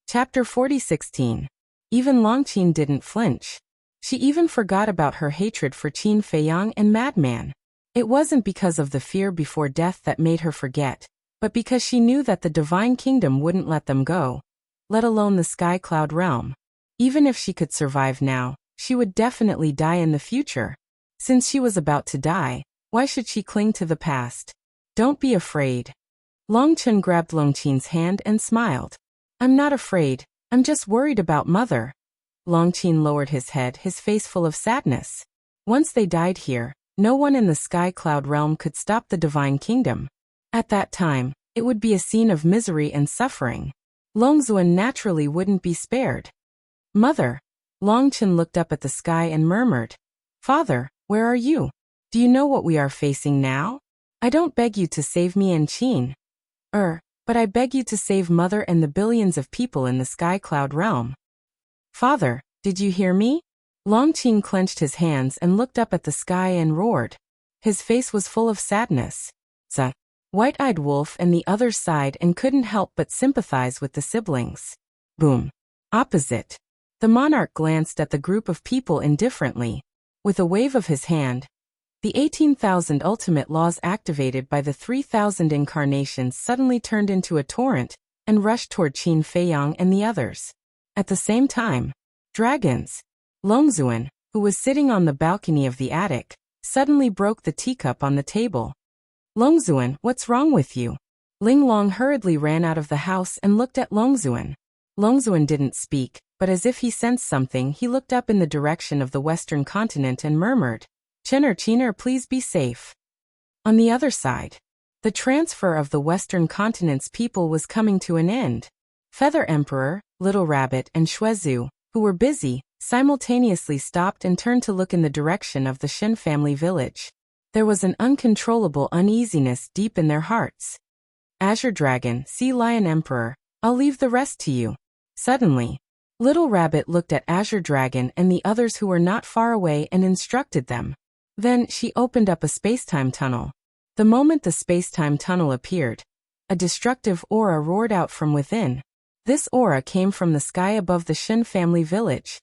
Chapter 40:16. Even Longqin didn't flinch. She even forgot about her hatred for Qin Feiyang and Madman. It wasn't because of the fear before death that made her forget, but because she knew that the Divine Kingdom wouldn't let them go, let alone the Sky Cloud Realm. Even if she could survive now, she would definitely die in the future. Since she was about to die, why should she cling to the past? Don't be afraid. Longqin grabbed Longqin's hand and smiled. I'm not afraid, I'm just worried about Mother. Longqin lowered his head, his face full of sadness. Once they died here, no one in the Sky Cloud Realm could stop the Divine Kingdom. At that time, it would be a scene of misery and suffering. Longzuan naturally wouldn't be spared. Mother. Longqin looked up at the sky and murmured, Father, where are you? Do you know what we are facing now? I don't beg you to save me and Qin. But I beg you to save Mother and the billions of people in the Sky Cloud Realm. Father, did you hear me? Longqin clenched his hands and looked up at the sky and roared. His face was full of sadness. The white-eyed wolf and the others sighed and couldn't help but sympathize with the siblings. Boom. Opposite. The monarch glanced at the group of people indifferently. With a wave of his hand, the 18,000 ultimate laws activated by the 3,000 incarnations suddenly turned into a torrent and rushed toward Qin Feiyang and the others. At the same time, dragons. Longzuan, who was sitting on the balcony of the attic, suddenly broke the teacup on the table. Longzuan, what's wrong with you? Ling Long hurriedly ran out of the house and looked at Longzuan. Longzuan didn't speak, but as if he sensed something, he looked up in the direction of the western continent and murmured, Qiner, please be safe. On the other side, the transfer of the western continent's people was coming to an end. Feather Emperor, Little Rabbit, and Shuezu, who were busy, simultaneously stopped and turned to look in the direction of the Shen family village. There was an uncontrollable uneasiness deep in their hearts. Azure Dragon, Sea Lion Emperor, I'll leave the rest to you. Suddenly, Little Rabbit looked at Azure Dragon and the others who were not far away and instructed them. Then she opened up a space-time tunnel. The moment the space-time tunnel appeared, a destructive aura roared out from within. This aura came from the sky above the Shen family village.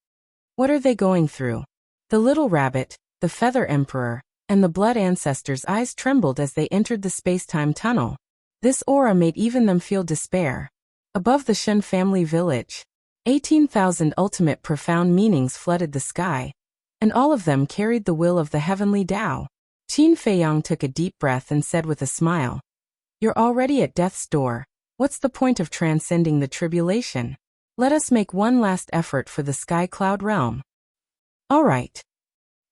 What are they going through? The Little Rabbit, the Feather Emperor, and the Blood Ancestors' eyes trembled as they entered the space-time tunnel. This aura made even them feel despair. Above the Shen family village, 18,000 ultimate profound meanings flooded the sky, and all of them carried the will of the heavenly Tao. Qin Feiyang took a deep breath and said with a smile, You're already at death's door. What's the point of transcending the tribulation? Let us make one last effort for the Sky Cloud Realm. All right.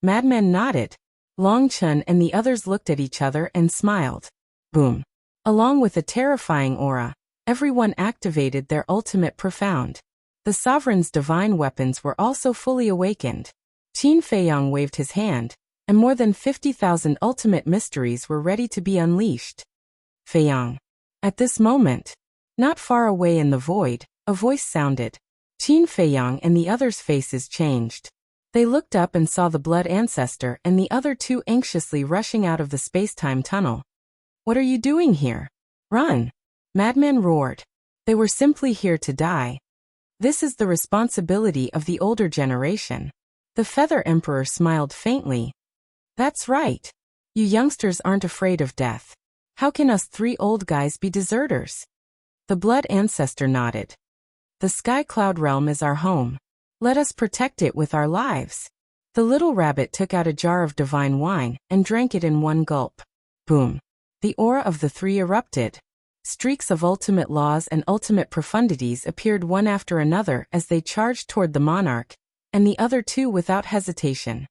Madman nodded. Longqin and the others looked at each other and smiled. Boom. Along with a terrifying aura, everyone activated their ultimate profound. The sovereign's divine weapons were also fully awakened. Qin Feiyang waved his hand, and more than 50,000 ultimate mysteries were ready to be unleashed. Feiyang. At this moment, not far away in the void, a voice sounded. Qin Feiyang and the others' faces changed. They looked up and saw the Blood Ancestor and the other two anxiously rushing out of the space-time tunnel. What are you doing here? Run! Madman roared. They were simply here to die. This is the responsibility of the older generation. The Feather Emperor smiled faintly. That's right. You youngsters aren't afraid of death. How can us three old guys be deserters? The Blood Ancestor nodded. The Sky Cloud Realm is our home. Let us protect it with our lives. The Little Rabbit took out a jar of divine wine and drank it in one gulp. Boom. The aura of the three erupted. Streaks of ultimate laws and ultimate profundities appeared one after another as they charged toward the monarch, and the other two without hesitation.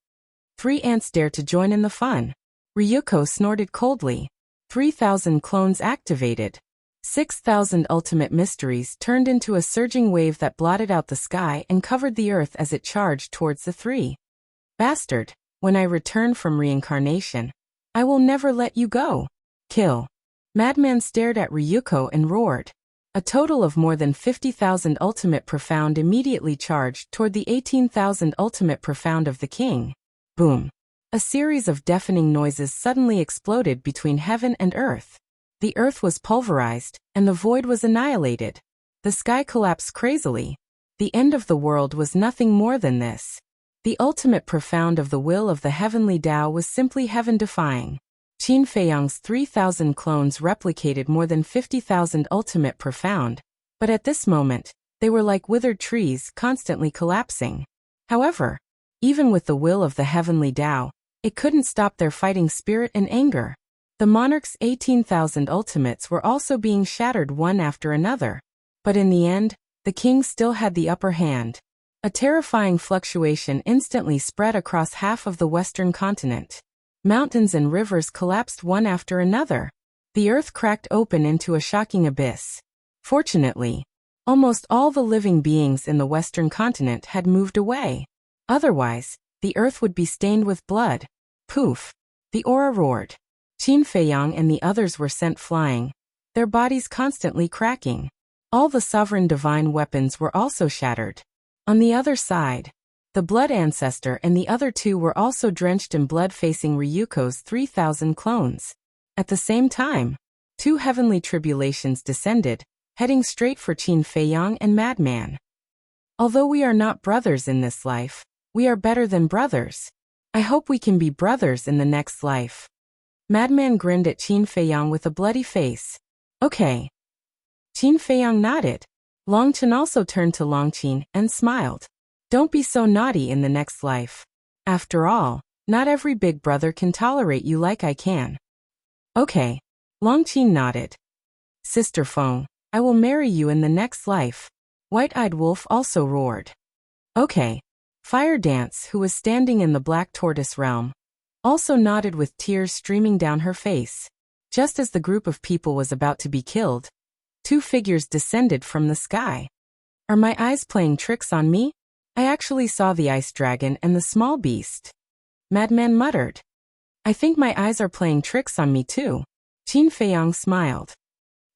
3 ants dare to join in the fun. Ryuko snorted coldly. 3,000 clones activated. 6,000 ultimate mysteries turned into a surging wave that blotted out the sky and covered the earth as it charged towards the three. Bastard, when I return from reincarnation, I will never let you go. Kill. Madman stared at Ryuko and roared. A total of more than 50,000 ultimate profound immediately charged toward the 18,000 ultimate profound of the king. Boom. A series of deafening noises suddenly exploded between heaven and earth. The earth was pulverized, and the void was annihilated. The sky collapsed crazily. The end of the world was nothing more than this. The ultimate profound of the will of the heavenly Tao was simply heaven-defying. Qin Feiyang's 3,000 clones replicated more than 50,000 ultimate profound, but at this moment, they were like withered trees constantly collapsing. However, even with the will of the heavenly Tao, it couldn't stop their fighting spirit and anger. The monarch's 18,000 ultimates were also being shattered one after another. But in the end, the king still had the upper hand. A terrifying fluctuation instantly spread across half of the western continent. Mountains and rivers collapsed one after another. The earth cracked open into a shocking abyss. Fortunately, almost all the living beings in the western continent had moved away. Otherwise, the earth would be stained with blood. Poof! The aura roared. Qin Feiyang and the others were sent flying, their bodies constantly cracking. All the sovereign divine weapons were also shattered. On the other side, the Blood Ancestor and the other two were also drenched in blood facing Ryuko's 3,000 clones. At the same time, two heavenly tribulations descended, heading straight for Qin Feiyang and Madman. Although we are not brothers in this life, we are better than brothers. I hope we can be brothers in the next life. Madman grinned at Qin Feiyang with a bloody face. Okay. Qin Feiyang nodded. Longqin also turned to Longqin and smiled. Don't be so naughty in the next life. After all, not every big brother can tolerate you like I can. Okay. Longqin nodded. Sister Feng, I will marry you in the next life. White-Eyed Wolf also roared. Okay. Fire Dance, who was standing in the Black Tortoise realm, also nodded with tears streaming down her face. Just as the group of people was about to be killed, two figures descended from the sky. Are my eyes playing tricks on me? I actually saw the ice dragon and the small beast. Madman muttered. I think my eyes are playing tricks on me too. Qin Feiyang smiled.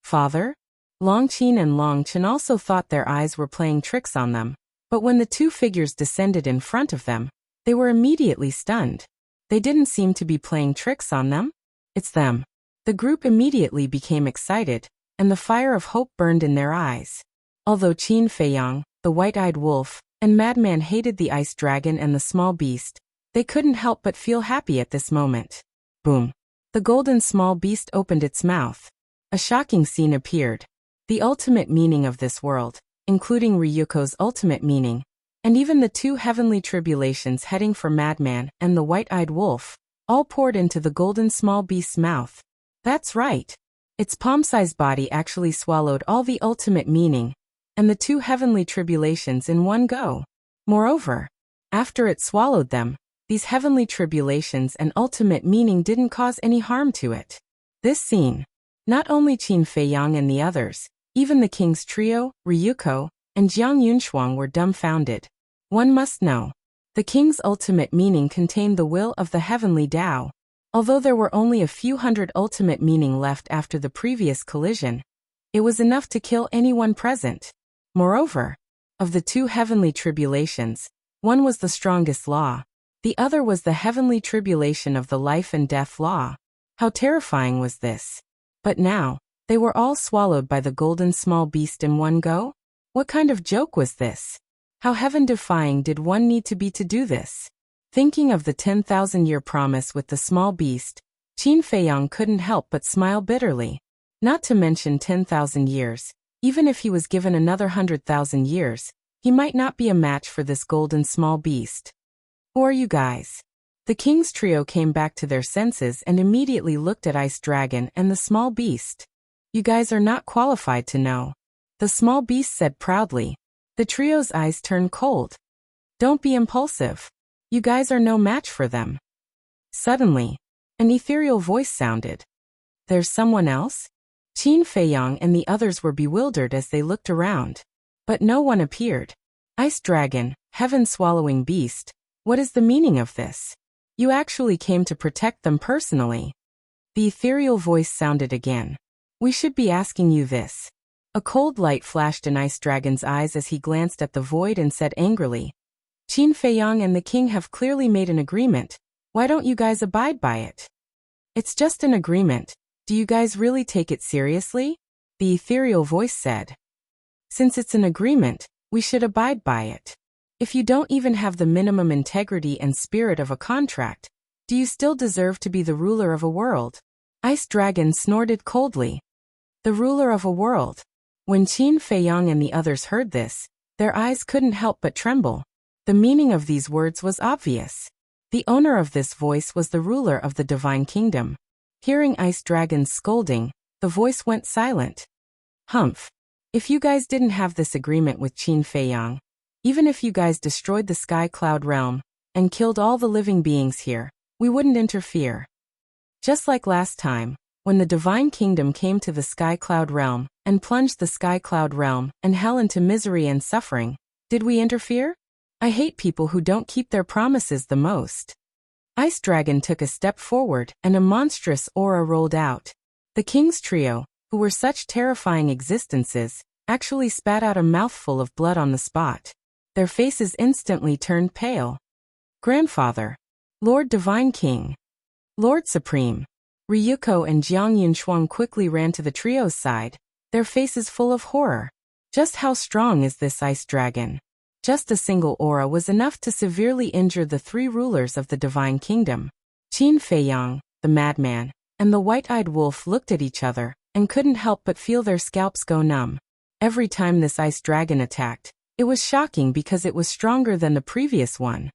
Father? Longqin and Longqin also thought their eyes were playing tricks on them, but when the two figures descended in front of them, they were immediately stunned. They didn't seem to be playing tricks on them. It's them. The group immediately became excited, and the fire of hope burned in their eyes. Although Qin Feiyang, the White-Eyed Wolf, and Madman hated the ice dragon and the small beast, they couldn't help but feel happy at this moment. Boom! The golden small beast opened its mouth. A shocking scene appeared. The ultimate meaning of this world, including Ryuko's ultimate meaning, and even the two heavenly tribulations heading for Madman and the White-Eyed Wolf, all poured into the golden small beast's mouth. That's right. Its palm-sized body actually swallowed all the ultimate meaning, and the two heavenly tribulations in one go. Moreover, after it swallowed them, these heavenly tribulations and ultimate meaning didn't cause any harm to it. This scene, not only Qin Feiyang and the others, even the king's trio, Ryuko, and Jiang Yunshuang were dumbfounded. One must know, the king's ultimate meaning contained the will of the heavenly Tao. Although there were only a few hundred ultimate meaning left after the previous collision, it was enough to kill anyone present. Moreover, of the two heavenly tribulations, one was the strongest law, the other was the heavenly tribulation of the life and death law. How terrifying was this? But now, they were all swallowed by the golden small beast in one go? What kind of joke was this? How heaven-defying did one need to be to do this? Thinking of the 10,000-year promise with the small beast, Qin Feiyang couldn't help but smile bitterly. Not to mention 10,000 years, even if he was given another 100,000 years, he might not be a match for this golden small beast. Who are you guys? The king's trio came back to their senses and immediately looked at Ice Dragon and the small beast. You guys are not qualified to know. The small beast said proudly. The trio's eyes turned cold. Don't be impulsive. You guys are no match for them. Suddenly, an ethereal voice sounded. There's someone else? Qin Feiyang and the others were bewildered as they looked around. But no one appeared. Ice Dragon, heaven-swallowing beast, what is the meaning of this? You actually came to protect them personally. The ethereal voice sounded again. We should be asking you this. A cold light flashed in Ice Dragon's eyes as he glanced at the void and said angrily, Qin Feiyang and the king have clearly made an agreement. Why don't you guys abide by it? It's just an agreement. Do you guys really take it seriously? The ethereal voice said. Since it's an agreement, we should abide by it. If you don't even have the minimum integrity and spirit of a contract, do you still deserve to be the ruler of a world? Ice Dragon snorted coldly. The ruler of a world. When Qin Feiyang and the others heard this, their eyes couldn't help but tremble. The meaning of these words was obvious. The owner of this voice was the ruler of the Divine Kingdom. Hearing Ice Dragon's scolding, the voice went silent. Humph. If you guys didn't have this agreement with Qin Feiyang, even if you guys destroyed the Sky Cloud realm and killed all the living beings here, we wouldn't interfere. Just like last time, when the Divine Kingdom came to the Sky Cloud realm and plunged the Sky Cloud realm and hell into misery and suffering, did we interfere? I hate people who don't keep their promises the most. Ice Dragon took a step forward and a monstrous aura rolled out. The King's trio, who were such terrifying existences, actually spat out a mouthful of blood on the spot. Their faces instantly turned pale. Grandfather. Lord Divine King. Lord Supreme. Ryuko and Jiang Yunshuang quickly ran to the trio's side, their faces full of horror. Just how strong is this ice dragon? Just a single aura was enough to severely injure the three rulers of the Divine Kingdom. Qin Feiyang, the madman, and the white-eyed wolf looked at each other and couldn't help but feel their scalps go numb. Every time this ice dragon attacked, it was shocking because it was stronger than the previous one.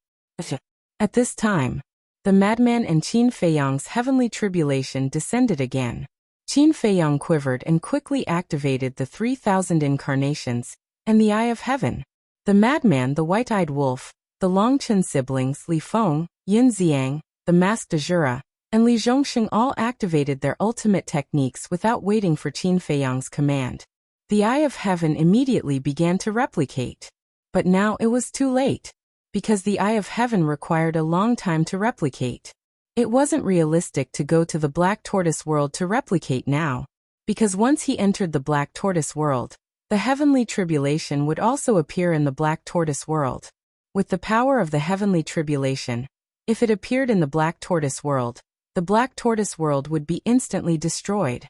At this time, the madman and Qin Feiyang's heavenly tribulation descended again. Qin Feiyang quivered and quickly activated the 3,000 incarnations and the Eye of Heaven. The madman, the white-eyed wolf, the Longchen siblings Li Feng, Yin Xiang, the masked Azura, and Li Zhongxing all activated their ultimate techniques without waiting for Qin Feiyang's command. The Eye of Heaven immediately began to replicate. But now it was too late. Because the Eye of Heaven required a long time to replicate. It wasn't realistic to go to the Black Tortoise world to replicate now. Because once he entered the Black Tortoise world, the heavenly tribulation would also appear in the Black Tortoise world. With the power of the heavenly tribulation, if it appeared in the Black Tortoise world, the Black Tortoise world would be instantly destroyed.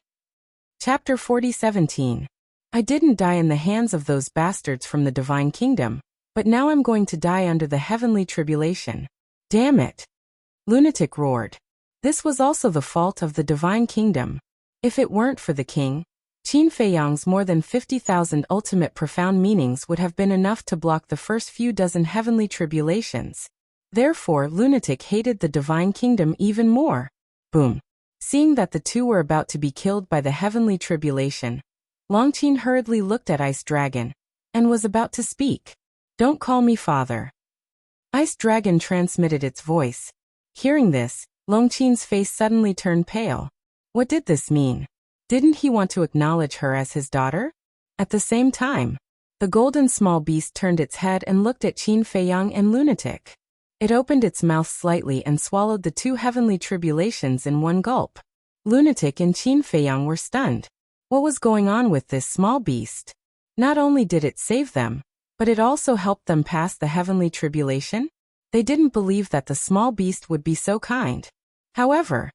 Chapter 40:17. I didn't die in the hands of those bastards from the Divine Kingdom. But now I'm going to die under the heavenly tribulation. Damn it! Lunatic roared. This was also the fault of the Divine Kingdom. If it weren't for the king, Qin Feiyang's more than 50,000 ultimate profound meanings would have been enough to block the first few dozen heavenly tribulations. Therefore, Lunatic hated the Divine Kingdom even more. Boom. Seeing that the two were about to be killed by the heavenly tribulation, Longqin hurriedly looked at Ice Dragon and was about to speak. Don't call me father. Ice Dragon transmitted its voice. Hearing this, Longqin's face suddenly turned pale. What did this mean? Didn't he want to acknowledge her as his daughter? At the same time, the golden small beast turned its head and looked at Qin Feiyang and Lunatic. It opened its mouth slightly and swallowed the two heavenly tribulations in one gulp. Lunatic and Qin Feiyang were stunned. What was going on with this small beast? Not only did it save them, but it also helped them pass the heavenly tribulation? They didn't believe that the small beast would be so kind. However,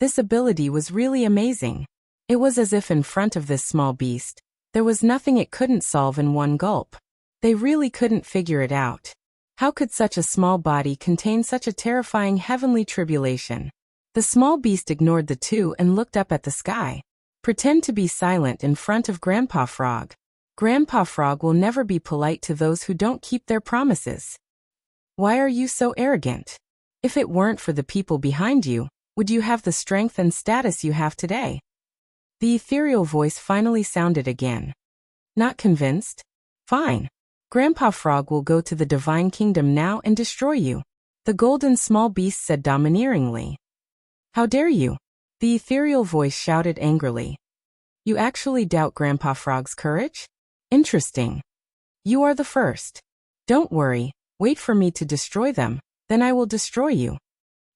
this ability was really amazing. It was as if in front of this small beast, there was nothing it couldn't solve in one gulp. They really couldn't figure it out. How could such a small body contain such a terrifying heavenly tribulation? The small beast ignored the two and looked up at the sky. Pretend to be silent in front of Grandpa Frog. Grandpa Frog will never be polite to those who don't keep their promises. Why are you so arrogant? If it weren't for the people behind you, would you have the strength and status you have today? The ethereal voice finally sounded again. Not convinced? Fine. Grandpa Frog will go to the Divine Kingdom now and destroy you. The golden small beast said domineeringly. How dare you? The ethereal voice shouted angrily. You actually doubt Grandpa Frog's courage? Interesting. You are the first. Don't worry, wait for me to destroy them, then I will destroy you.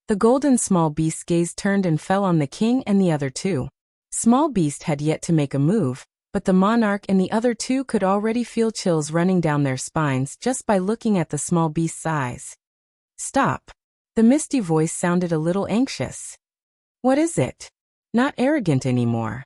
The golden small beast's gaze turned and fell on the king and the other two. Small beast had yet to make a move, but the monarch and the other two could already feel chills running down their spines just by looking at the small beast's eyes. Stop. The misty voice sounded a little anxious. What is it? Not arrogant anymore.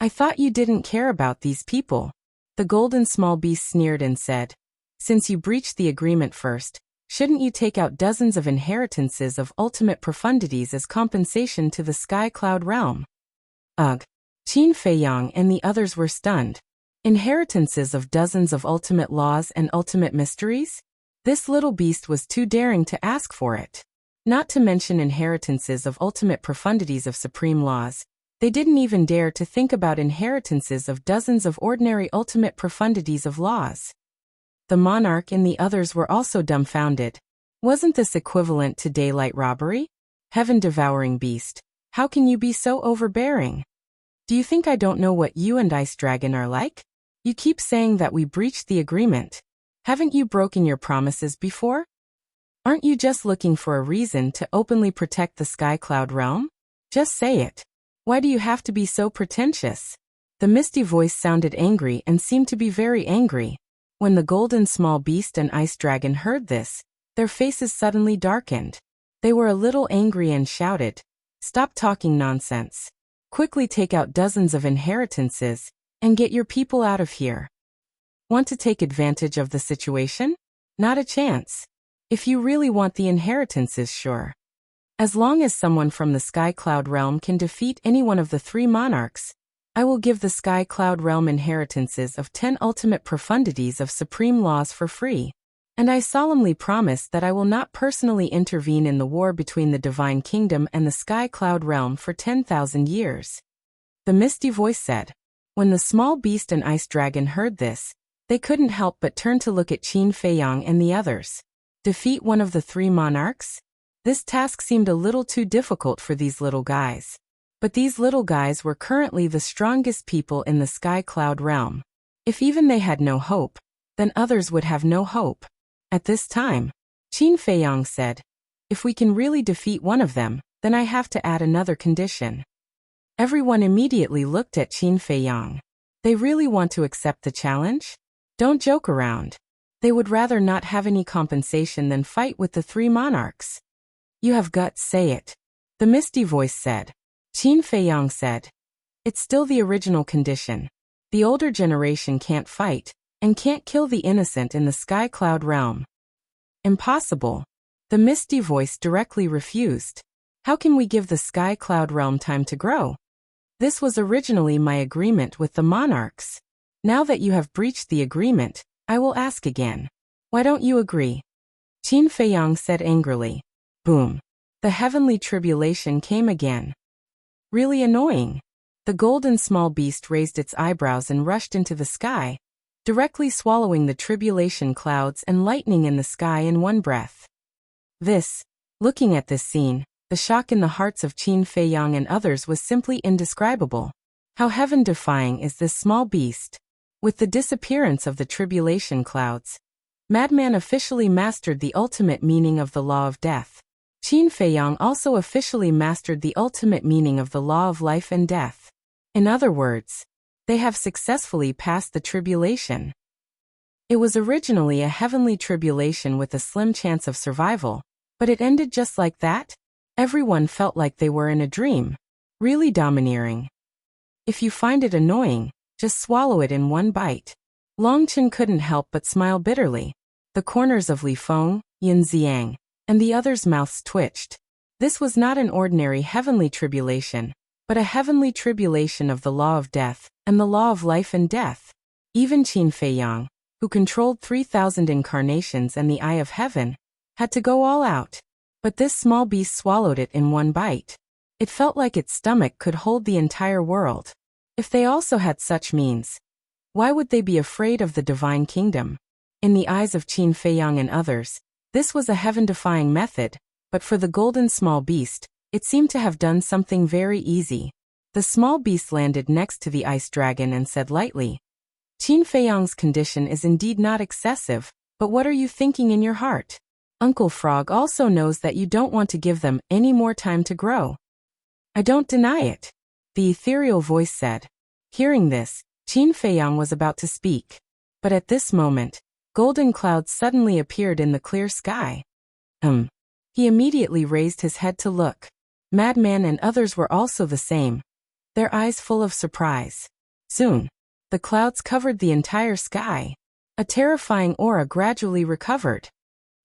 I thought you didn't care about these people. The golden small beast sneered and said, "Since you breached the agreement first, shouldn't you take out dozens of inheritances of ultimate profundities as compensation to the sky cloud realm?" Ugh. Qin Feiyang and the others were stunned. Inheritances of dozens of ultimate laws and ultimate mysteries? This little beast was too daring to ask for it. Not to mention inheritances of ultimate profundities of supreme laws, they didn't even dare to think about inheritances of dozens of ordinary ultimate profundities of laws. The monarch and the others were also dumbfounded. Wasn't this equivalent to daylight robbery? Heaven-devouring beast, how can you be so overbearing? Do you think I don't know what you and Ice Dragon are like? You keep saying that we breached the agreement. Haven't you broken your promises before? Aren't you just looking for a reason to openly protect the Sky Cloud realm? Just say it. Why do you have to be so pretentious? The misty voice sounded angry and seemed to be very angry. When the golden small beast and Ice Dragon heard this, their faces suddenly darkened. They were a little angry and shouted, "Stop talking nonsense. Quickly take out dozens of inheritances and get your people out of here." Want to take advantage of the situation? Not a chance. If you really want the inheritances, sure. As long as someone from the Sky Cloud realm can defeat any one of the 3 monarchs, I will give the Sky Cloud realm inheritances of 10 ultimate profundities of supreme laws for free. And I solemnly promise that I will not personally intervene in the war between the Divine Kingdom and the Sky Cloud realm for 10,000 years. The misty voice said. When the small beast and Ice Dragon heard this, they couldn't help but turn to look at Qin Feiyang and the others. Defeat one of the 3 monarchs? This task seemed a little too difficult for these little guys. But these little guys were currently the strongest people in the Sky Cloud realm. If even they had no hope, then others would have no hope. At this time, Qin Feiyang said, "If we can really defeat one of them, then I have to add another condition." Everyone immediately looked at Qin Feiyang. They really want to accept the challenge? Don't joke around. They would rather not have any compensation than fight with the 3 monarchs. You have guts, say it. The misty voice said. Qin Feiyang said, "It's still the original condition. The older generation can't fight, and can't kill the innocent in the Sky Cloud realm." Impossible. The misty voice directly refused. How can we give the Sky Cloud realm time to grow? This was originally my agreement with the monarchs. Now that you have breached the agreement, I will ask again. Why don't you agree? Qin Feiyang said angrily. Boom. The heavenly tribulation came again. Really annoying. The golden small beast raised its eyebrows and rushed into the sky, directly swallowing the tribulation clouds and lightning in the sky in one breath. Looking at this scene, the shock in the hearts of Qin Feiyang and others was simply indescribable. How heaven-defying is this small beast? With the disappearance of the tribulation clouds, Madman officially mastered the ultimate meaning of the law of death. Qin Feiyang also officially mastered the ultimate meaning of the law of life and death. In other words, they have successfully passed the tribulation. It was originally a heavenly tribulation with a slim chance of survival, but it ended just like that? Everyone felt like they were in a dream. Really domineering. If you find it annoying, just swallow it in one bite. Longchen couldn't help but smile bitterly. The corners of Li Feng, Yin Xiang, and the others' mouths twitched. This was not an ordinary heavenly tribulation, but a heavenly tribulation of the law of death and the law of life and death. Even Qin Feiyang, who controlled 3,000 incarnations and the eye of heaven, had to go all out. But this small beast swallowed it in one bite. It felt like its stomach could hold the entire world. If they also had such means, why would they be afraid of the divine kingdom? In the eyes of Qin Feiyang and others, this was a heaven-defying method, but for the golden small beast, it seemed to have done something very easy. The small beast landed next to the ice dragon and said lightly, Qin Feiyang's condition is indeed not excessive, but what are you thinking in your heart? Uncle Frog also knows that you don't want to give them any more time to grow. I don't deny it, the ethereal voice said. Hearing this, Qin Feiyang was about to speak. But at this moment, golden clouds suddenly appeared in the clear sky. He immediately raised his head to look. Madman and others were also the same, their eyes full of surprise. Soon, The clouds covered the entire sky. A terrifying aura gradually recovered.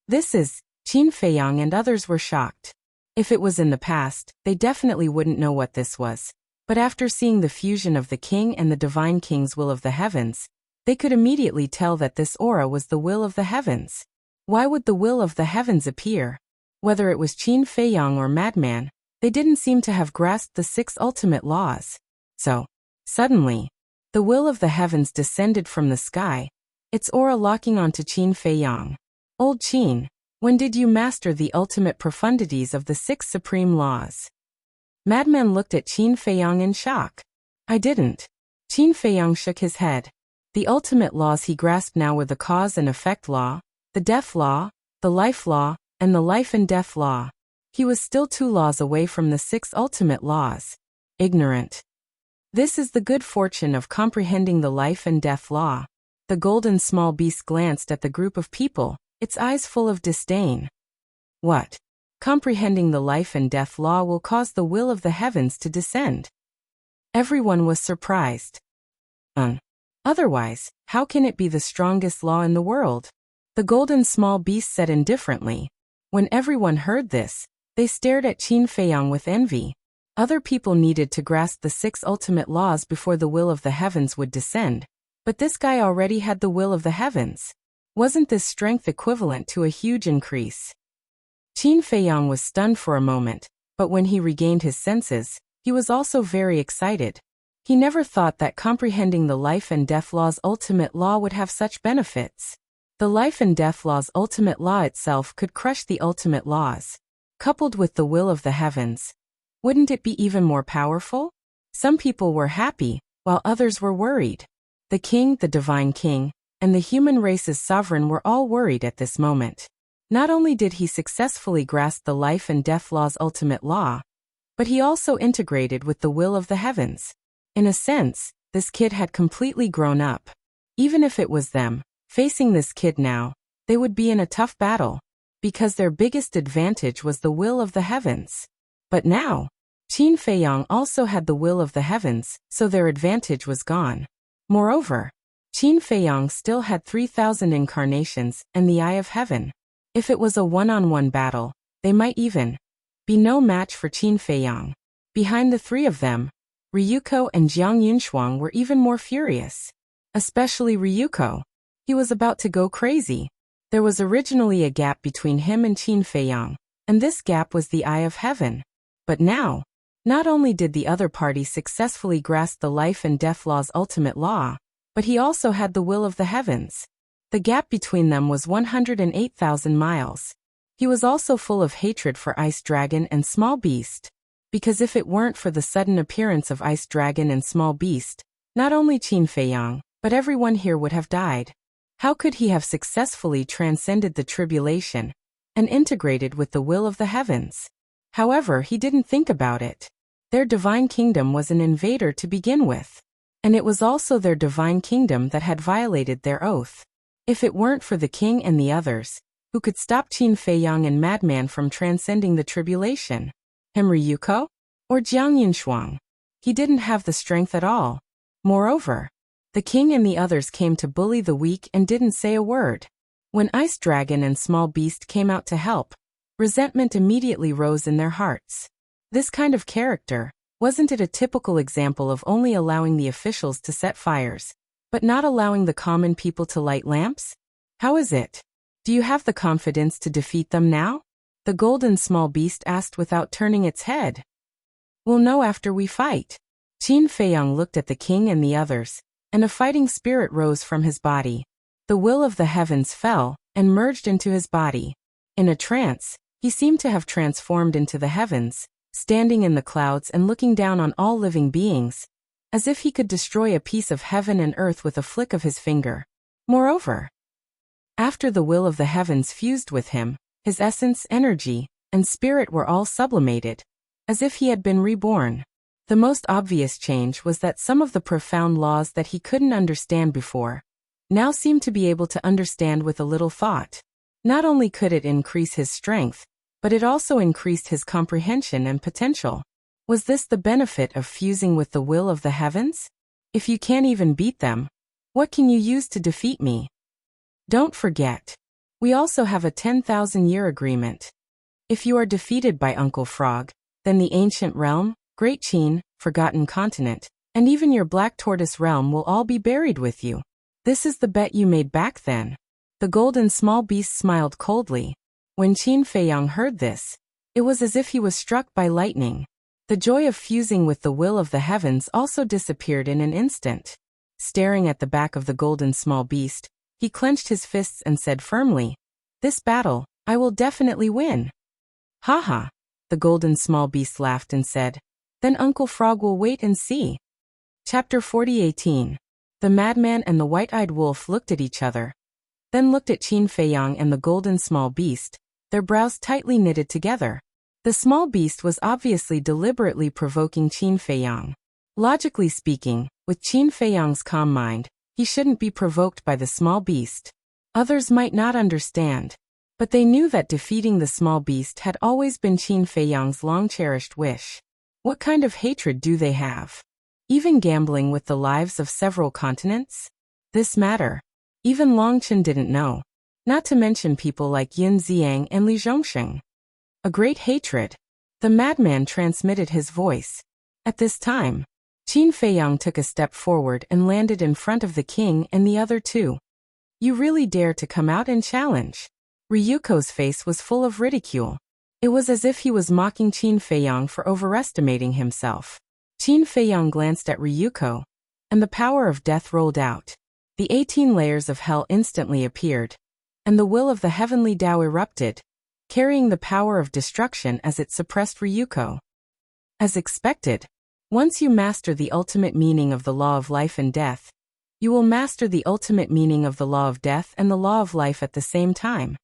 This is, Qin Feiyang and others were shocked. If it was in the past, they definitely wouldn't know what this was. But after seeing the fusion of the king and the divine king's will of the heavens, they could immediately tell that this aura was the will of the heavens. Why would the will of the heavens appear? Whether it was Qin Feiyang or Madman, they didn't seem to have grasped the 6 ultimate laws. So, suddenly, the will of the heavens descended from the sky, its aura locking onto Qin Feiyang. Old Qin, when did you master the ultimate profundities of the 6 supreme laws? Madman looked at Qin Feiyang in shock. I didn't. Qin Feiyang shook his head. The ultimate laws he grasped now were the cause and effect law, the death law, the life law, and the life and death law. He was still 2 laws away from the 6 ultimate laws. Ignorant. This is the good fortune of comprehending the life and death law. The golden small beast glanced at the group of people, its eyes full of disdain. What? Comprehending the life and death law will cause the will of the heavens to descend. Everyone was surprised. Otherwise, how can it be the strongest law in the world? The golden small beast said indifferently. When everyone heard this, they stared at Qin Feiyang with envy. Other people needed to grasp the 6 ultimate laws before the will of the heavens would descend, but this guy already had the will of the heavens. Wasn't this strength equivalent to a huge increase? Qin Feiyang was stunned for a moment, but when he regained his senses, he was also very excited. He never thought that comprehending the life and death law's ultimate law would have such benefits. The life and death law's ultimate law itself could crush the ultimate laws. Coupled with the will of the heavens, wouldn't it be even more powerful? Some people were happy, while others were worried. The king, the divine king, and the human race's sovereign were all worried at this moment. Not only did he successfully grasp the life and death law's ultimate law, but he also integrated with the will of the heavens. In a sense, this kid had completely grown up. Even if it was them, facing this kid now, they would be in a tough battle, because their biggest advantage was the will of the heavens. But now, Qin Feiyang also had the will of the heavens, so their advantage was gone. Moreover, Qin Feiyang still had 3,000 incarnations and the eye of heaven. If it was a one-on-one battle, they might even be no match for Qin Feiyang. Behind the 3 of them, Ryuko and Jiang Yunshuang were even more furious. Especially Ryuko. He was about to go crazy. There was originally a gap between him and Qin Feiyang, and this gap was the eye of heaven. But now, not only did the other party successfully grasp the life and death law's ultimate law, but he also had the will of the heavens. The gap between them was 108,000 miles. He was also full of hatred for Ice Dragon and Small Beast. Because if it weren't for the sudden appearance of Ice Dragon and Small Beast, not only Qin Feiyang, but everyone here would have died. How could he have successfully transcended the tribulation and integrated with the will of the heavens? However, he didn't think about it. Their divine kingdom was an invader to begin with. And it was also their divine kingdom that had violated their oath. If it weren't for the king and the others, who could stop Qin Feiyang and Madman from transcending the tribulation? Him, Ryuko? Or Jiang Yunshuang? He didn't have the strength at all. Moreover, the king and the others came to bully the weak and didn't say a word. When Ice Dragon and Small Beast came out to help, resentment immediately rose in their hearts. This kind of character, wasn't it a typical example of only allowing the officials to set fires, but not allowing the common people to light lamps? How is it? Do you have the confidence to defeat them now? The golden small beast asked without turning its head. We'll know after we fight. Qin Feiyang looked at the king and the others, and a fighting spirit rose from his body. The will of the heavens fell and merged into his body. In a trance, he seemed to have transformed into the heavens, standing in the clouds and looking down on all living beings, as if he could destroy a piece of heaven and earth with a flick of his finger. Moreover, after the will of the heavens fused with him, his essence, energy, and spirit were all sublimated, as if he had been reborn. The most obvious change was that some of the profound laws that he couldn't understand before now seemed to be able to understand with a little thought. Not only could it increase his strength, but it also increased his comprehension and potential. Was this the benefit of fusing with the will of the heavens? If you can't even beat them, what can you use to defeat me? Don't forget. We also have a 10,000-year agreement. If you are defeated by Uncle Frog, then the ancient realm, Great Qin, Forgotten Continent, and even your Black Tortoise realm will all be buried with you. This is the bet you made back then. The golden small beast smiled coldly. When Qin Feiyang heard this, it was as if he was struck by lightning. The joy of fusing with the will of the heavens also disappeared in an instant. Staring at the back of the golden small beast, he clenched his fists and said firmly, "This battle, I will definitely win." "Ha ha," the golden small beast laughed and said, "Then Uncle Frog will wait and see." Chapter 40:18. The madman and the white-eyed wolf looked at each other, then looked at Qin Feiyang and the golden small beast, their brows tightly knitted together. The small beast was obviously deliberately provoking Qin Feiyang. Logically speaking, with Qin Feiyang's calm mind, he shouldn't be provoked by the small beast. Others might not understand, but they knew that defeating the small beast had always been Qin Feiyang's long-cherished wish. What kind of hatred do they have? Even gambling with the lives of several continents? This matter. Even Long Chen didn't know. Not to mention people like Yin Ziang and Li Zhongsheng. A great hatred. The madman transmitted his voice. At this time, Qin Feiyang took a step forward and landed in front of the king and the other two. "You really dare to come out and challenge?" Ryuko's face was full of ridicule. It was as if he was mocking Qin Feiyang for overestimating himself. Qin Feiyang glanced at Ryuko, and the power of death rolled out. The 18 layers of hell instantly appeared, and the will of the heavenly Tao erupted, carrying the power of destruction as it suppressed Ryuko. As expected, once you master the ultimate meaning of the law of life and death, you will master the ultimate meaning of the law of death and the law of life at the same time.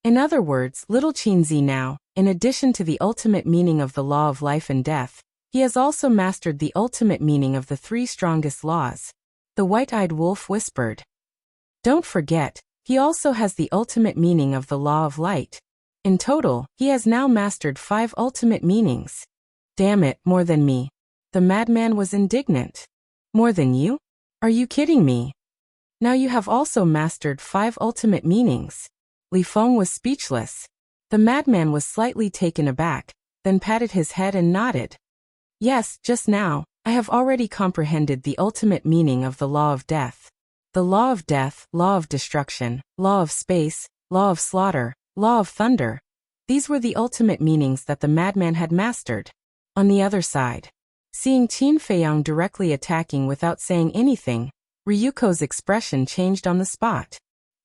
In other words, little Qinzi now, in addition to the ultimate meaning of the law of life and death, he has also mastered the ultimate meaning of the three strongest laws. The white-eyed wolf whispered. Don't forget, he also has the ultimate meaning of the law of light. In total, he has now mastered 5 ultimate meanings. Damn it, more than me. The madman was indignant. More than you? Are you kidding me? Now you have also mastered 5 ultimate meanings. Li Feng was speechless. The madman was slightly taken aback, then patted his head and nodded. Yes, just now, I have already comprehended the ultimate meaning of the law of death. The law of death, law of destruction, law of space, law of slaughter, law of thunder. These were the ultimate meanings that the madman had mastered. On the other side, seeing Qin Feiyang directly attacking without saying anything, Ryuko's expression changed on the spot.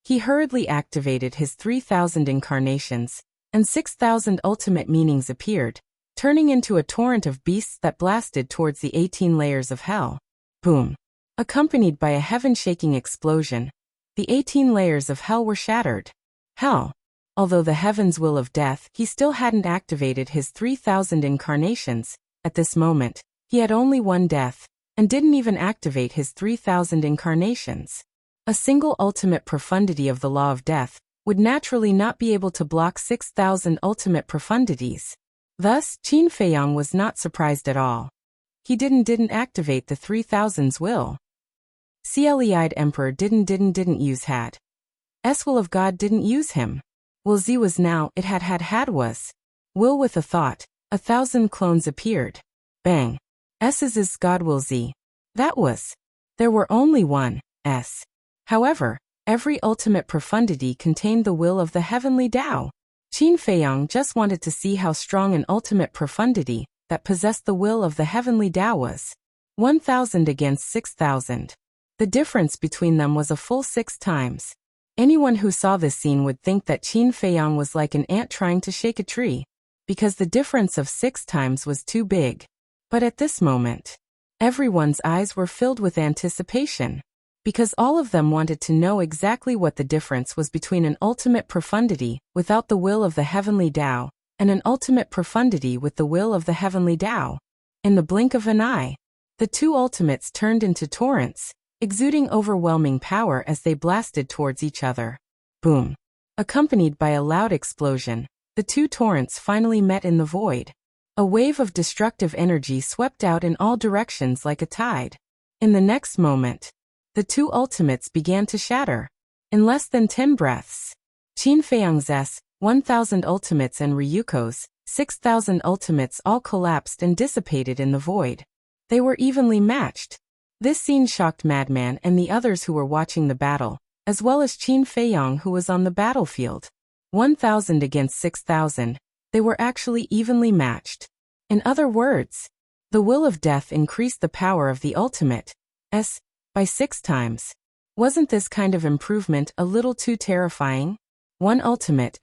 He hurriedly activated his 3,000 incarnations, and 6,000 ultimate meanings appeared, turning into a torrent of beasts that blasted towards the 18 layers of hell. Boom! Accompanied by a heaven-shaking explosion, the 18 layers of hell were shattered. Hell! Although the heaven's will of death, he still hadn't activated his 3,000 incarnations. At this moment, he had only one death, and didn't even activate his 3,000 incarnations. A single ultimate profundity of the law of death would naturally not be able to block 6,000 ultimate profundities. Thus, Qin Feiyang was not surprised at all. He didn't activate the 3,000's will. CLE-eyed Emperor didn't use had. S will of God didn't use him. Will Z was now, it had was. Will with a thought, 1,000 clones appeared. Bang. S's is God will Z. That was. There were only one, S. However, every ultimate profundity contained the will of the heavenly Tao. Qin Feiyang just wanted to see how strong an ultimate profundity that possessed the will of the heavenly Tao was. 1,000 against 6,000. The difference between them was a full 6 times. Anyone who saw this scene would think that Qin Feiyang was like an ant trying to shake a tree, because the difference of 6 times was too big. But at this moment, everyone's eyes were filled with anticipation, because all of them wanted to know exactly what the difference was between an ultimate profundity without the will of the heavenly Tao and an ultimate profundity with the will of the heavenly Tao. In the blink of an eye, the two ultimates turned into torrents, exuding overwhelming power as they blasted towards each other. Boom! Accompanied by a loud explosion, the two torrents finally met in the void. A wave of destructive energy swept out in all directions like a tide. In the next moment, the two ultimates began to shatter. In less than 10 breaths, Qin Feiyang's 1,000 ultimates and Ryuko's 6,000 ultimates all collapsed and dissipated in the void. They were evenly matched. This scene shocked Madman and the others who were watching the battle, as well as Qin Feiyang who was on the battlefield. 1,000 against 6,000, they were actually evenly matched. In other words, the will of death increased the power of the ultimate by 6 times. Wasn't this kind of improvement a little too terrifying? One ultimate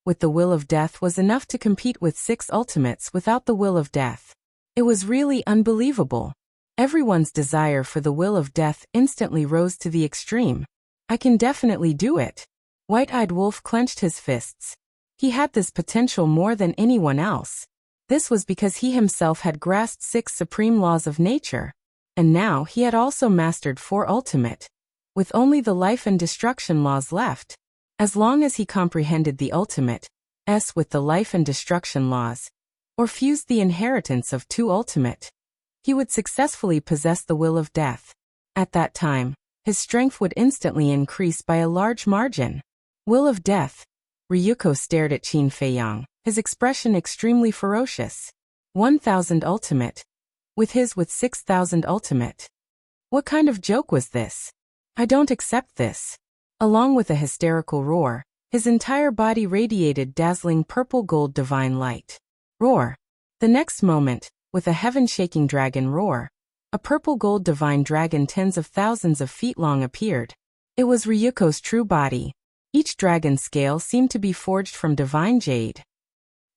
with the will of death was enough to compete with 6 ultimates without the will of death. It was really unbelievable. Everyone's desire for the will of death instantly rose to the extreme. I can definitely do it. White-eyed Wolf clenched his fists. He had this potential more than anyone else. This was because he himself had grasped 6 supreme laws of nature. And now he had also mastered 4 ultimate, with only the life and destruction laws left. As long as he comprehended the ultimate with the life and destruction laws, or fused the inheritance of 2 ultimate, he would successfully possess the will of death. At that time, his strength would instantly increase by a large margin. Will of death. Ryuko stared at Qin Feiyang, his expression extremely ferocious. 1,000 ultimate. With 6,000 ultimate. What kind of joke was this? I don't accept this. Along with a hysterical roar, his entire body radiated dazzling purple-gold divine light. Roar. The next moment, with a heaven-shaking dragon roar, a purple-gold divine dragon tens of thousands of feet long appeared. It was Ryuko's true body. Each dragon scale seemed to be forged from divine jade.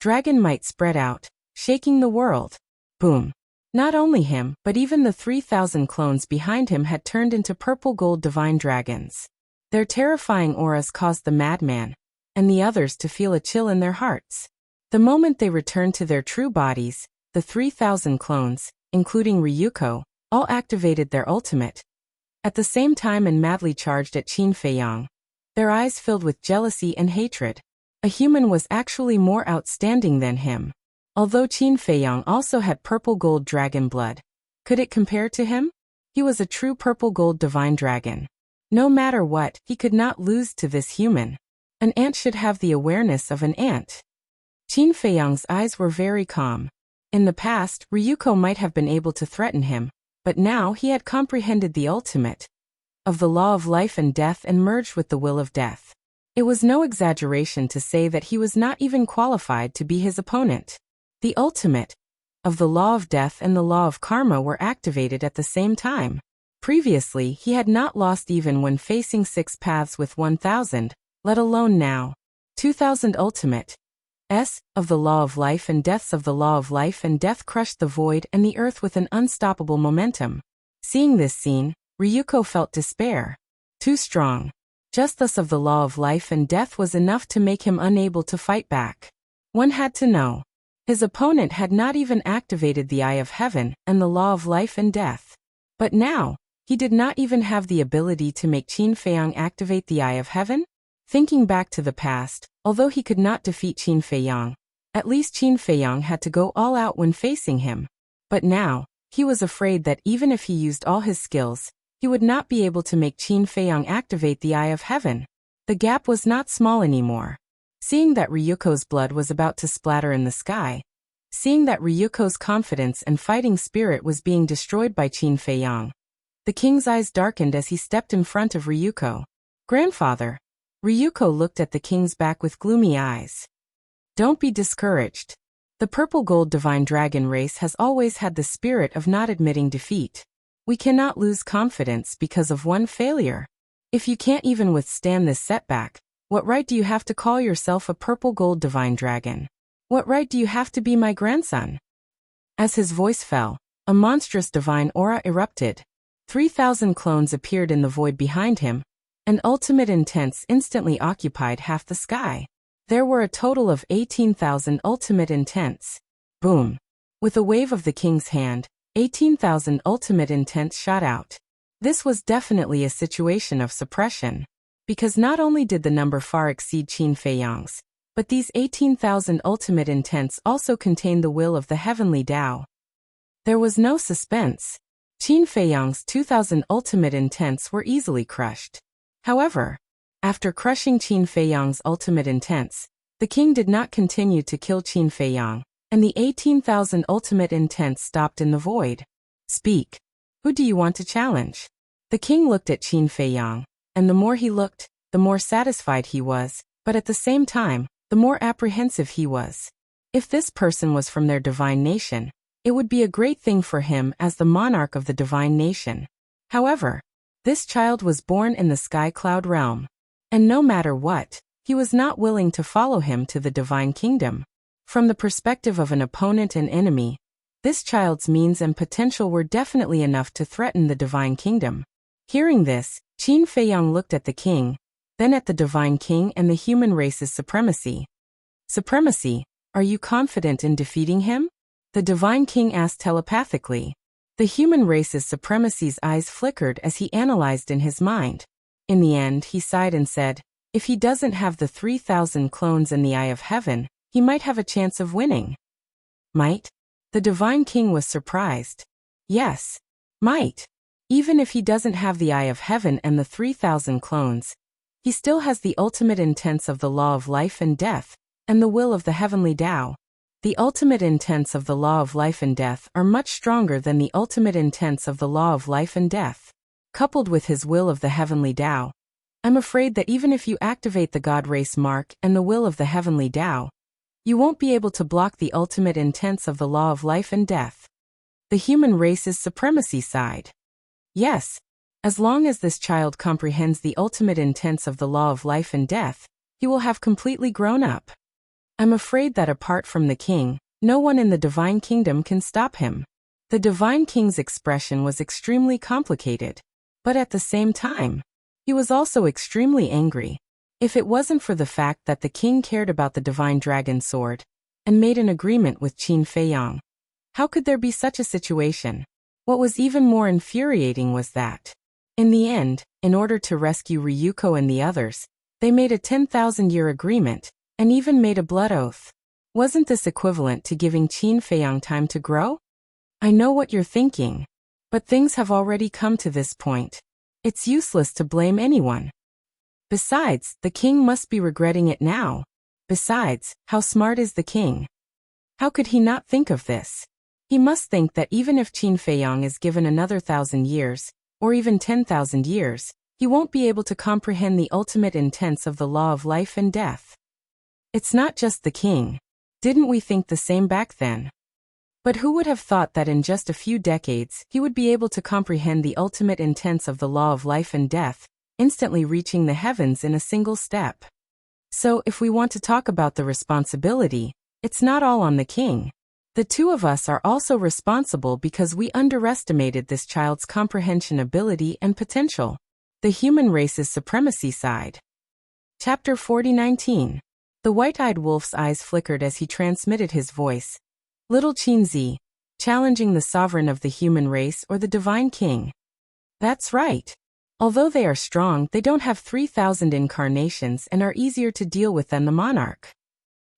Dragon might spread out, shaking the world. Boom. Not only him, but even the 3,000 clones behind him had turned into purple-gold divine dragons. Their terrifying auras caused the madman and the others to feel a chill in their hearts. The moment they returned to their true bodies, the 3,000 clones, including Ryuko, all activated their ultimate. At the same time and madly charged at Qin Feiyang. Their eyes filled with jealousy and hatred. A human was actually more outstanding than him. Although Qin Feiyang also had purple-gold dragon blood, could it compare to him? He was a true purple-gold divine dragon. No matter what, he could not lose to this human. An ant should have the awareness of an ant. Qin Feiyang's eyes were very calm. In the past, Ryuko might have been able to threaten him, but now he had comprehended the ultimate of the law of life and death and merged with the will of death. It was no exaggeration to say that he was not even qualified to be his opponent. The ultimate of the law of death and the law of karma were activated at the same time. Previously, he had not lost even when facing 6 paths with 1,000, let alone now. 2,000 ultimate of the law of life and deaths of the law of life and death crushed the void and the earth with an unstoppable momentum. Seeing this scene, Ryuko felt despair. Too strong. Just thus of the law of life and death was enough to make him unable to fight back. One had to know. His opponent had not even activated the Eye of Heaven and the law of life and death. But now, he did not even have the ability to make Qin Feiyang activate the Eye of Heaven? Thinking back to the past, although he could not defeat Qin Feiyang, at least Qin Feiyang had to go all out when facing him. But now, he was afraid that even if he used all his skills, he would not be able to make Qin Feiyang activate the Eye of Heaven. The gap was not small anymore. Seeing that Ryuko's blood was about to splatter in the sky, seeing that Ryuko's confidence and fighting spirit was being destroyed by Qin Feiyang, the king's eyes darkened as he stepped in front of Ryuko. Grandfather. Ryuko looked at the king's back with gloomy eyes. Don't be discouraged. The purple-gold divine dragon race has always had the spirit of not admitting defeat. We cannot lose confidence because of one failure. If you can't even withstand this setback, what right do you have to call yourself a purple-gold divine dragon? What right do you have to be my grandson? As his voice fell, a monstrous divine aura erupted. 3,000 clones appeared in the void behind him, and ultimate intents instantly occupied half the sky. There were a total of 18,000 ultimate intents. Boom. With a wave of the king's hand, 18,000 ultimate intents shot out. This was definitely a situation of suppression. Because not only did the number far exceed Qin Feiyang's, but these 18,000 ultimate intents also contained the will of the heavenly Tao. There was no suspense. Qin Feiyang's 2,000 ultimate intents were easily crushed. However, after crushing Qin Feiyang's ultimate intents, the king did not continue to kill Qin Feiyang, and the 18,000 ultimate intents stopped in the void. Speak. Who do you want to challenge? The king looked at Qin Feiyang, and the more he looked, the more satisfied he was, but at the same time, the more apprehensive he was. If this person was from their divine nation, it would be a great thing for him as the monarch of the divine nation. However, this child was born in the sky cloud realm, and no matter what, he was not willing to follow him to the divine kingdom. From the perspective of an opponent and enemy, this child's means and potential were definitely enough to threaten the divine kingdom. Hearing this, Qin Feiyang looked at the king, then at the divine king and the human race's supremacy. Supremacy, are you confident in defeating him? The divine king asked telepathically. The human race's supremacy's eyes flickered as he analyzed in his mind. In the end, he sighed and said, if he doesn't have the 3,000 clones in the Eye of Heaven, he might have a chance of winning. Might? The divine king was surprised. Yes, might. Even if he doesn't have the Eye of Heaven and the 3,000 clones, he still has the ultimate intents of the law of life and death, and the will of the heavenly Tao. The ultimate intents of the law of life and death are much stronger than the ultimate intents of the law of life and death. Coupled with his will of the heavenly Tao, I'm afraid that even if you activate the God race mark and the will of the heavenly Tao, you won't be able to block the ultimate intents of the law of life and death. The human race's supremacy side. Yes, as long as this child comprehends the ultimate intents of the law of life and death, he will have completely grown up. I'm afraid that apart from the king, no one in the divine kingdom can stop him. The divine king's expression was extremely complicated, but at the same time, he was also extremely angry. If it wasn't for the fact that the king cared about the divine dragon sword and made an agreement with Qin Feiyang, how could there be such a situation? What was even more infuriating was that, in the end, in order to rescue Ryuko and the others, they made a 10,000-year agreement, and even made a blood oath. Wasn't this equivalent to giving Qin Feiyang time to grow? I know what you're thinking, but things have already come to this point. It's useless to blame anyone. Besides, the king must be regretting it now. Besides, how smart is the king? How could he not think of this? He must think that even if Qin Feiyang is given another 1,000 years, or even 10,000 years, he won't be able to comprehend the ultimate intents of the law of life and death. It's not just the king. Didn't we think the same back then? But who would have thought that in just a few decades he would be able to comprehend the ultimate intents of the law of life and death, instantly reaching the heavens in a single step? So if we want to talk about the responsibility, it's not all on the king. The two of us are also responsible because we underestimated this child's comprehension ability and potential. The human race's supremacy side. Chapter 40:19. The white-eyed wolf's eyes flickered as he transmitted his voice. Little Qinzi, challenging the sovereign of the human race or the divine king. That's right. Although they are strong, they don't have 3,000 incarnations and are easier to deal with than the monarch.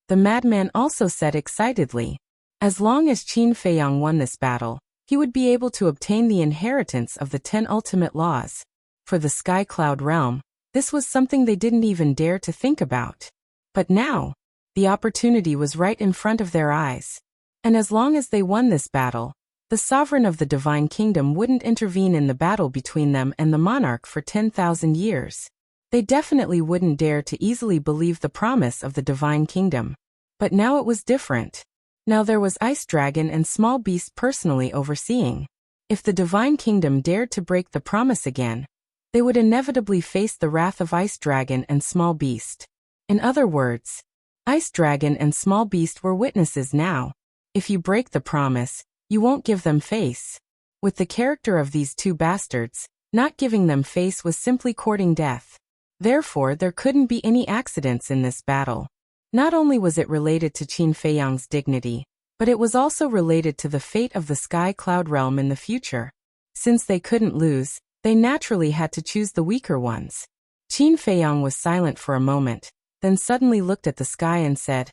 The madman also said excitedly. As long as Qin Feiyang won this battle, he would be able to obtain the inheritance of the 10 ultimate laws. For the Sky Cloud realm, this was something they didn't even dare to think about. But now, the opportunity was right in front of their eyes. And as long as they won this battle, the sovereign of the divine kingdom wouldn't intervene in the battle between them and the monarch for 10,000 years. They definitely wouldn't dare to easily believe the promise of the divine kingdom. But now it was different. Now there was Ice Dragon and Small Beast personally overseeing. If the divine kingdom dared to break the promise again, they would inevitably face the wrath of Ice Dragon and Small Beast. In other words, Ice Dragon and Small Beast were witnesses now. If you break the promise, you won't give them face. With the character of these two bastards, not giving them face was simply courting death. Therefore, there couldn't be any accidents in this battle. Not only was it related to Qin Feiyang's dignity, but it was also related to the fate of the Sky Cloud realm in the future. Since they couldn't lose, they naturally had to choose the weaker ones. Qin Feiyang was silent for a moment, then suddenly looked at the sky and said,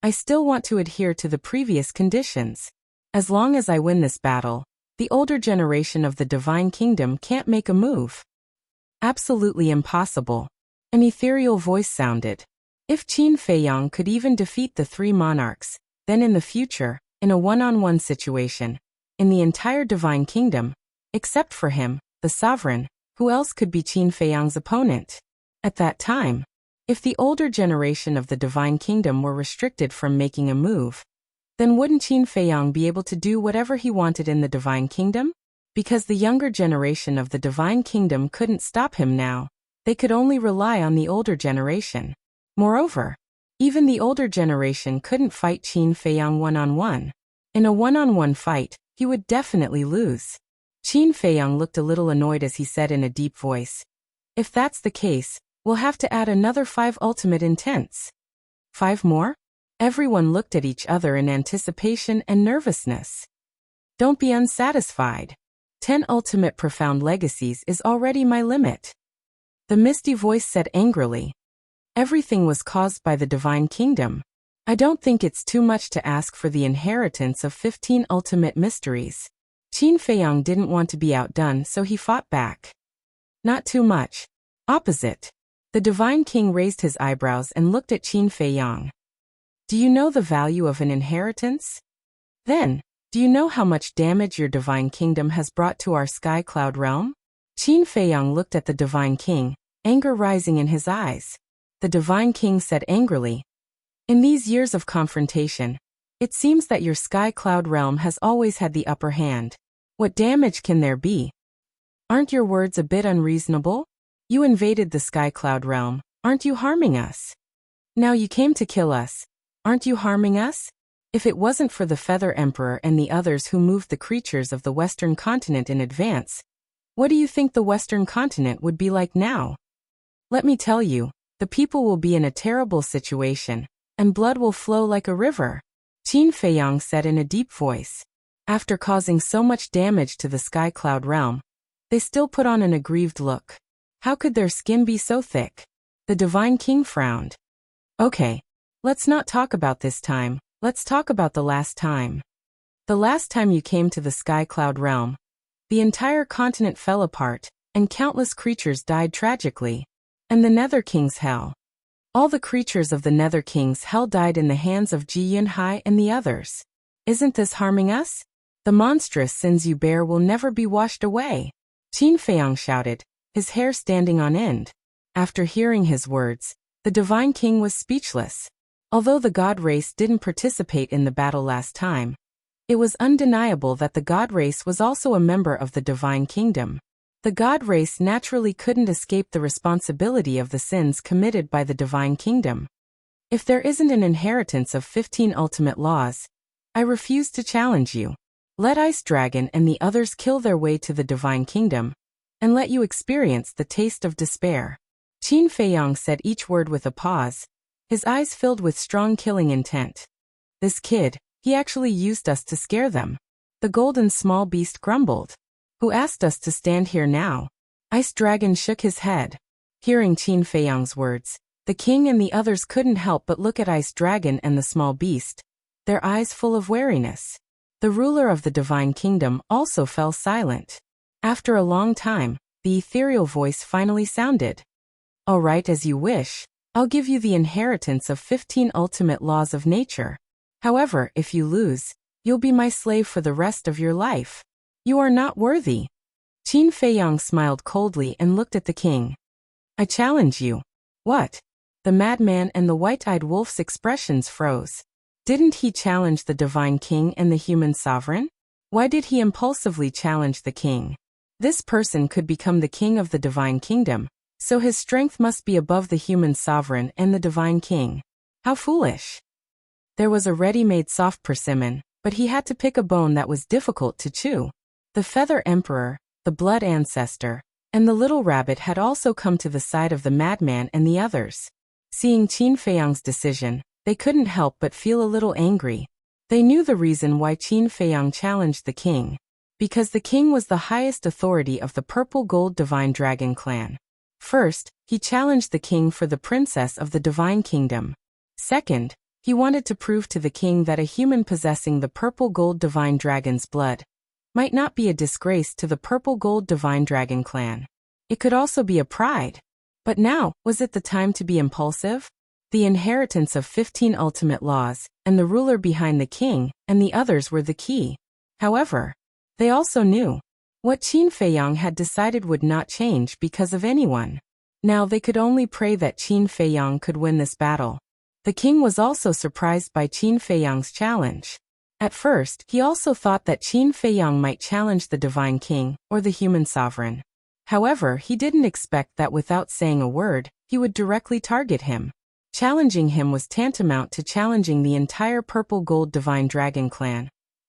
I still want to adhere to the previous conditions. As long as I win this battle, The older generation of the Divine Kingdom can't make a move. Absolutely impossible. An ethereal voice sounded. If Qin Feiyang could even defeat the three monarchs, then in the future, in a one-on-one situation, in the entire Divine Kingdom, except for him, the sovereign, who else could be Qin Feiyang's opponent? At that time, if the older generation of the Divine Kingdom were restricted from making a move, then wouldn't Qin Feiyang be able to do whatever he wanted in the Divine Kingdom? Because the younger generation of the Divine Kingdom couldn't stop him now, they could only rely on the older generation. Moreover, even the older generation couldn't fight Qin Feiyang one-on-one. In a one-on-one fight, he would definitely lose. Qin Feiyang looked a little annoyed as he said in a deep voice, "If that's the case, we'll have to add another 5 ultimate intents." 5 more? Everyone looked at each other in anticipation and nervousness. Don't be unsatisfied. 10 ultimate profound legacies is already my limit. The misty voice said angrily. Everything was caused by the Divine Kingdom. I don't think it's too much to ask for the inheritance of 15 ultimate mysteries. Qin Feiyang didn't want to be outdone, so he fought back. Not too much. Opposite. The Divine King raised his eyebrows and looked at Qin Feiyang. Do you know the value of an inheritance? Then, do you know how much damage your Divine Kingdom has brought to our Sky Cloud realm? Qin Feiyang looked at the Divine King, anger rising in his eyes. The Divine King said angrily, "In these years of confrontation, it seems that your Sky Cloud realm has always had the upper hand. What damage can there be? Aren't your words a bit unreasonable? You invaded the Sky Cloud realm, aren't you harming us? Now you came to kill us, aren't you harming us? If it wasn't for the Feather Emperor and the others who moved the creatures of the Western continent in advance, what do you think the Western continent would be like now? Let me tell you, the people will be in a terrible situation, and blood will flow like a river," Qin Feiyang said in a deep voice. After causing so much damage to the Sky Cloud realm, they still put on an aggrieved look. How could their skin be so thick? The Divine King frowned. Okay, let's not talk about this time, let's talk about the last time. The last time you came to the Sky Cloud realm, the entire continent fell apart, and countless creatures died tragically. And the Nether King's Hell. All the creatures of the Nether King's Hell died in the hands of Ji Yunhai and the others. Isn't this harming us? The monstrous sins you bear will never be washed away. Qin Feiyang shouted, his hair standing on end. After hearing his words, the Divine King was speechless. Although the God race didn't participate in the battle last time, it was undeniable that the God race was also a member of the Divine Kingdom. The God race naturally couldn't escape the responsibility of the sins committed by the Divine Kingdom. If there isn't an inheritance of 15 ultimate laws, I refuse to challenge you. Let Ice Dragon and the others kill their way to the Divine Kingdom, and let you experience the taste of despair. Qin Feiyang said each word with a pause, his eyes filled with strong killing intent. This kid, he actually used us to scare them. The golden small beast grumbled. Who asked us to stand here now? Ice Dragon shook his head. Hearing Qin Feiyang's words, the king and the others couldn't help but look at Ice Dragon and the small beast, their eyes full of wariness. The ruler of the Divine Kingdom also fell silent. After a long time, the ethereal voice finally sounded. All right, as you wish. I'll give you the inheritance of 15 ultimate laws of nature. However, if you lose, you'll be my slave for the rest of your life. You are not worthy. Qin Feiyang smiled coldly and looked at the king. I challenge you. What? The madman and the white-eyed wolf's expressions froze. Didn't he challenge the Divine King and the human sovereign? Why did he impulsively challenge the king? This person could become the king of the Divine Kingdom, so his strength must be above the human sovereign and the Divine King. How foolish. There was a ready-made soft persimmon, but he had to pick a bone that was difficult to chew. The Feather Emperor, the Blood Ancestor, and the little rabbit had also come to the side of the madman and the others. Seeing Qin Feiyang's decision, they couldn't help but feel a little angry. They knew the reason why Qin Feiyang challenged the king. Because the king was the highest authority of the Purple Gold Divine Dragon clan. First, he challenged the king for the princess of the Divine Kingdom. Second, he wanted to prove to the king that a human possessing the Purple Gold Divine Dragon's blood might not be a disgrace to the purple gold divine dragon clan. It could also be a pride. But now, was it the time to be impulsive? The inheritance of 15 ultimate laws, and the ruler behind the king, and the others were the key. However, they also knew what Qin Feiyang had decided would not change because of anyone. Now they could only pray that Qin Feiyang could win this battle. The king was also surprised by Qin Feiyang's challenge. At first, he also thought that Qin Feiyang might challenge the divine king, or the human sovereign. However, he didn't expect that without saying a word, he would directly target him. Challenging him was tantamount to challenging the entire purple gold divine dragon clan,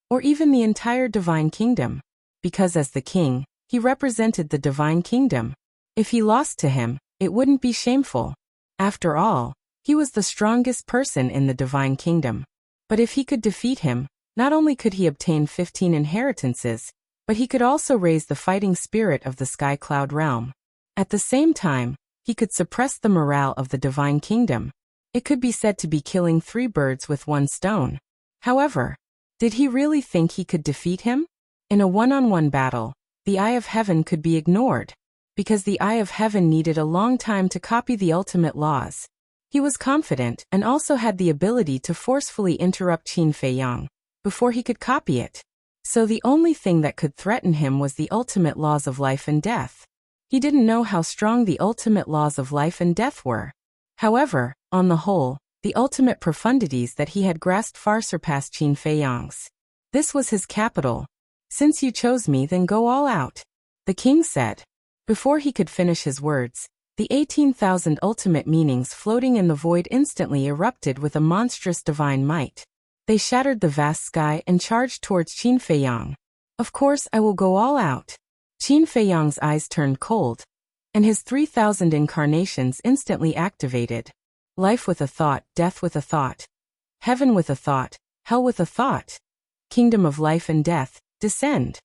or even the entire divine kingdom. Because as the king, he represented the divine kingdom. If he lost to him, it wouldn't be shameful. After all, he was the strongest person in the divine kingdom. But if he could defeat him, not only could he obtain 15 inheritances, but he could also raise the fighting spirit of the Sky Cloud realm. At the same time, he could suppress the morale of the divine kingdom. It could be said to be killing 3 birds with 1 stone. However, did he really think he could defeat him? In a one-on-one battle, the Eye of Heaven could be ignored, because the Eye of Heaven needed a long time to copy the ultimate laws. He was confident and also had the ability to forcefully interrupt Qin Feiyang before he could copy it. So the only thing that could threaten him was the ultimate laws of life and death. He didn't know how strong the ultimate laws of life and death were. However, on the whole, the ultimate profundities that he had grasped far surpassed Qin Feiyang's. This was his capital. Since you chose me, then go all out, the king said. Before he could finish his words, the 18,000 ultimate meanings floating in the void instantly erupted with a monstrous divine might. They shattered the vast sky and charged towards Qin Feiyang. Of course I will go all out. Qin Feiyang's eyes turned cold, and his 3,000 incarnations instantly activated. Life with a thought, death with a thought. Heaven with a thought, hell with a thought. Kingdom of life and death, descend.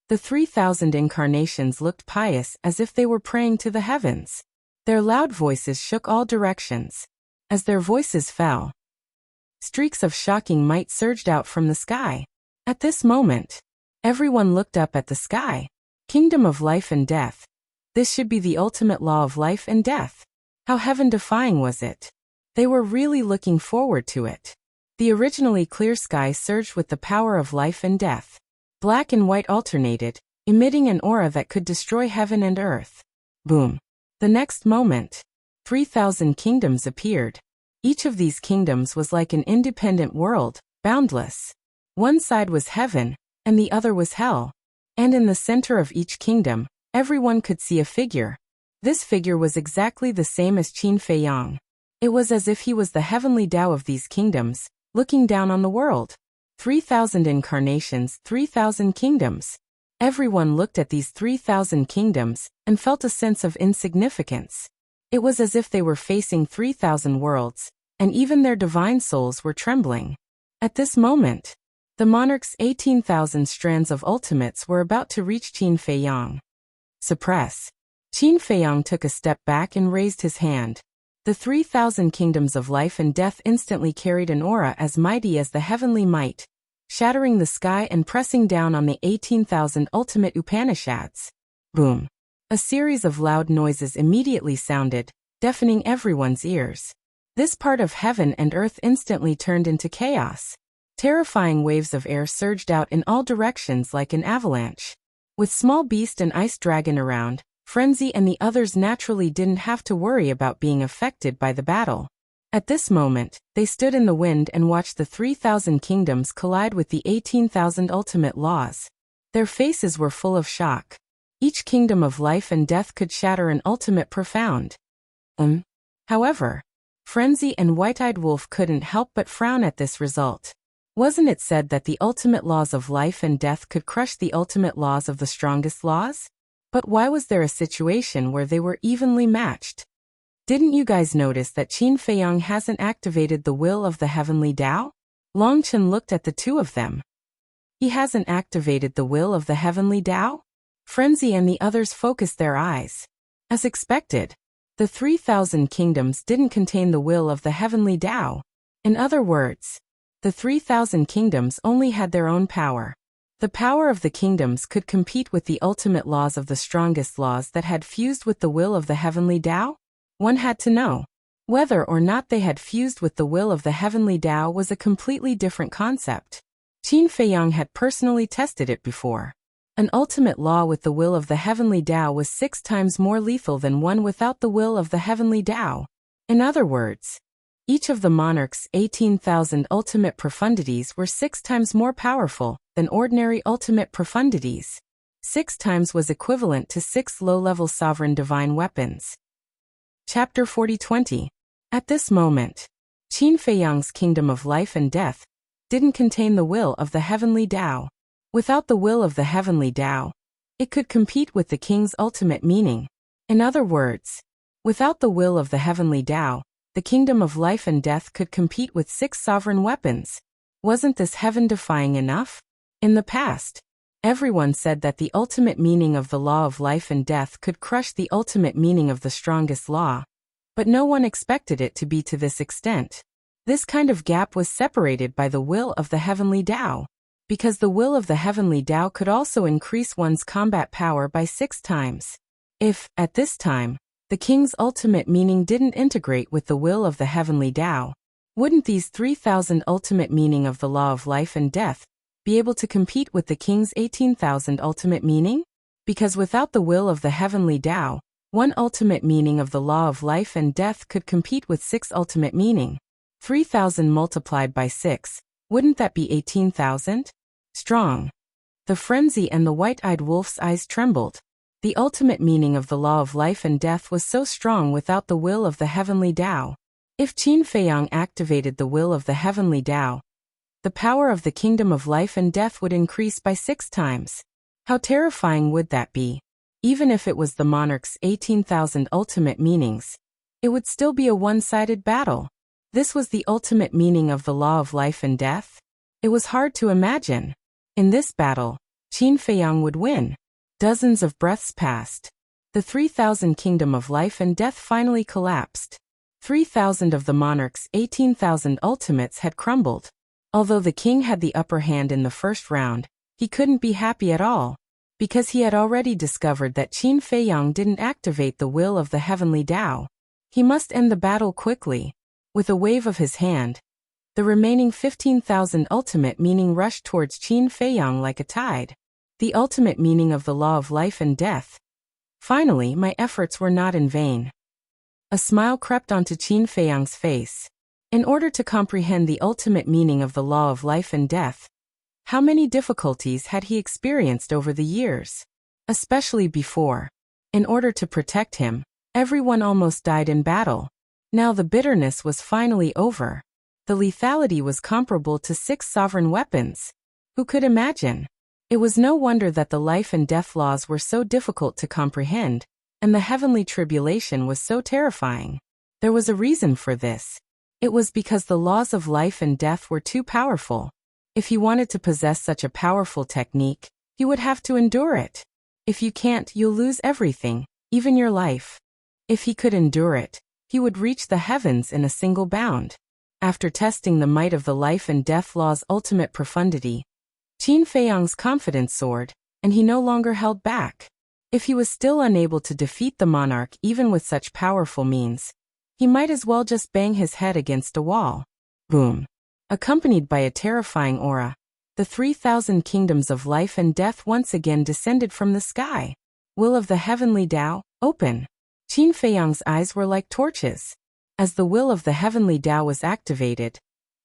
The 3,000 incarnations looked pious as if they were praying to the heavens. Their loud voices shook all directions. As their voices fell, streaks of shocking might surged out from the sky. At this moment, everyone looked up at the sky. Kingdom of life and death. This should be the ultimate law of life and death. How heaven-defying was it? They were really looking forward to it. The originally clear sky surged with the power of life and death. Black and white alternated, emitting an aura that could destroy heaven and earth. Boom. The next moment, 3,000 kingdoms appeared. Each of these kingdoms was like an independent world, boundless. One side was heaven, and the other was hell. And in the center of each kingdom, everyone could see a figure. This figure was exactly the same as Qin Feiyang. It was as if he was the heavenly Tao of these kingdoms, looking down on the world. 3,000 incarnations, 3,000 kingdoms. Everyone looked at these 3,000 kingdoms and felt a sense of insignificance. It was as if they were facing 3,000 worlds, and even their divine souls were trembling. At this moment, the monarch's 18,000 strands of ultimates were about to reach Qin Feiyang. Suppress. Qin Feiyang took a step back and raised his hand. The 3,000 kingdoms of life and death instantly carried an aura as mighty as the heavenly might, shattering the sky and pressing down on the 18,000 ultimate Upanishads. Boom. A series of loud noises immediately sounded, deafening everyone's ears. This part of heaven and earth instantly turned into chaos. Terrifying waves of air surged out in all directions like an avalanche. With Small Beast and Ice Dragon around, Frenzy and the others naturally didn't have to worry about being affected by the battle. At this moment, they stood in the wind and watched the 3,000 kingdoms collide with the 18,000 ultimate laws. Their faces were full of shock. Each kingdom of life and death could shatter an ultimate profound. However, Frenzy and White-Eyed Wolf couldn't help but frown at this result. Wasn't it said that the ultimate laws of life and death could crush the ultimate laws of the strongest laws? But why was there a situation where they were evenly matched? Didn't you guys notice that Qin Feiyang hasn't activated the will of the heavenly Tao? Long Chen looked at the two of them. He hasn't activated the will of the heavenly Tao? Frenzy and the others focused their eyes. As expected, the 3,000 kingdoms didn't contain the will of the heavenly Tao. In other words, the 3,000 kingdoms only had their own power. The power of the kingdoms could compete with the ultimate laws of the strongest laws that had fused with the will of the heavenly Tao? One had to know. Whether or not they had fused with the will of the heavenly Tao was a completely different concept. Qin Feiyang had personally tested it before. An ultimate law with the will of the heavenly Tao was 6 times more lethal than one without the will of the heavenly Tao. In other words, each of the monarch's 18,000 ultimate profundities were 6 times more powerful than ordinary ultimate profundities. 6 times was equivalent to 6 low-level sovereign divine weapons. Chapter 40-20. At this moment, Qin Feiyang's kingdom of life and death didn't contain the will of the heavenly Tao. Without the will of the heavenly Tao, it could compete with the king's ultimate meaning. In other words, without the will of the heavenly Tao, the kingdom of life and death could compete with 6 sovereign weapons. Wasn't this heaven-defying enough? In the past, everyone said that the ultimate meaning of the law of life and death could crush the ultimate meaning of the strongest law. But no one expected it to be to this extent. This kind of gap was separated by the will of the heavenly Tao, because the will of the heavenly Tao could also increase one's combat power by 6 times. If, at this time, the king's ultimate meaning didn't integrate with the will of the heavenly Tao, wouldn't these 3,000 ultimate meaning of the law of life and death be able to compete with the king's 18,000 ultimate meaning? Because without the will of the heavenly Tao, one ultimate meaning of the law of life and death could compete with 6 ultimate meaning. 3,000 multiplied by 6, wouldn't that be 18,000? Strong. The frenzy and the white-eyed wolf's eyes trembled. The ultimate meaning of the law of life and death was so strong without the will of the heavenly Tao. If Qin Feiyang activated the will of the heavenly Tao, the power of the kingdom of life and death would increase by 6 times. How terrifying would that be? Even if it was the monarch's 18,000 ultimate meanings, it would still be a one-sided battle. This was the ultimate meaning of the law of life and death? It was hard to imagine. In this battle, Qin Feiyang would win. Dozens of breaths passed. The 3,000 kingdom of life and death finally collapsed. 3,000 of the monarch's 18,000 ultimates had crumbled. Although the king had the upper hand in the first round, he couldn't be happy at all, because he had already discovered that Qin Feiyang didn't activate the will of the heavenly Tao. He must end the battle quickly. With a wave of his hand, the remaining 15,000 ultimate meaning rushed towards Qin Feiyang like a tide. The ultimate meaning of the law of life and death. Finally, my efforts were not in vain. A smile crept onto Qin Feiyang's face. In order to comprehend the ultimate meaning of the law of life and death, how many difficulties had he experienced over the years? Especially before. In order to protect him, everyone almost died in battle. Now the bitterness was finally over. The lethality was comparable to 6 sovereign weapons. Who could imagine? It was no wonder that the life and death laws were so difficult to comprehend, and the heavenly tribulation was so terrifying. There was a reason for this. It was because the laws of life and death were too powerful. If he wanted to possess such a powerful technique, he would have to endure it. If you can't, you'll lose everything, even your life. If he could endure it, he would reach the heavens in a single bound. After testing the might of the life and death law's ultimate profundity, Qin Feiyang's confidence soared, and he no longer held back. If he was still unable to defeat the monarch even with such powerful means, he might as well just bang his head against a wall. Boom. Accompanied by a terrifying aura, the 3,000 kingdoms of life and death once again descended from the sky. Will of the heavenly Tao, open. Qin Feiyang's eyes were like torches. As the will of the heavenly Tao was activated,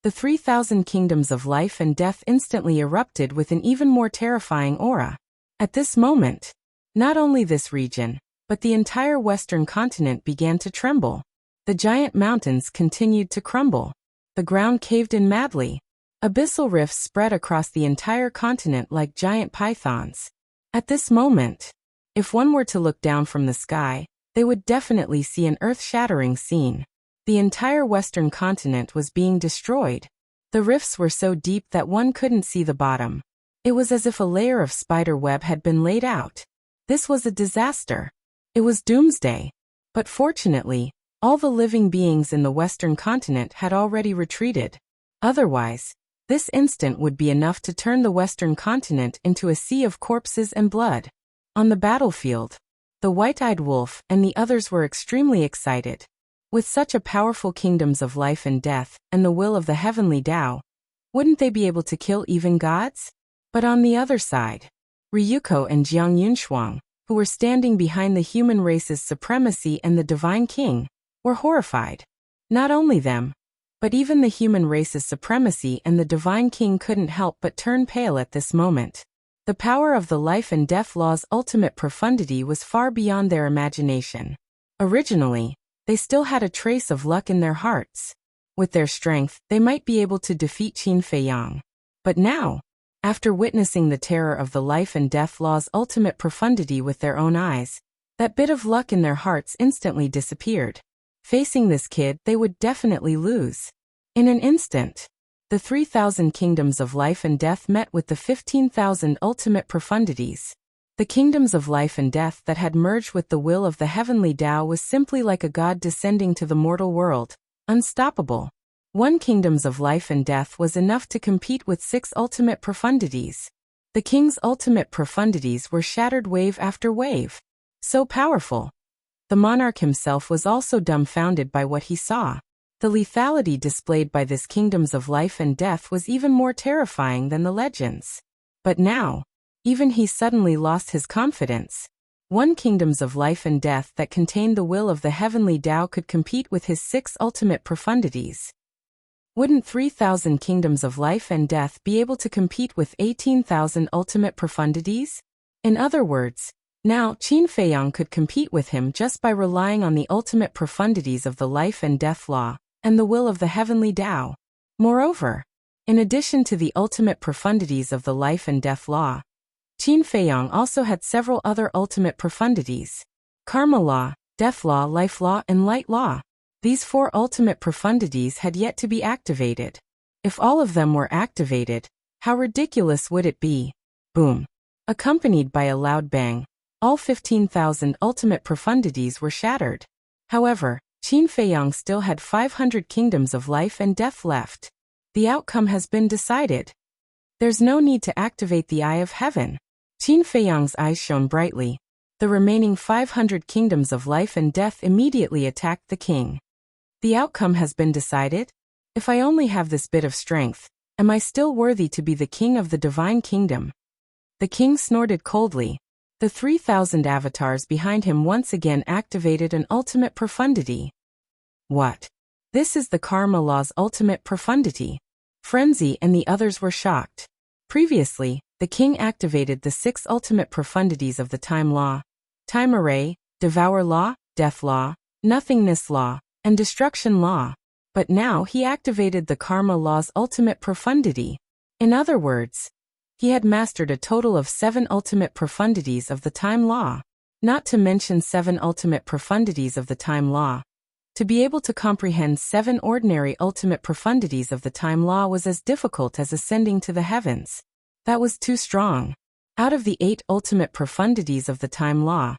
the 3,000 kingdoms of life and death instantly erupted with an even more terrifying aura. At this moment, not only this region, but the entire western continent began to tremble. The giant mountains continued to crumble. The ground caved in madly. Abyssal rifts spread across the entire continent like giant pythons. At this moment, if one were to look down from the sky, they would definitely see an earth-shattering scene. The entire western continent was being destroyed. The rifts were so deep that one couldn't see the bottom. It was as if a layer of spider web had been laid out. This was a disaster. It was doomsday. But fortunately, all the living beings in the western continent had already retreated. Otherwise, This instant would be enough to turn the Western continent into a sea of corpses and blood. On the battlefield, the white-eyed wolf and the others were extremely excited. With such a powerful kingdoms of life and death, and the will of the heavenly Tao, wouldn't they be able to kill even gods? But on the other side, Ryuko and Jiang Yunshuang, who were standing behind the human race's supremacy and the divine king, were horrified. Not only them, but even the human race's supremacy and the divine king couldn't help but turn pale at this moment. The power of the life and death law's ultimate profundity was far beyond their imagination. Originally, they still had a trace of luck in their hearts. With their strength, they might be able to defeat Qin Feiyang. But now, after witnessing the terror of the life and death law's ultimate profundity with their own eyes, that bit of luck in their hearts instantly disappeared. Facing this kid, they would definitely lose. In an instant, the 3,000 kingdoms of life and death met with the 15,000 ultimate profundities. The kingdoms of life and death that had merged with the will of the heavenly Tao was simply like a god descending to the mortal world, unstoppable. One kingdoms of life and death was enough to compete with 6 ultimate profundities. The king's ultimate profundities were shattered wave after wave. So powerful. The monarch himself was also dumbfounded by what he saw. The lethality displayed by this kingdoms of life and death was even more terrifying than the legends. But now, even he suddenly lost his confidence. One kingdoms of life and death that contained the will of the heavenly Tao could compete with his 6 ultimate profundities. Wouldn't 3,000 kingdoms of life and death be able to compete with 18,000 ultimate profundities? In other words, now Qin Feiyang could compete with him just by relying on the ultimate profundities of the life and death law, and the will of the heavenly Tao. Moreover, in addition to the ultimate profundities of the life and death law, Qin Feiyang also had several other ultimate profundities: karma law, death law, life law, and light law. These 4 ultimate profundities had yet to be activated. If all of them were activated, how ridiculous would it be? Boom. Accompanied by a loud bang, all 15,000 ultimate profundities were shattered. However, Qin Feiyang still had 500 kingdoms of life and death left. The outcome has been decided. There's no need to activate the Eye of Heaven. Qin Feiyang's eyes shone brightly. The remaining 500 kingdoms of life and death immediately attacked the king. The outcome has been decided? If I only have this bit of strength, am I still worthy to be the king of the divine kingdom? The king snorted coldly. The 3,000 avatars behind him once again activated an ultimate profundity. What? This is the karma law's ultimate profundity. Frenzy and the others were shocked. Previously, the king activated the 6 ultimate profundities of the time law, time array, devour law, death law, nothingness law, and destruction law. But now he activated the karma law's ultimate profundity. In other words, he had mastered a total of 7 ultimate profundities of the time law, not to mention 7 ultimate profundities of the time law. To be able to comprehend 7 ordinary ultimate profundities of the time law was as difficult as ascending to the heavens. That was too strong. Out of the 8 ultimate profundities of the time law,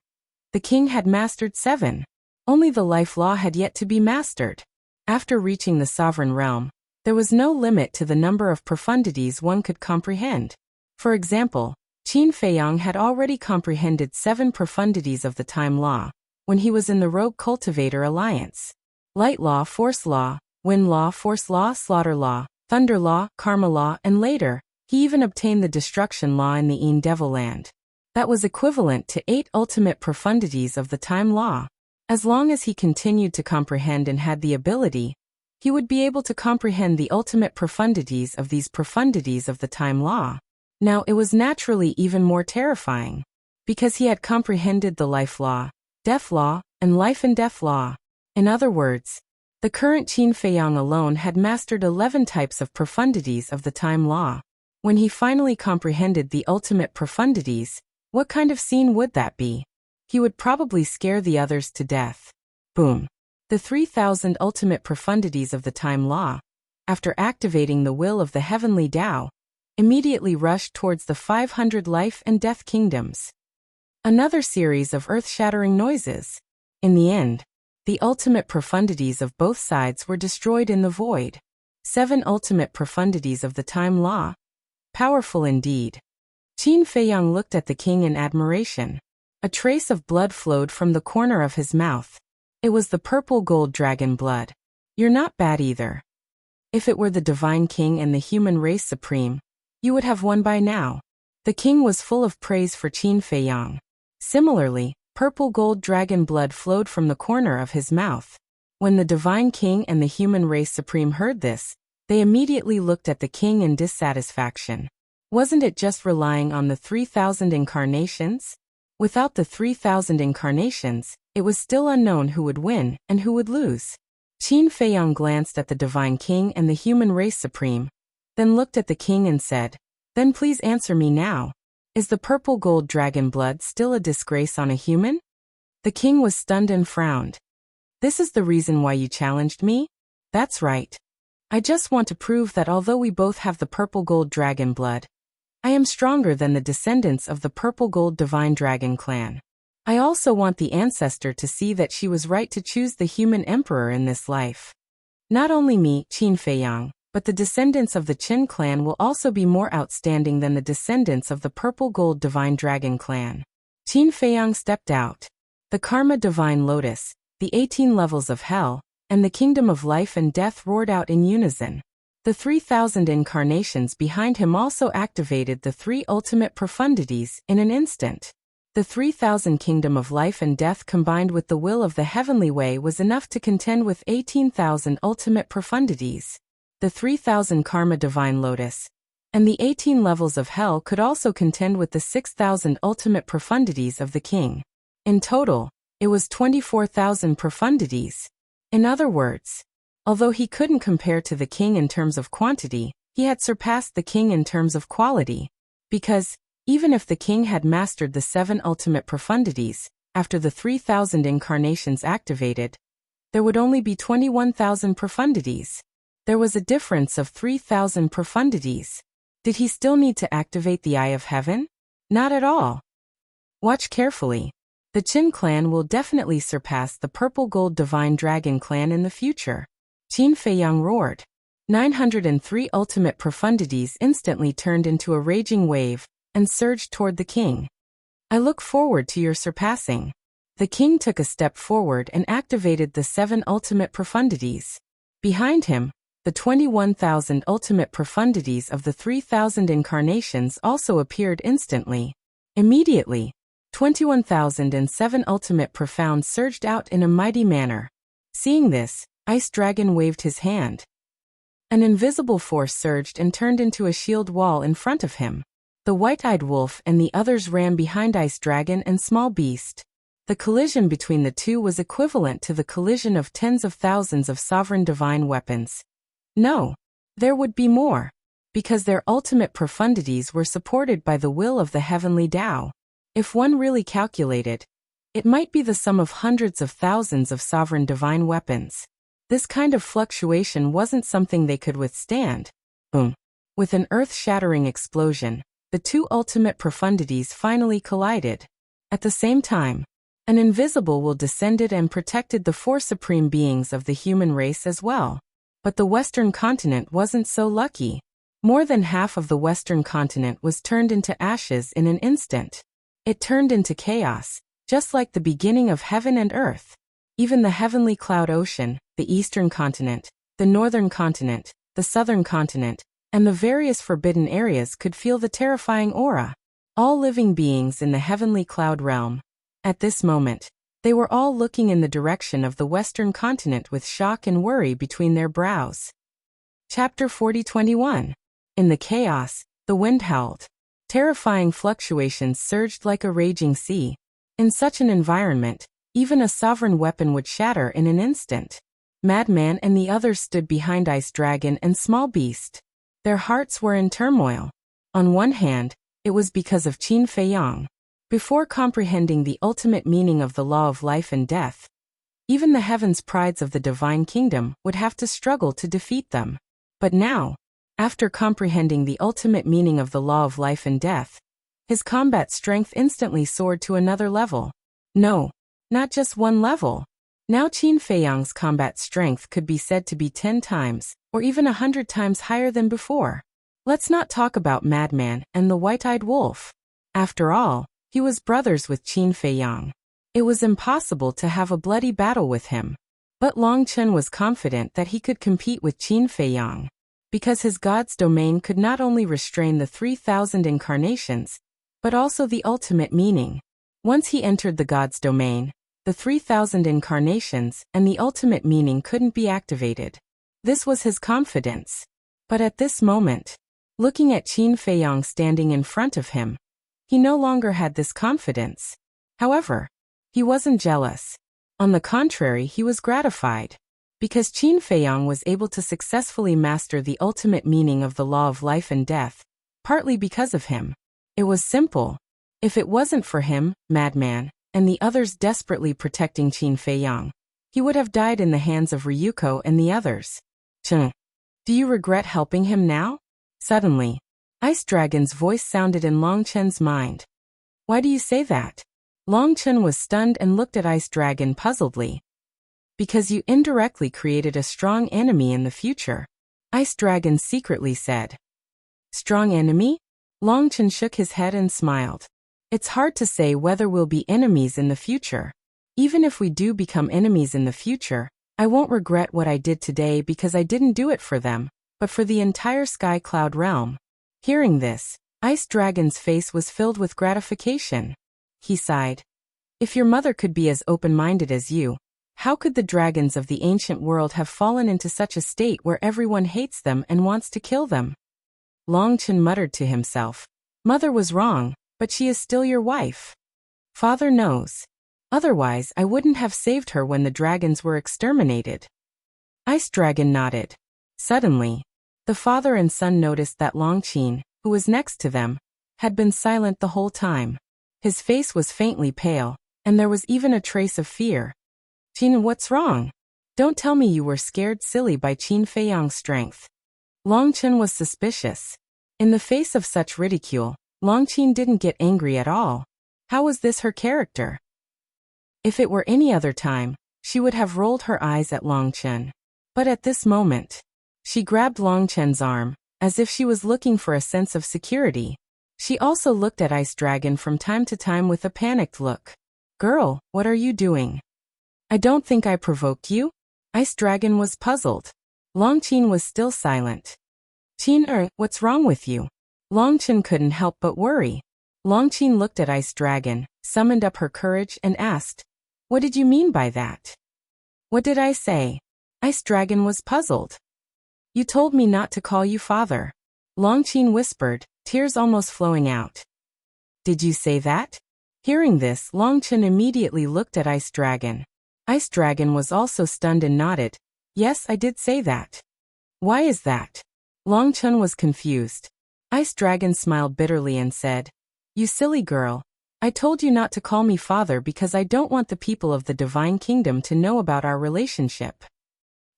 the king had mastered 7. Only the life law had yet to be mastered. After reaching the sovereign realm, there was no limit to the number of profundities one could comprehend. For example, Qin Feiyang had already comprehended 7 profundities of the time law when he was in the Rogue Cultivator Alliance. Light law, force law, wind law, force law, slaughter law, thunder law, karma law, and later, he even obtained the destruction law in the Een Devil Land. That was equivalent to 8 ultimate profundities of the time law. As long as he continued to comprehend and had the ability, he would be able to comprehend the ultimate profundities of these profundities of the time law. Now it was naturally even more terrifying, because he had comprehended the life law, death law, and life and death law. In other words, the current Qin Feiyang alone had mastered 11 types of profundities of the time law. When he finally comprehended the ultimate profundities, what kind of scene would that be? He would probably scare the others to death. Boom. The 3,000 ultimate profundities of the time law, after activating the will of the heavenly Tao, immediately rushed towards the 500 life and death kingdoms. Another series of earth-shattering noises. In the end, the ultimate profundities of both sides were destroyed in the void. 7 ultimate profundities of the time law. Powerful indeed. Qin Feiyang looked at the king in admiration. A trace of blood flowed from the corner of his mouth. It was the purple gold dragon blood. You're not bad either. If it were the divine king and the human race supreme, you would have won by now. The king was full of praise for Qin Feiyang. Similarly, purple gold dragon blood flowed from the corner of his mouth. When the divine king and the human race supreme heard this, they immediately looked at the king in dissatisfaction. Wasn't it just relying on the 3,000 incarnations? Without the 3,000 incarnations, it was still unknown who would win and who would lose. Qin Feiyang glanced at the divine king and the human race supreme, then looked at the king and said, "Then please answer me now. Is the purple gold dragon blood still a disgrace on a human?" The king was stunned and frowned. "This is the reason why you challenged me?" "That's right. I just want to prove that although we both have the purple gold dragon blood, I am stronger than the descendants of the purple gold divine dragon clan. I also want the ancestor to see that she was right to choose the human emperor in this life. Not only me, Qin Feiyang, but the descendants of the Qin clan will also be more outstanding than the descendants of the purple gold divine dragon clan." Qin Feiyang stepped out. The Karma Divine Lotus, the 18 levels of hell, and the kingdom of life and death roared out in unison. The 3,000 incarnations behind him also activated the 3 ultimate profundities in an instant. The 3,000 kingdom of life and death combined with the will of the heavenly way was enough to contend with 18,000 ultimate profundities. The 3,000 Karma Divine Lotus, and the 18 levels of hell could also contend with the 6,000 ultimate profundities of the king. In total, it was 24,000 profundities. In other words, although he couldn't compare to the king in terms of quantity, he had surpassed the king in terms of quality. Because, even if the king had mastered the 7 ultimate profundities, after the 3,000 incarnations activated, there would only be 21,000 profundities. There was a difference of 3,000 profundities. Did he still need to activate the Eye of Heaven? Not at all. Watch carefully. The Qin clan will definitely surpass the Purple Gold Divine Dragon clan in the future. Qin Feiyang roared. 903 ultimate profundities instantly turned into a raging wave and surged toward the king. "I look forward to your surpassing." The king took a step forward and activated the 7 ultimate profundities. Behind him, the 21,000 ultimate profundities of the 3,000 incarnations also appeared instantly. Immediately, 21,007 ultimate profound surged out in a mighty manner. Seeing this, Ice Dragon waved his hand. An invisible force surged and turned into a shield wall in front of him. The white-eyed wolf and the others ran behind Ice Dragon and Small Beast. The collision between the two was equivalent to the collision of tens of thousands of sovereign divine weapons. No, there would be more, because their ultimate profundities were supported by the will of the heavenly Tao. If one really calculated, it might be the sum of hundreds of thousands of sovereign divine weapons. This kind of fluctuation wasn't something they could withstand. Boom. With an earth-shattering explosion, the 2 ultimate profundities finally collided. At the same time, an invisible will descended and protected the 4 supreme beings of the human race as well. But the Western continent wasn't so lucky. More than half of the Western continent was turned into ashes in an instant. It turned into chaos, just like the beginning of heaven and earth. Even the heavenly cloud ocean, the Eastern continent, the Northern continent, the Southern continent, and the various forbidden areas could feel the terrifying aura. All living beings in the heavenly cloud realm. At this moment, they were all looking in the direction of the Western continent with shock and worry between their brows. Chapter 40:21. In the chaos, the wind howled. Terrifying fluctuations surged like a raging sea. In such an environment, even a sovereign weapon would shatter in an instant. Madman and the others stood behind Ice Dragon and Small Beast. Their hearts were in turmoil. On one hand, it was because of Qin Feiyang. Before comprehending the ultimate meaning of the law of life and death, even the heavens' prides of the divine kingdom would have to struggle to defeat them. But now, after comprehending the ultimate meaning of the law of life and death, his combat strength instantly soared to another level. No, not just one level. Now Qin Feiyang's combat strength could be said to be 10 times, or even 100 times higher than before. Let's not talk about Madman and the White-Eyed Wolf. After all, he was brothers with Qin Feiyang. It was impossible to have a bloody battle with him. But Long Chen was confident that he could compete with Qin Feiyang, because his god's domain could not only restrain the 3,000 incarnations, but also the ultimate meaning. Once he entered the god's domain, the 3,000 incarnations and the ultimate meaning couldn't be activated. This was his confidence. But at this moment, looking at Qin Feiyang standing in front of him, he no longer had this confidence. However, he wasn't jealous. On the contrary, he was gratified. Because Qin Feiyang was able to successfully master the ultimate meaning of the law of life and death, partly because of him. It was simple. If it wasn't for him, Madman, and the others desperately protecting Qin Feiyang, he would have died in the hands of Ryuko and the others. Chen, do you regret helping him now? Suddenly, Ice Dragon's voice sounded in Long Chen's mind. Why do you say that? Long Chen was stunned and looked at Ice Dragon puzzledly. Because you indirectly created a strong enemy in the future, Ice Dragon secretly said. Strong enemy? Long Chen shook his head and smiled. It's hard to say whether we'll be enemies in the future. Even if we do become enemies in the future, I won't regret what I did today because I didn't do it for them, but for the entire Sky Cloud realm. Hearing this, Ice Dragon's face was filled with gratification. He sighed. If your mother could be as open-minded as you, how could the dragons of the ancient world have fallen into such a state where everyone hates them and wants to kill them? Long Chen muttered to himself. Mother was wrong, but she is still your wife. Father knows. Otherwise, I wouldn't have saved her when the dragons were exterminated. Ice Dragon nodded. Suddenly, the father and son noticed that Long Qin, who was next to them, had been silent the whole time. His face was faintly pale, and there was even a trace of fear. Qin, what's wrong? Don't tell me you were scared silly by Qin Feiyang's strength. Long Chen was suspicious. In the face of such ridicule, Long Qin didn't get angry at all. How was this her character? If it were any other time, she would have rolled her eyes at Long Chen. But at this moment, she grabbed Long Chen's arm, as if she was looking for a sense of security. She also looked at Ice Dragon from time to time with a panicked look. Girl, what are you doing? I don't think I provoked you? Ice Dragon was puzzled. Long Qin was still silent. Qin, what's wrong with you? Long Chen couldn't help but worry. Long Qin looked at Ice Dragon, summoned up her courage and asked, what did you mean by that? What did I say? Ice Dragon was puzzled. You told me not to call you father. Long Qin whispered, tears almost flowing out. Did you say that? Hearing this, Long Chen immediately looked at Ice Dragon. Ice Dragon was also stunned and nodded. Yes, I did say that. Why is that? Long Chen was confused. Ice Dragon smiled bitterly and said, you silly girl. I told you not to call me father because I don't want the people of the Divine Kingdom to know about our relationship.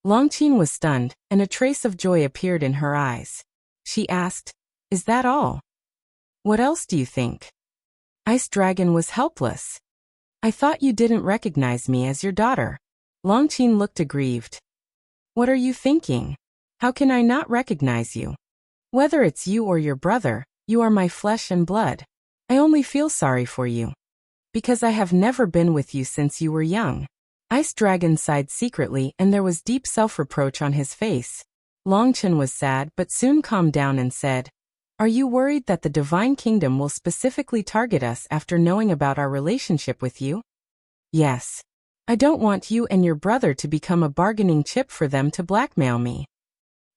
Long Qin was stunned, and a trace of joy appeared in her eyes. She asked, is that all? What else do you think? Ice Dragon was helpless. I thought you didn't recognize me as your daughter. Long Qin looked aggrieved. What are you thinking? How can I not recognize you? Whether it's you or your brother, you are my flesh and blood. I only feel sorry for you. Because I have never been with you since you were young. Ice Dragon sighed secretly and there was deep self-reproach on his face. Long Chen was sad but soon calmed down and said, are you worried that the Divine Kingdom will specifically target us after knowing about our relationship with you? Yes. I don't want you and your brother to become a bargaining chip for them to blackmail me.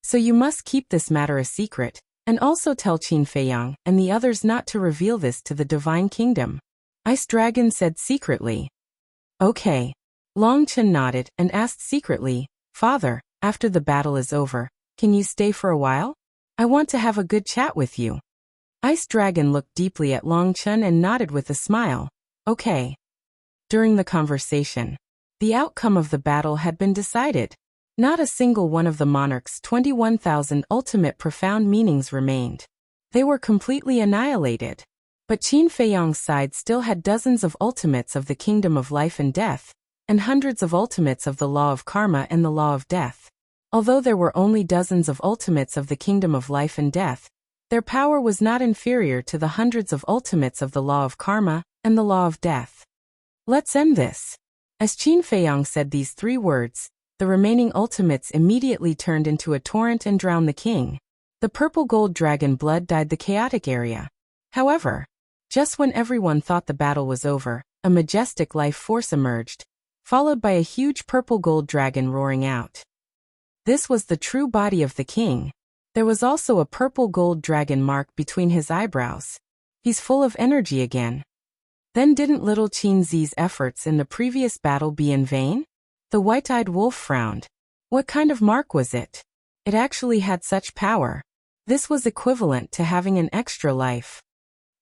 So you must keep this matter a secret, and also tell Qin Feiyang and the others not to reveal this to the Divine Kingdom. Ice Dragon said secretly. Okay. Long Chen nodded and asked secretly, Father, after the battle is over, can you stay for a while? I want to have a good chat with you. Ice Dragon looked deeply at Long Chen and nodded with a smile. Okay. During the conversation, the outcome of the battle had been decided. Not a single one of the monarch's 21,000 ultimate profound meanings remained. They were completely annihilated. But Qin Feiyang's side still had dozens of ultimates of the kingdom of life and death, and hundreds of ultimates of the law of karma and the law of death. Although there were only dozens of ultimates of the kingdom of life and death, their power was not inferior to the hundreds of ultimates of the law of karma and the law of death. Let's end this. As Qin Feiyang said these 3 words, the remaining ultimates immediately turned into a torrent and drowned the king. The purple gold dragon blood dyed the chaotic area. However, just when everyone thought the battle was over, a majestic life force emerged, followed by a huge purple gold dragon roaring out. This was the true body of the king. There was also a purple gold dragon mark between his eyebrows. He's full of energy again. Then didn't little Qin Zi's efforts in the previous battle be in vain? The white-eyed wolf frowned. What kind of mark was it? It actually had such power. This was equivalent to having an extra life.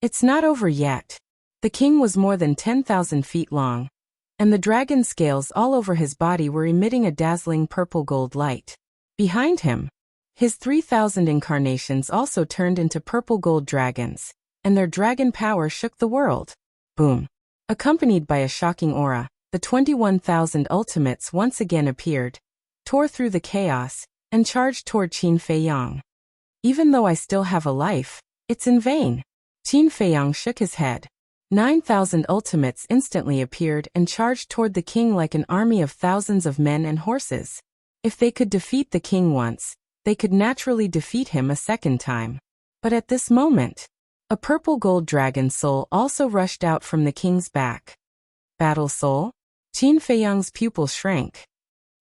It's not over yet. The king was more than 10,000 feet long, and the dragon scales all over his body were emitting a dazzling purple gold light. Behind him, his 3,000 incarnations also turned into purple gold dragons, and their dragon power shook the world. Boom. Accompanied by a shocking aura, the 21,000 ultimates once again appeared, tore through the chaos, and charged toward Qin Feiyang. Even though I still have a life, it's in vain. Qin Feiyang shook his head. 9,000 ultimates instantly appeared and charged toward the king like an army of thousands of men and horses. If they could defeat the king once, they could naturally defeat him a second time. But at this moment, a purple gold dragon soul also rushed out from the king's back. Battle soul? Qin Feiyang's pupil shrank.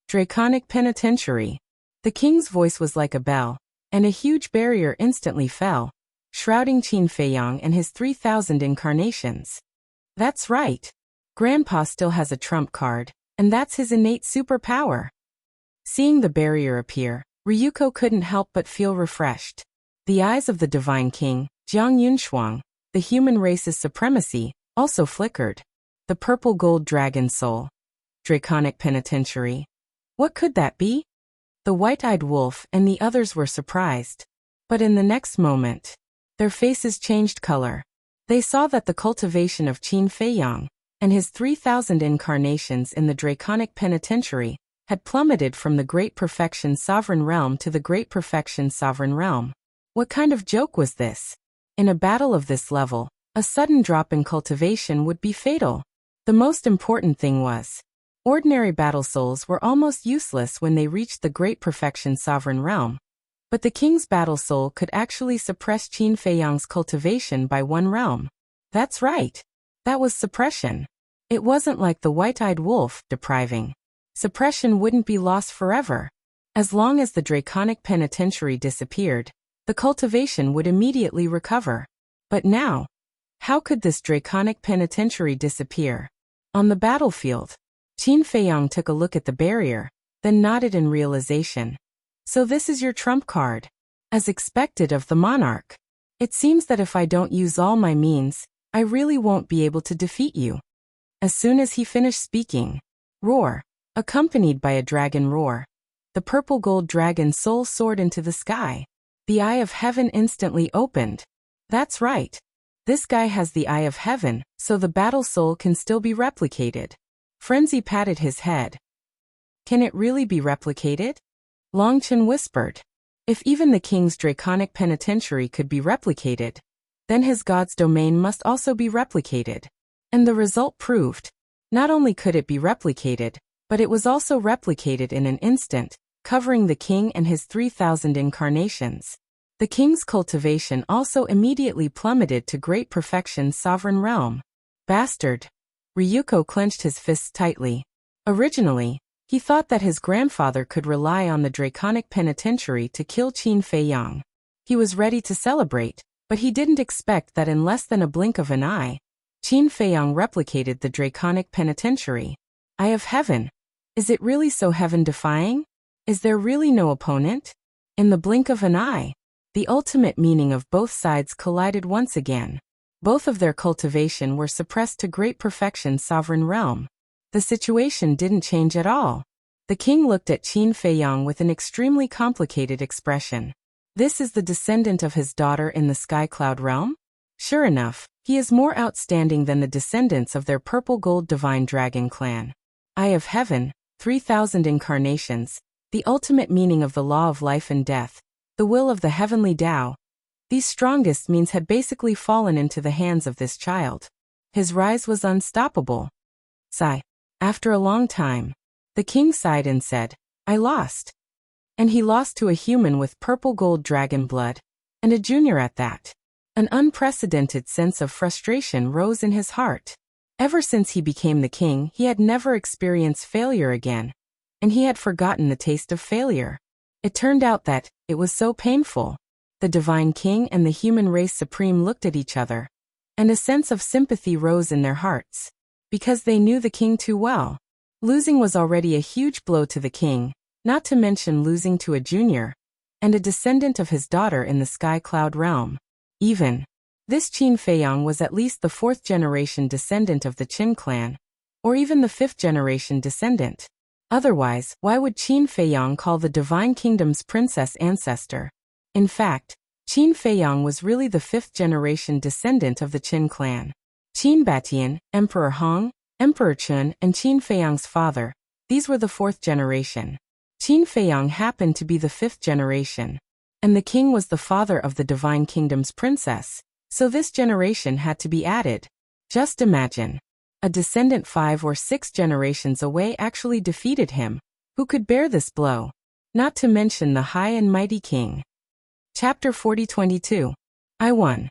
Draconic penitentiary. The king's voice was like a bell, and a huge barrier instantly fell, shrouding Qin Feiyang and his 3,000 incarnations. That's right. Grandpa still has a trump card, and that's his innate superpower. Seeing the barrier appear, Ryuko couldn't help but feel refreshed. The eyes of the divine king, Jiang Yunshuang, the human race's supremacy, also flickered. The purple gold dragon soul. Draconic penitentiary. What could that be? The white-eyed wolf and the others were surprised. But in the next moment, their faces changed color. They saw that the cultivation of Qin Feiyang and his 3,000 incarnations in the draconic penitentiary had plummeted from the Great Perfection Sovereign Realm to the Great Perfection Sovereign Realm. What kind of joke was this? In a battle of this level, a sudden drop in cultivation would be fatal. The most important thing was, ordinary battle souls were almost useless when they reached the Great Perfection Sovereign Realm. But the king's battle soul could actually suppress Qin Feiyang's cultivation by 1 realm. That's right. That was suppression. It wasn't like the white-eyed wolf depriving. Suppression wouldn't be lost forever. As long as the draconic penitentiary disappeared, the cultivation would immediately recover. But now, how could this draconic penitentiary disappear? On the battlefield, Qin Feiyang took a look at the barrier, then nodded in realization. So this is your trump card. As expected of the monarch. It seems that if I don't use all my means, I really won't be able to defeat you. As soon as he finished speaking, roar, accompanied by a dragon roar, the purple gold dragon soul soared into the sky. The eye of heaven instantly opened. That's right. This guy has the eye of heaven, so the battle soul can still be replicated. Frenzy patted his head. Can it really be replicated? Longchen whispered. If even the king's draconic penitentiary could be replicated, then his god's domain must also be replicated. And the result proved. Not only could it be replicated, but it was also replicated in an instant, covering the king and his 3,000 incarnations. The king's cultivation also immediately plummeted to Great Perfection's sovereign realm. Bastard! Ryuko clenched his fists tightly. Originally, he thought that his grandfather could rely on the draconic penitentiary to kill Qin Feiyang. He was ready to celebrate, but he didn't expect that in less than a blink of an eye, Qin Feiyang replicated the draconic penitentiary. Eye of heaven. Is it really so heaven-defying? Is there really no opponent? In the blink of an eye, the ultimate meaning of both sides collided once again. Both of their cultivation were suppressed to Great Perfection's sovereign realm. The situation didn't change at all. The king looked at Qin Feiyang with an extremely complicated expression. This is the descendant of his daughter in the Sky Cloud realm? Sure enough, he is more outstanding than the descendants of their purple gold divine dragon clan. eye of heaven, 3,000 incarnations, the ultimate meaning of the law of life and death, the will of the heavenly Tao. These strongest means had basically fallen into the hands of this child. His rise was unstoppable. Sigh. After a long time, the king sighed and said, I lost. And he lost to a human with purple gold dragon blood, and a junior at that. An unprecedented sense of frustration rose in his heart. Ever since he became the king, he had never experienced failure again, and he had forgotten the taste of failure. It turned out that it was so painful. The divine king and the human race supreme looked at each other, and a sense of sympathy rose in their hearts, because they knew the king too well. Losing was already a huge blow to the king, not to mention losing to a junior, and a descendant of his daughter in the sky cloud realm. Even this Qin Feiyang was at least the 4th generation descendant of the Qin clan, or even the 5th generation descendant. Otherwise, why would Qin Feiyang call the Divine Kingdom's princess ancestor? In fact, Qin Feiyang was really the 5th generation descendant of the Qin clan. Qin Batian, Emperor Hong, Emperor Chun, and Qin Feiyang's father, these were the 4th generation. Qin Feiyang happened to be the 5th generation, and the king was the father of the Divine Kingdom's princess, so this generation had to be added. Just imagine. A descendant 5 or 6 generations away actually defeated him. Who could bear this blow? Not to mention the high and mighty king. Chapter 40:22. I won.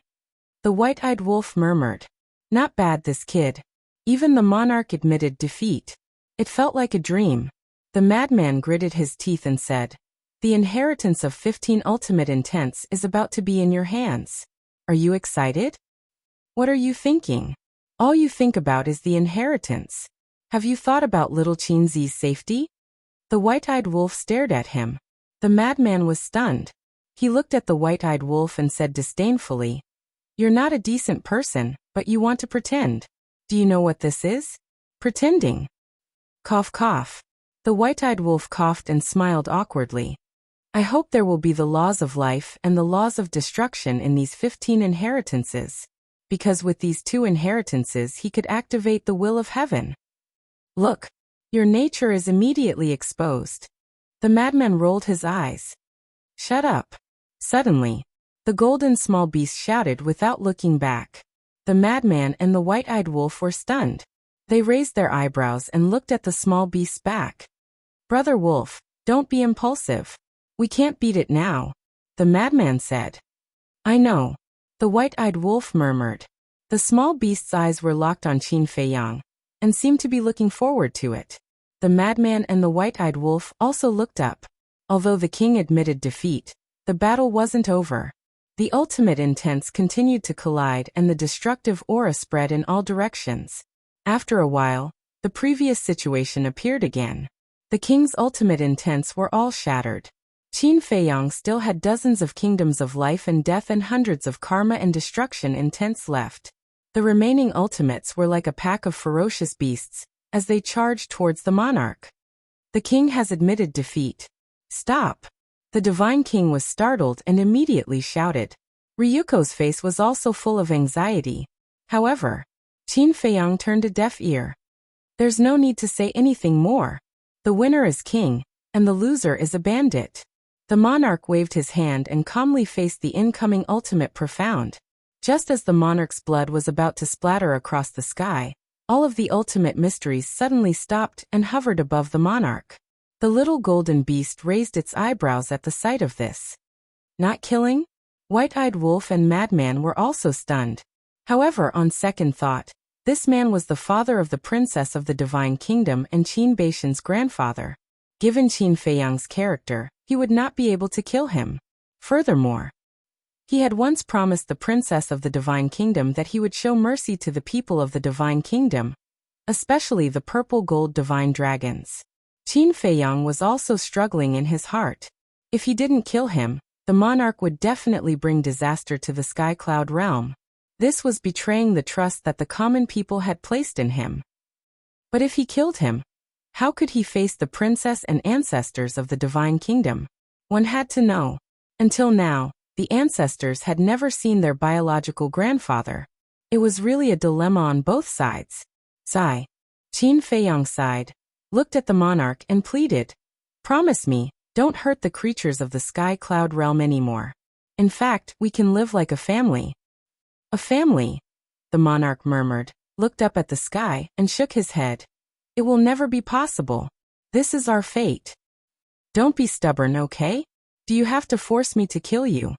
The white-eyed wolf murmured. Not bad, this kid. Even the monarch admitted defeat. It felt like a dream. The madman gritted his teeth and said, The inheritance of 15 ultimate intents is about to be in your hands. Are you excited? What are you thinking? All you think about is the inheritance. Have you thought about little Qin Zi's safety? The white-eyed wolf stared at him. The madman was stunned. He looked at the white-eyed wolf and said disdainfully, You're not a decent person, but you want to pretend. Do you know what this is? Pretending. Cough, cough. The white-eyed wolf coughed and smiled awkwardly. I hope there will be the laws of life and the laws of destruction in these 15 inheritances, because with these 2 inheritances he could activate the will of heaven. Look, your nature is immediately exposed. The madman rolled his eyes. Shut up. Suddenly, the golden small beast shouted without looking back. The madman and the white-eyed wolf were stunned. They raised their eyebrows and looked at the small beast's back. Brother Wolf, don't be impulsive. We can't beat it now, the madman said. I know, the white-eyed wolf murmured. The small beast's eyes were locked on Qin Feiyang, and seemed to be looking forward to it. The madman and the white-eyed wolf also looked up. Although the king admitted defeat, the battle wasn't over. The ultimate intents continued to collide and the destructive aura spread in all directions. After a while, the previous situation appeared again. The king's ultimate intents were all shattered. Qin Feiyang still had dozens of kingdoms of life and death and hundreds of karma and destruction intents left. The remaining ultimates were like a pack of ferocious beasts, as they charged towards the monarch. The king has admitted defeat. Stop! The divine king was startled and immediately shouted. Ryuko's face was also full of anxiety. However, Qin Feiyang turned a deaf ear. There's no need to say anything more. The winner is king, and the loser is a bandit. The monarch waved his hand and calmly faced the incoming ultimate profound. Just as the monarch's blood was about to splatter across the sky, all of the ultimate mysteries suddenly stopped and hovered above the monarch. The little golden beast raised its eyebrows at the sight of this. Not killing? White-eyed wolf and madman were also stunned. However, on second thought, this man was the father of the princess of the Divine Kingdom and Qin Baishan's grandfather. Given Qin Feiyang's character, he would not be able to kill him. Furthermore, he had once promised the princess of the Divine Kingdom that he would show mercy to the people of the Divine Kingdom, especially the purple gold divine dragons. Qin Feiyang was also struggling in his heart. If he didn't kill him, the monarch would definitely bring disaster to the Sky Cloud realm. This was betraying the trust that the common people had placed in him. But if he killed him, how could he face the princess and ancestors of the Divine Kingdom? One had to know. Until now, the ancestors had never seen their biological grandfather. It was really a dilemma on both sides. Sigh. Qin Feiyang sighed. looked at the monarch and pleaded. Promise me, don't hurt the creatures of the sky cloud realm anymore. In fact, we can live like a family. A family, the monarch murmured, looked up at the sky, and shook his head. It will never be possible. This is our fate. Don't be stubborn, okay? Do you have to force me to kill you?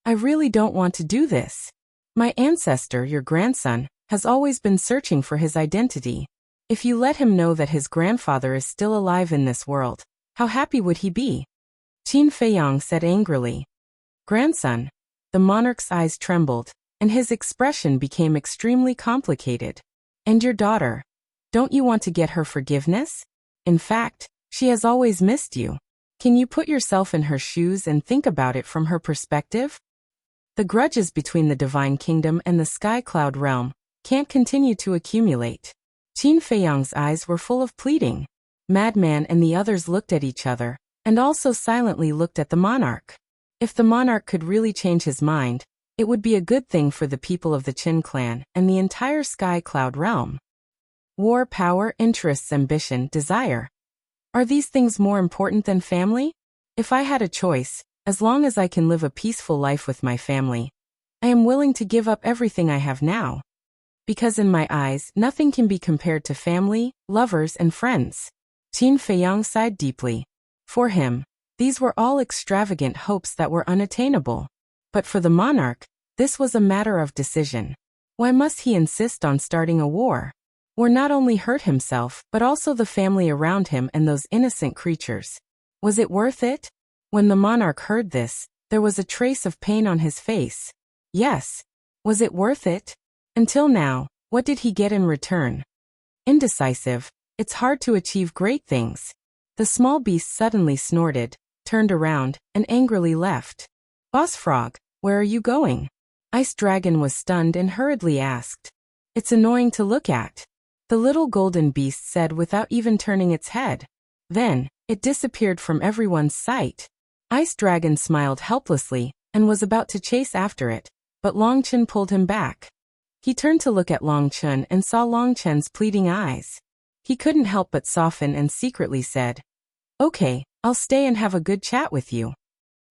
I really don't want to do this. My ancestor, your grandson, has always been searching for his identity. If you let him know that his grandfather is still alive in this world, how happy would he be? Qin Feiyang said angrily. Grandson. The monarch's eyes trembled, and his expression became extremely complicated. And your daughter? Don't you want to get her forgiveness? In fact, she has always missed you. Can you put yourself in her shoes and think about it from her perspective? The grudges between the Divine Kingdom and the Sky Cloud Realm can't continue to accumulate. Qin Feiyang's eyes were full of pleading. Madman and the others looked at each other, and also silently looked at the monarch. If the monarch could really change his mind, it would be a good thing for the people of the Qin clan and the entire Sky Cloud Realm. War, power, interests, ambition, desire. Are these things more important than family? If I had a choice, as long as I can live a peaceful life with my family, I am willing to give up everything I have now. Because in my eyes, nothing can be compared to family, lovers, and friends. Qin Feiyang sighed deeply. For him, these were all extravagant hopes that were unattainable. But for the monarch, this was a matter of decision. Why must he insist on starting a war? War not only hurt himself, but also the family around him and those innocent creatures. Was it worth it? When the monarch heard this, there was a trace of pain on his face. Yes. Was it worth it? Until now, what did he get in return? Indecisive. It's hard to achieve great things. The small beast suddenly snorted, turned around, and angrily left. Boss Frog, where are you going? Ice Dragon was stunned and hurriedly asked. It's annoying to look at. The little golden beast said without even turning its head. Then, it disappeared from everyone's sight. Ice Dragon smiled helplessly, and was about to chase after it, but Long Chen pulled him back. He turned to look at Long Chen and saw Long Chen's pleading eyes. He couldn't help but soften and secretly said, Okay, I'll stay and have a good chat with you.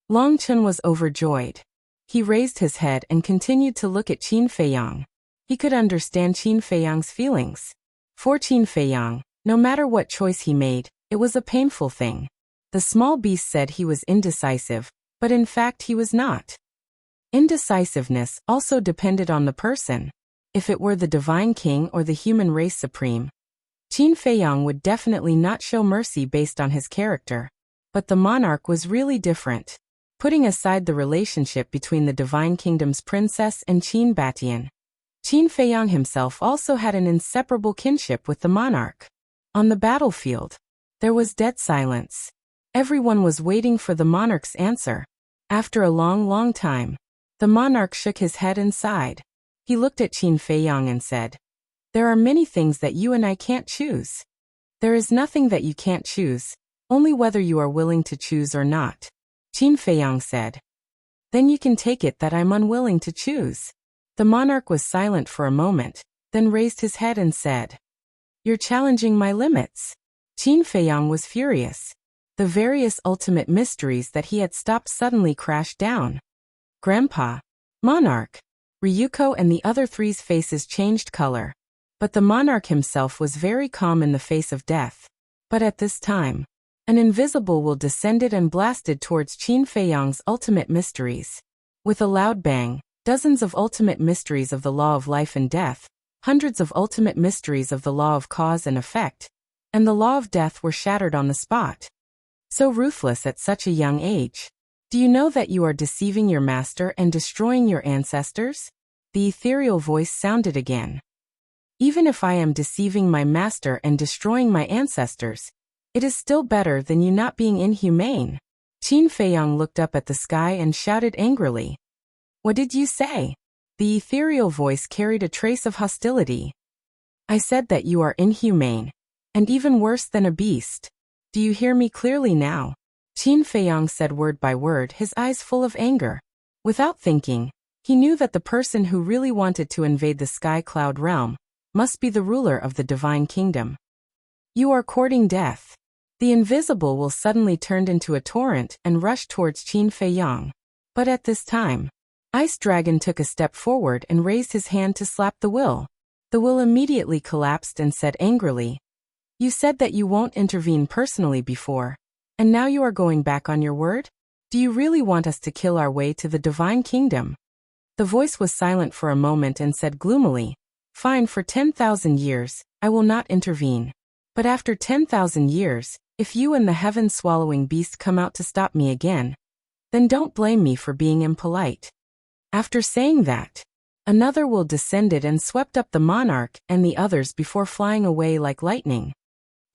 Long Chen was overjoyed. He raised his head and continued to look at Qin Feiyang. He could understand Qin Feiyang's feelings. For Qin Feiyang, no matter what choice he made, it was a painful thing. The small beast said he was indecisive, but in fact he was not. Indecisiveness also depended on the person. If it were the Divine King or the human race supreme, Qin Feiyang would definitely not show mercy based on his character. But the monarch was really different. Putting aside the relationship between the Divine Kingdom's princess and Qin Batian, Qin Feiyang himself also had an inseparable kinship with the monarch. On the battlefield, there was dead silence. Everyone was waiting for the monarch's answer. After a long time, the monarch shook his head and sighed. He looked at Qin Feiyang and said, There are many things that you and I can't choose. There is nothing that you can't choose, only whether you are willing to choose or not. Qin Feiyang said. Then you can take it that I'm unwilling to choose. The monarch was silent for a moment, then raised his head and said, You're challenging my limits. Qin Feiyang was furious. The various ultimate mysteries that he had stopped suddenly crashed down. Grandpa, Monarch, Ryuko and the other three's faces changed color. But the monarch himself was very calm in the face of death. But at this time, an invisible will descended and blasted towards Qin Feiyang's ultimate mysteries. With a loud bang, dozens of ultimate mysteries of the law of life and death, hundreds of ultimate mysteries of the law of cause and effect, and the law of death were shattered on the spot. So ruthless at such a young age. Do you know that you are deceiving your master and destroying your ancestors? The ethereal voice sounded again. Even if I am deceiving my master and destroying my ancestors, it is still better than you not being inhumane. Qin Feiyang looked up at the sky and shouted angrily. What did you say? The ethereal voice carried a trace of hostility. I said that you are inhumane, and even worse than a beast. Do you hear me clearly now? Qin Feiyang said word by word, his eyes full of anger. Without thinking, he knew that the person who really wanted to invade the Sky Cloud realm must be the ruler of the Divine Kingdom. You are courting death. The invisible will suddenly turned into a torrent and rushed towards Qin Feiyang. But at this time, Ice Dragon took a step forward and raised his hand to slap the will. The will immediately collapsed and said angrily, "You said that you won't intervene personally before, and now you are going back on your word? Do you really want us to kill our way to the divine kingdom?" The voice was silent for a moment and said gloomily, "Fine, for 10,000 years, I will not intervene. But after 10,000 years, if you and the heaven-swallowing beast come out to stop me again, then don't blame me for being impolite." After saying that, another will descended and swept up the monarch and the others before flying away like lightning.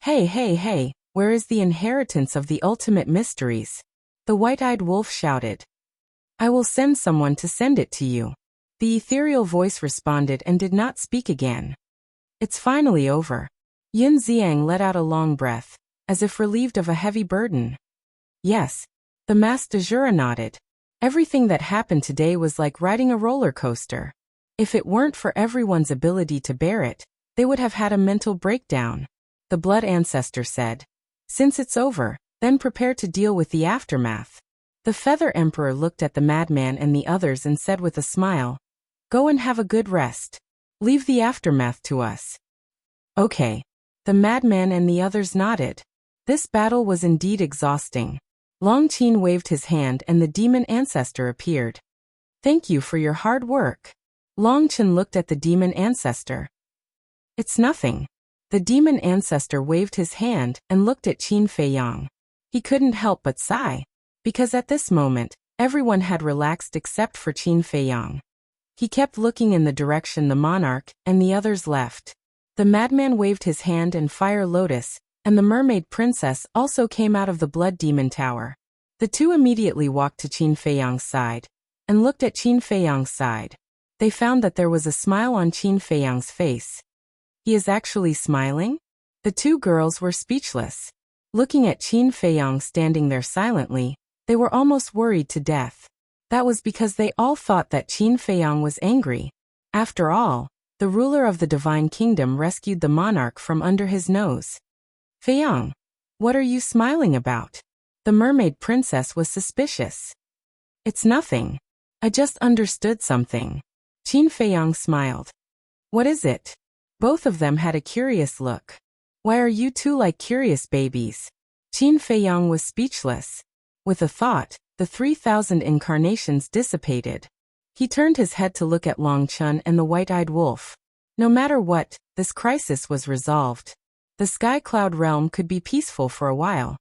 "Hey, hey, hey, where is the inheritance of the ultimate mysteries?" The white-eyed wolf shouted. "I will send someone to send it to you." The ethereal voice responded and did not speak again. "It's finally over." Yin Xiang let out a long breath, as if relieved of a heavy burden. "Yes." The masked Azura nodded. Everything that happened today was like riding a roller coaster. If it weren't for everyone's ability to bear it, they would have had a mental breakdown. The Blood Ancestor said, "Since it's over, then prepare to deal with the aftermath." The Feather Emperor looked at the madman and the others and said with a smile, "Go and have a good rest. Leave the aftermath to us." "Okay." The madman and the others nodded. This battle was indeed exhausting. Long Qin waved his hand and the demon ancestor appeared. "Thank you for your hard work." Long Qin looked at the demon ancestor. "It's nothing." The demon ancestor waved his hand and looked at Qin Feiyang. He couldn't help but sigh, because at this moment, everyone had relaxed except for Qin Feiyang. He kept looking in the direction the monarch and the others left. The madman waved his hand and Fire Lotus, and the mermaid princess also came out of the blood demon tower. The two immediately walked to Qin Feiyang's side, and looked at Qin Feiyang's side. They found that there was a smile on Qin Feiyang's face. He is actually smiling? The two girls were speechless. Looking at Qin Feiyang standing there silently, they were almost worried to death. That was because they all thought that Qin Feiyang was angry. After all, the ruler of the divine kingdom rescued the monarch from under his nose. "Feiyang, what are you smiling about?" The mermaid princess was suspicious. "It's nothing. I just understood something." Qin Feiyang smiled. "What is it?" Both of them had a curious look. "Why are you two like curious babies?" Qin Feiyang was speechless. With a thought, the 3,000 incarnations dissipated. He turned his head to look at Long Chun and the white-eyed wolf. No matter what, this crisis was resolved. The Sky Cloud realm could be peaceful for a while.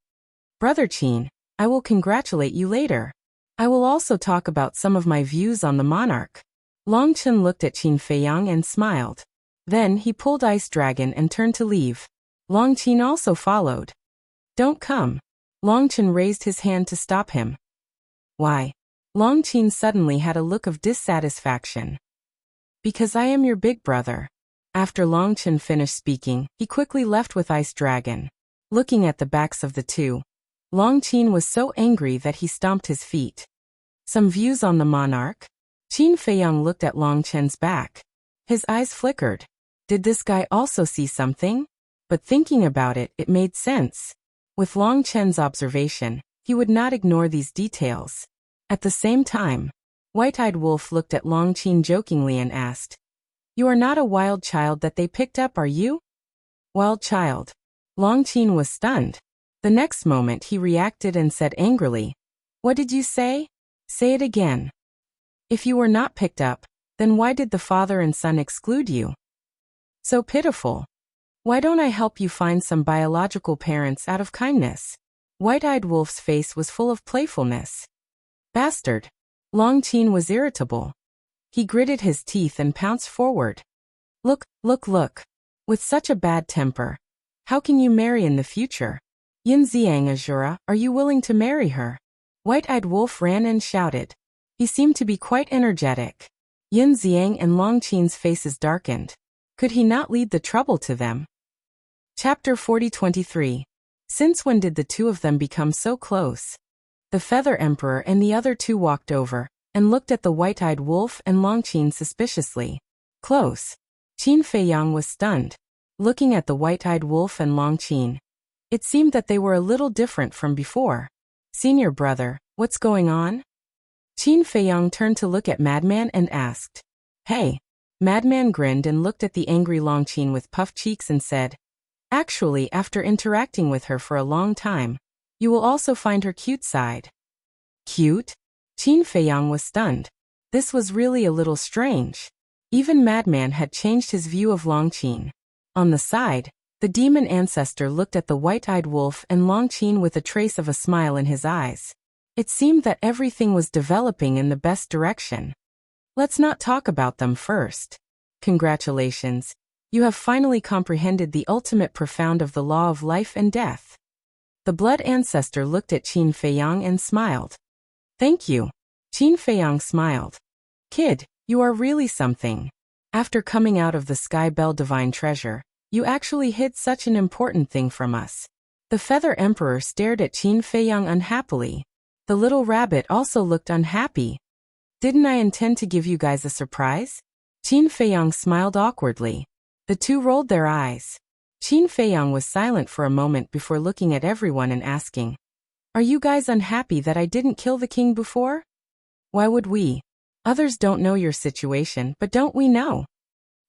"Brother Qin, I will congratulate you later. I will also talk about some of my views on the monarch." Long Chun looked at Qin Feiyang and smiled. Then he pulled Ice Dragon and turned to leave. Long Qin also followed. "Don't come." Long Chun raised his hand to stop him. "Why?" Long Qin suddenly had a look of dissatisfaction. "Because I am your big brother." After Long Qin finished speaking, he quickly left with Ice Dragon. Looking at the backs of the two, Long Qin was so angry that he stomped his feet. "Some views on the monarch?" Qin Feiyang looked at Long Qin's back. His eyes flickered. Did this guy also see something? But thinking about it, it made sense. With Long Qin's observation, he would not ignore these details. At the same time, White-Eyed Wolf looked at Long Qin jokingly and asked, "You are not a wild child that they picked up, are you?" "Wild child?" Long Qin was stunned. The next moment he reacted and said angrily, "What did you say? Say it again." "If you were not picked up, then why did the father and son exclude you?" "So pitiful. Why don't I help you find some biological parents out of kindness?" White-Eyed Wolf's face was full of playfulness. "Bastard." Long Qin was irritable. He gritted his teeth and pounced forward. Look, look, look. With such a bad temper, how can you marry in the future?" "Yin Xiang Azura, are you willing to marry her?" White-Eyed Wolf ran and shouted. He seemed to be quite energetic. Yin Xiang and Long Qin's faces darkened. Could he not lead the trouble to them? Chapter 40-23. Since when did the two of them become so close? The Feather Emperor and the other two walked over, and looked at the White-Eyed Wolf and Long Qin suspiciously. Close. Qin Feiyang was stunned. looking at the white-eyed wolf and Long Qin. It seemed that they were a little different from before. Senior brother, what's going on? Qin Feiyang turned to look at Madman and asked. Hey. Madman grinned and looked at the angry Long Qin with puffed cheeks and said, actually, after interacting with her for a long time, you will also find her cute side. Cute? Qin Feiyang was stunned. This was really a little strange. Even Madman had changed his view of Long Qin. On the side, the demon ancestor looked at the white-eyed wolf and Long Qin with a trace of a smile in his eyes. It seemed that everything was developing in the best direction. Let's not talk about them first. Congratulations. You have finally comprehended the ultimate profound of the law of life and death. The blood ancestor looked at Qin Feiyang and smiled. Thank you. Qin Feiyang smiled. Kid, you are really something. After coming out of the Sky Bell Divine Treasure, you actually hid such an important thing from us. The Feather Emperor stared at Qin Feiyang unhappily. The little rabbit also looked unhappy. Didn't I intend to give you guys a surprise? Qin Feiyang smiled awkwardly. The two rolled their eyes. Qin Feiyang was silent for a moment before looking at everyone and asking, are you guys unhappy that I didn't kill the king before? Why would we? Others don't know your situation, but don't we know?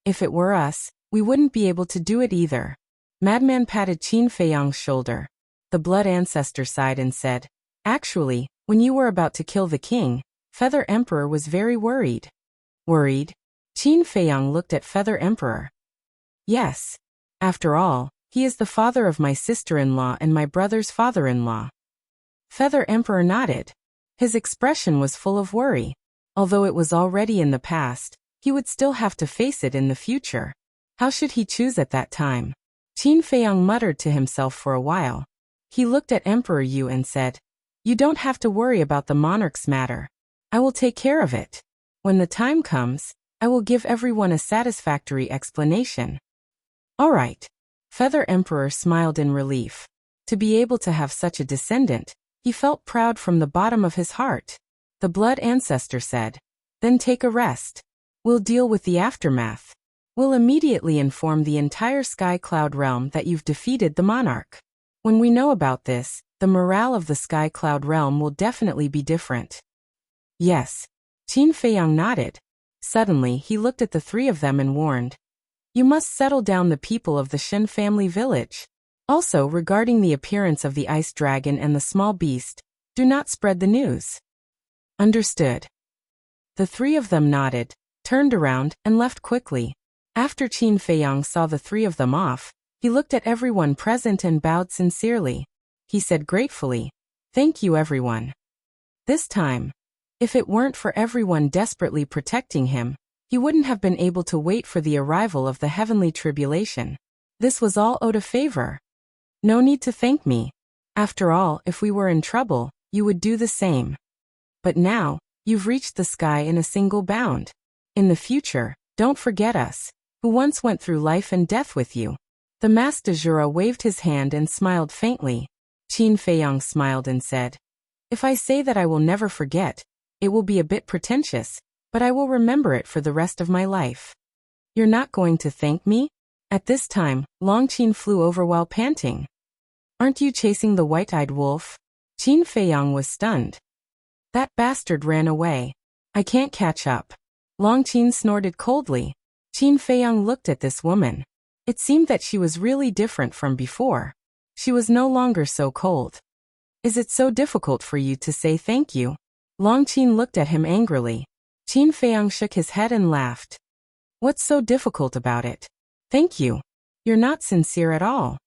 If it were us, we wouldn't be able to do it either. Madman patted Qin Feiyang's shoulder. The blood ancestor sighed and said, actually, when you were about to kill the king, Feather Emperor was very worried. Worried? Qin Feiyang looked at Feather Emperor. Yes. After all, he is the father of my sister-in-law and my brother's father-in-law. Feather Emperor nodded. His expression was full of worry. Although it was already in the past, he would still have to face it in the future. How should he choose at that time? Qin Feiyang muttered to himself for a while. He looked at Emperor Yu and said, you don't have to worry about the monarch's matter. I will take care of it. When the time comes, I will give everyone a satisfactory explanation. All right. Feather Emperor smiled in relief. To be able to have such a descendant, he felt proud from the bottom of his heart. The blood ancestor said, then take a rest. We'll deal with the aftermath. We'll immediately inform the entire Sky Cloud realm that you've defeated the monarch. When we know about this, the morale of the Sky Cloud realm will definitely be different. Yes. Qin Feiyang nodded. Suddenly, he looked at the three of them and warned, you must settle down the people of the Shen family village. Also, regarding the appearance of the ice dragon and the small beast, do not spread the news. Understood. The three of them nodded, turned around, and left quickly. After Qin Feiyang saw the three of them off, he looked at everyone present and bowed sincerely. He said gratefully, thank you everyone. This time, if it weren't for everyone desperately protecting him, he wouldn't have been able to wait for the arrival of the heavenly tribulation. This was all owed a favor. No need to thank me. After all, if we were in trouble, you would do the same. But now, you've reached the sky in a single bound. In the future, don't forget us, who once went through life and death with you. The Master de Jura waved his hand and smiled faintly. Qin Feiyang smiled and said, if I say that I will never forget, it will be a bit pretentious, but I will remember it for the rest of my life. You're not going to thank me? At this time, Long Qin flew over while panting. Aren't you chasing the white-eyed wolf? Qin Feiyang was stunned. That bastard ran away. I can't catch up. Long Qin snorted coldly. Qin Feiyang looked at this woman. It seemed that she was really different from before. She was no longer so cold. Is it so difficult for you to say thank you? Long Qin looked at him angrily. Qin Feiyang shook his head and laughed. What's so difficult about it? Thank you. You're not sincere at all.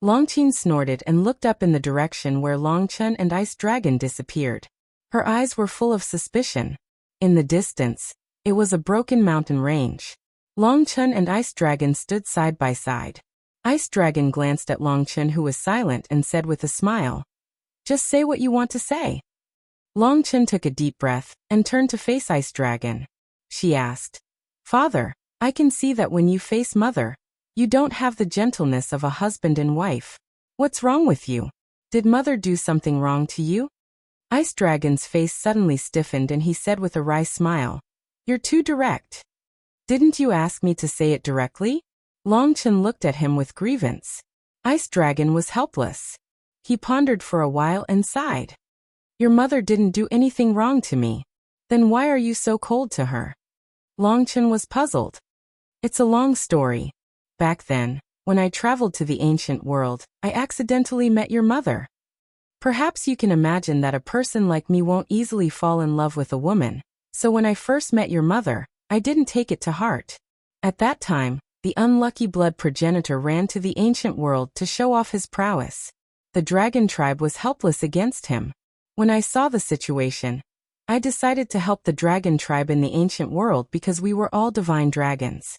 Long Qin snorted and looked up in the direction where Long Chen and Ice Dragon disappeared. Her eyes were full of suspicion. In the distance, it was a broken mountain range. Long Chen and Ice Dragon stood side by side. Ice Dragon glanced at Long Chen, who was silent, and said with a smile, just say what you want to say. Long Chen took a deep breath and turned to face Ice Dragon. She asked, Father, I can see that when you face Mother, you don't have the gentleness of a husband and wife. What's wrong with you? Did Mother do something wrong to you? Ice Dragon's face suddenly stiffened and he said with a wry smile, you're too direct. Didn't you ask me to say it directly? Longchen looked at him with grievance. Ice Dragon was helpless. He pondered for a while and sighed. Your mother didn't do anything wrong to me. Then why are you so cold to her? Longchen was puzzled. It's a long story. Back then, when I traveled to the ancient world, I accidentally met your mother. Perhaps you can imagine that a person like me won't easily fall in love with a woman, so when I first met your mother, I didn't take it to heart. At that time, the unlucky blood progenitor ran to the ancient world to show off his prowess. The dragon tribe was helpless against him. When I saw the situation, I decided to help the dragon tribe in the ancient world because we were all divine dragons.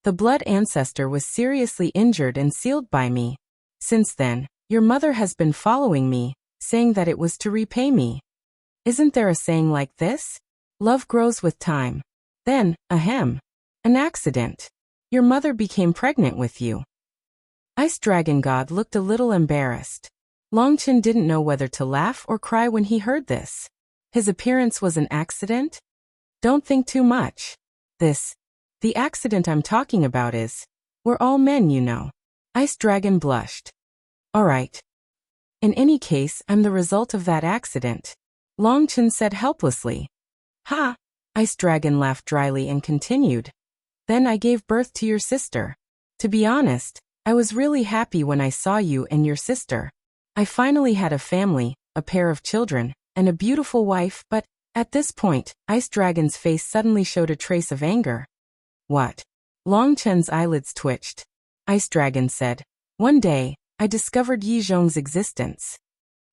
The blood ancestor was seriously injured and sealed by me. Since then, your mother has been following me, saying that it was to repay me. Isn't there a saying like this? Love grows with time. Then, an accident. Your mother became pregnant with you. Ice Dragon God looked a little embarrassed. Longchen didn't know whether to laugh or cry when he heard this. His appearance was an accident? Don't think too much. The accident I'm talking about is, we're all men, you know. Ice Dragon blushed. All right. In any case, I'm the result of that accident. Longchen said helplessly. Ha! Ice Dragon laughed dryly and continued. Then I gave birth to your sister. To be honest, I was really happy when I saw you and your sister. I finally had a family, a pair of children, and a beautiful wife, but, at this point, Ice Dragon's face suddenly showed a trace of anger. What? Longchen's eyelids twitched. Ice Dragon said. One day, I discovered Yi Zhong's existence.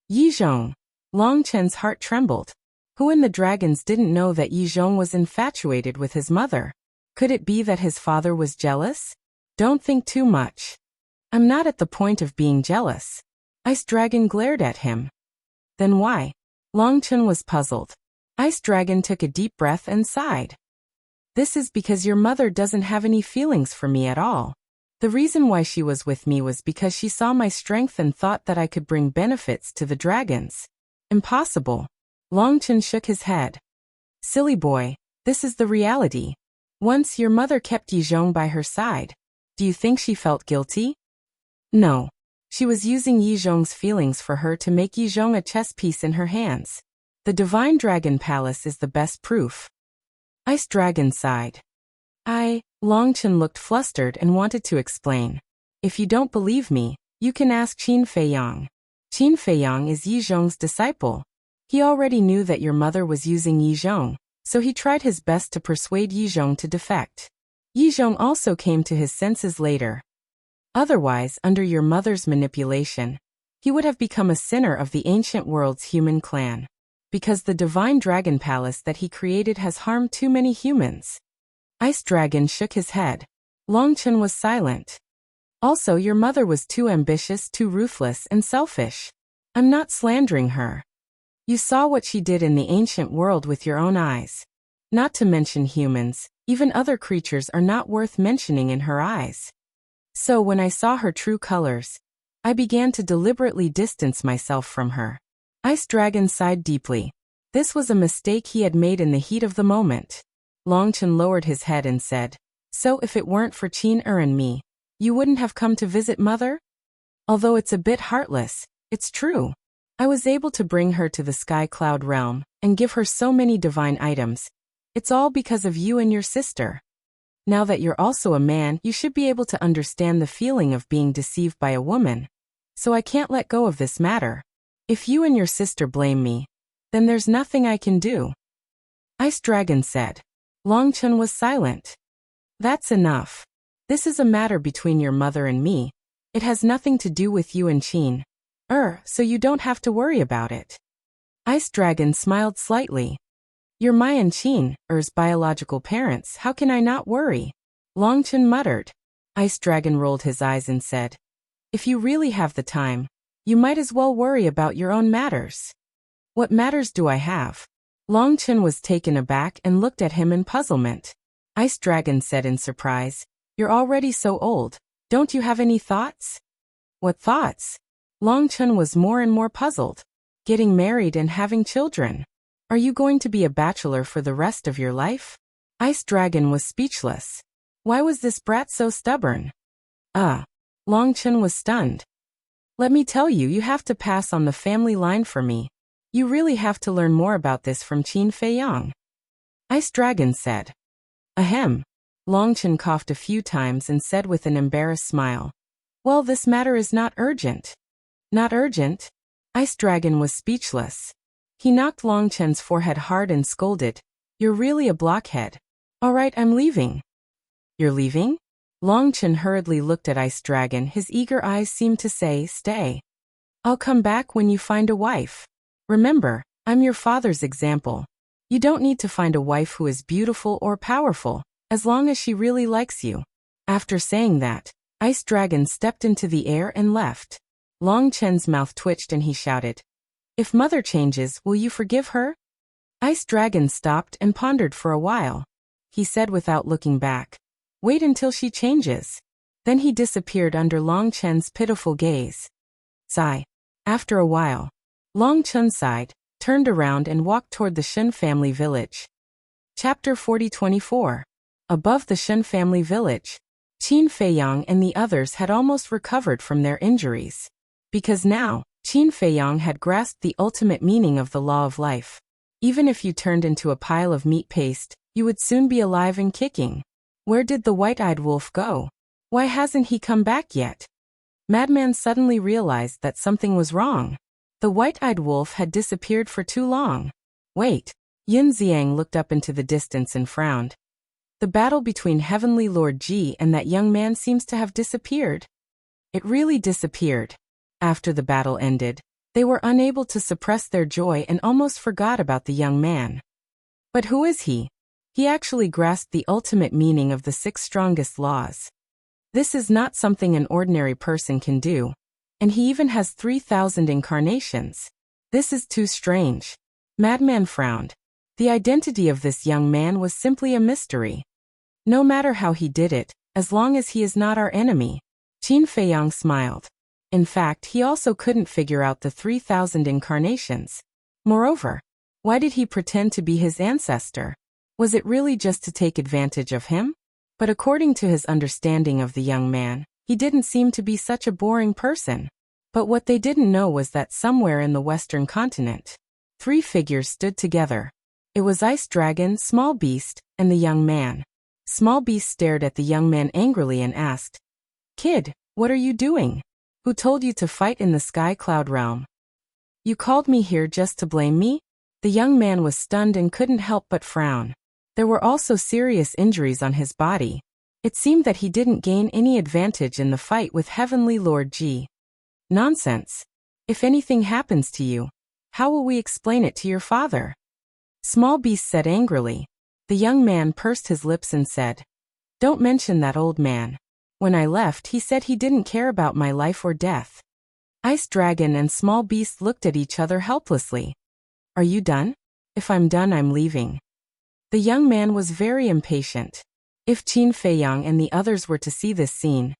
Yi Zhong. Longchen's heart trembled. Who in the dragons didn't know that Yi Zhong was infatuated with his mother? Could it be that his father was jealous? Don't think too much. I'm not at the point of being jealous. Ice Dragon glared at him. Then why? Longchen was puzzled. Ice Dragon took a deep breath and sighed. This is because your mother doesn't have any feelings for me at all. The reason why she was with me was because she saw my strength and thought that I could bring benefits to the dragons. Impossible. Longchen shook his head. Silly boy, this is the reality. Once your mother kept Yi Zhong by her side. Do you think she felt guilty? No. She was using Yi Zhong's feelings for her to make Yi Zhong a chess piece in her hands. The Divine Dragon Palace is the best proof. Ice Dragon sighed. Longchen looked flustered and wanted to explain. If you don't believe me, you can ask Qin Feiyang. Qin Feiyang is Yi Zhong's disciple. He already knew that your mother was using Yi Zhong, so he tried his best to persuade Yi Zhong to defect. Yi Zhong also came to his senses later. Otherwise, under your mother's manipulation, he would have become a sinner of the ancient world's human clan. Because the Divine Dragon Palace that he created has harmed too many humans. Ice Dragon shook his head. Longchen was silent. Also, your mother was too ambitious, too ruthless, and selfish. I'm not slandering her. You saw what she did in the ancient world with your own eyes. Not to mention humans, even other creatures are not worth mentioning in her eyes. So when I saw her true colors, I began to deliberately distance myself from her. Ice Dragon sighed deeply. This was a mistake he had made in the heat of the moment. Longchen lowered his head and said, So if it weren't for Qin and me, you wouldn't have come to visit Mother? Although it's a bit heartless, it's true. I was able to bring her to the Sky Cloud realm and give her so many divine items. It's all because of you and your sister. Now that you're also a man, you should be able to understand the feeling of being deceived by a woman. So I can't let go of this matter. If you and your sister blame me, then there's nothing I can do. Ice Dragon said. Longchen was silent. That's enough. This is a matter between your mother and me. It has nothing to do with you and Qin. So you don't have to worry about it. Ice Dragon smiled slightly. You're my and Qin's biological parents, how can I not worry? Longchen muttered. Ice Dragon rolled his eyes and said, If you really have the time, you might as well worry about your own matters. What matters do I have? Longchen was taken aback and looked at him in puzzlement. Ice Dragon said in surprise, You're already so old. Don't you have any thoughts? What thoughts? Longchen was more and more puzzled. Getting married and having children. Are you going to be a bachelor for the rest of your life? Ice Dragon was speechless. Why was this brat so stubborn? Long Chen was stunned. Let me tell you, you have to pass on the family line for me. You really have to learn more about this from Qin Feiyang. Ice Dragon said. Ahem. Long Chen coughed a few times and said with an embarrassed smile. Well, this matter is not urgent. Not urgent? Ice Dragon was speechless. He knocked Long Chen's forehead hard and scolded. You're really a blockhead. All right, I'm leaving. You're leaving? Long Chen hurriedly looked at Ice Dragon. His eager eyes seemed to say, stay. I'll come back when you find a wife. Remember, I'm your father's example. You don't need to find a wife who is beautiful or powerful, as long as she really likes you. After saying that, Ice Dragon stepped into the air and left. Long Chen's mouth twitched and he shouted, If mother changes, will you forgive her? Ice Dragon stopped and pondered for a while. He said without looking back, Wait until she changes. Then he disappeared under Long Chen's pitiful gaze. Sigh. After a while, Long Chen sighed, turned around and walked toward the Shen family village. Chapter 40-24. Above the Shen family village, Qin Feiyang and the others had almost recovered from their injuries. Because now, Qin Feiyang had grasped the ultimate meaning of the law of life. Even if you turned into a pile of meat paste, you would soon be alive and kicking. Where did the white-eyed wolf go? Why hasn't he come back yet? Madman suddenly realized that something was wrong. The white-eyed wolf had disappeared for too long. Wait. Yin Xiang looked up into the distance and frowned. The battle between Heavenly Lord Ji and that young man seems to have disappeared. It really disappeared. After the battle ended, they were unable to suppress their joy and almost forgot about the young man. But who is he? He actually grasped the ultimate meaning of the 6 strongest laws. This is not something an ordinary person can do. And he even has 3,000 incarnations. This is too strange. Madman frowned. The identity of this young man was simply a mystery. No matter how he did it, as long as he is not our enemy. Qin Feiyang smiled. In fact, he also couldn't figure out the 3,000 incarnations. Moreover, why did he pretend to be his ancestor? Was it really just to take advantage of him? But according to his understanding of the young man, he didn't seem to be such a boring person. But what they didn't know was that somewhere in the Western continent, 3 figures stood together. It was Ice Dragon, Small Beast, and the young man. Small Beast stared at the young man angrily and asked, Kid, what are you doing? Who told you to fight in the Sky Cloud realm? You called me here just to blame me? The young man was stunned and couldn't help but frown. There were also serious injuries on his body. It seemed that he didn't gain any advantage in the fight with Heavenly Lord Ji. Nonsense. If anything happens to you, how will we explain it to your father? Small Beast said angrily. The young man pursed his lips and said, Don't mention that old man. When I left, he said he didn't care about my life or death. Ice Dragon and Small Beast looked at each other helplessly. Are you done? If I'm done, I'm leaving. The young man was very impatient. If Qin Feiyang and the others were to see this scene,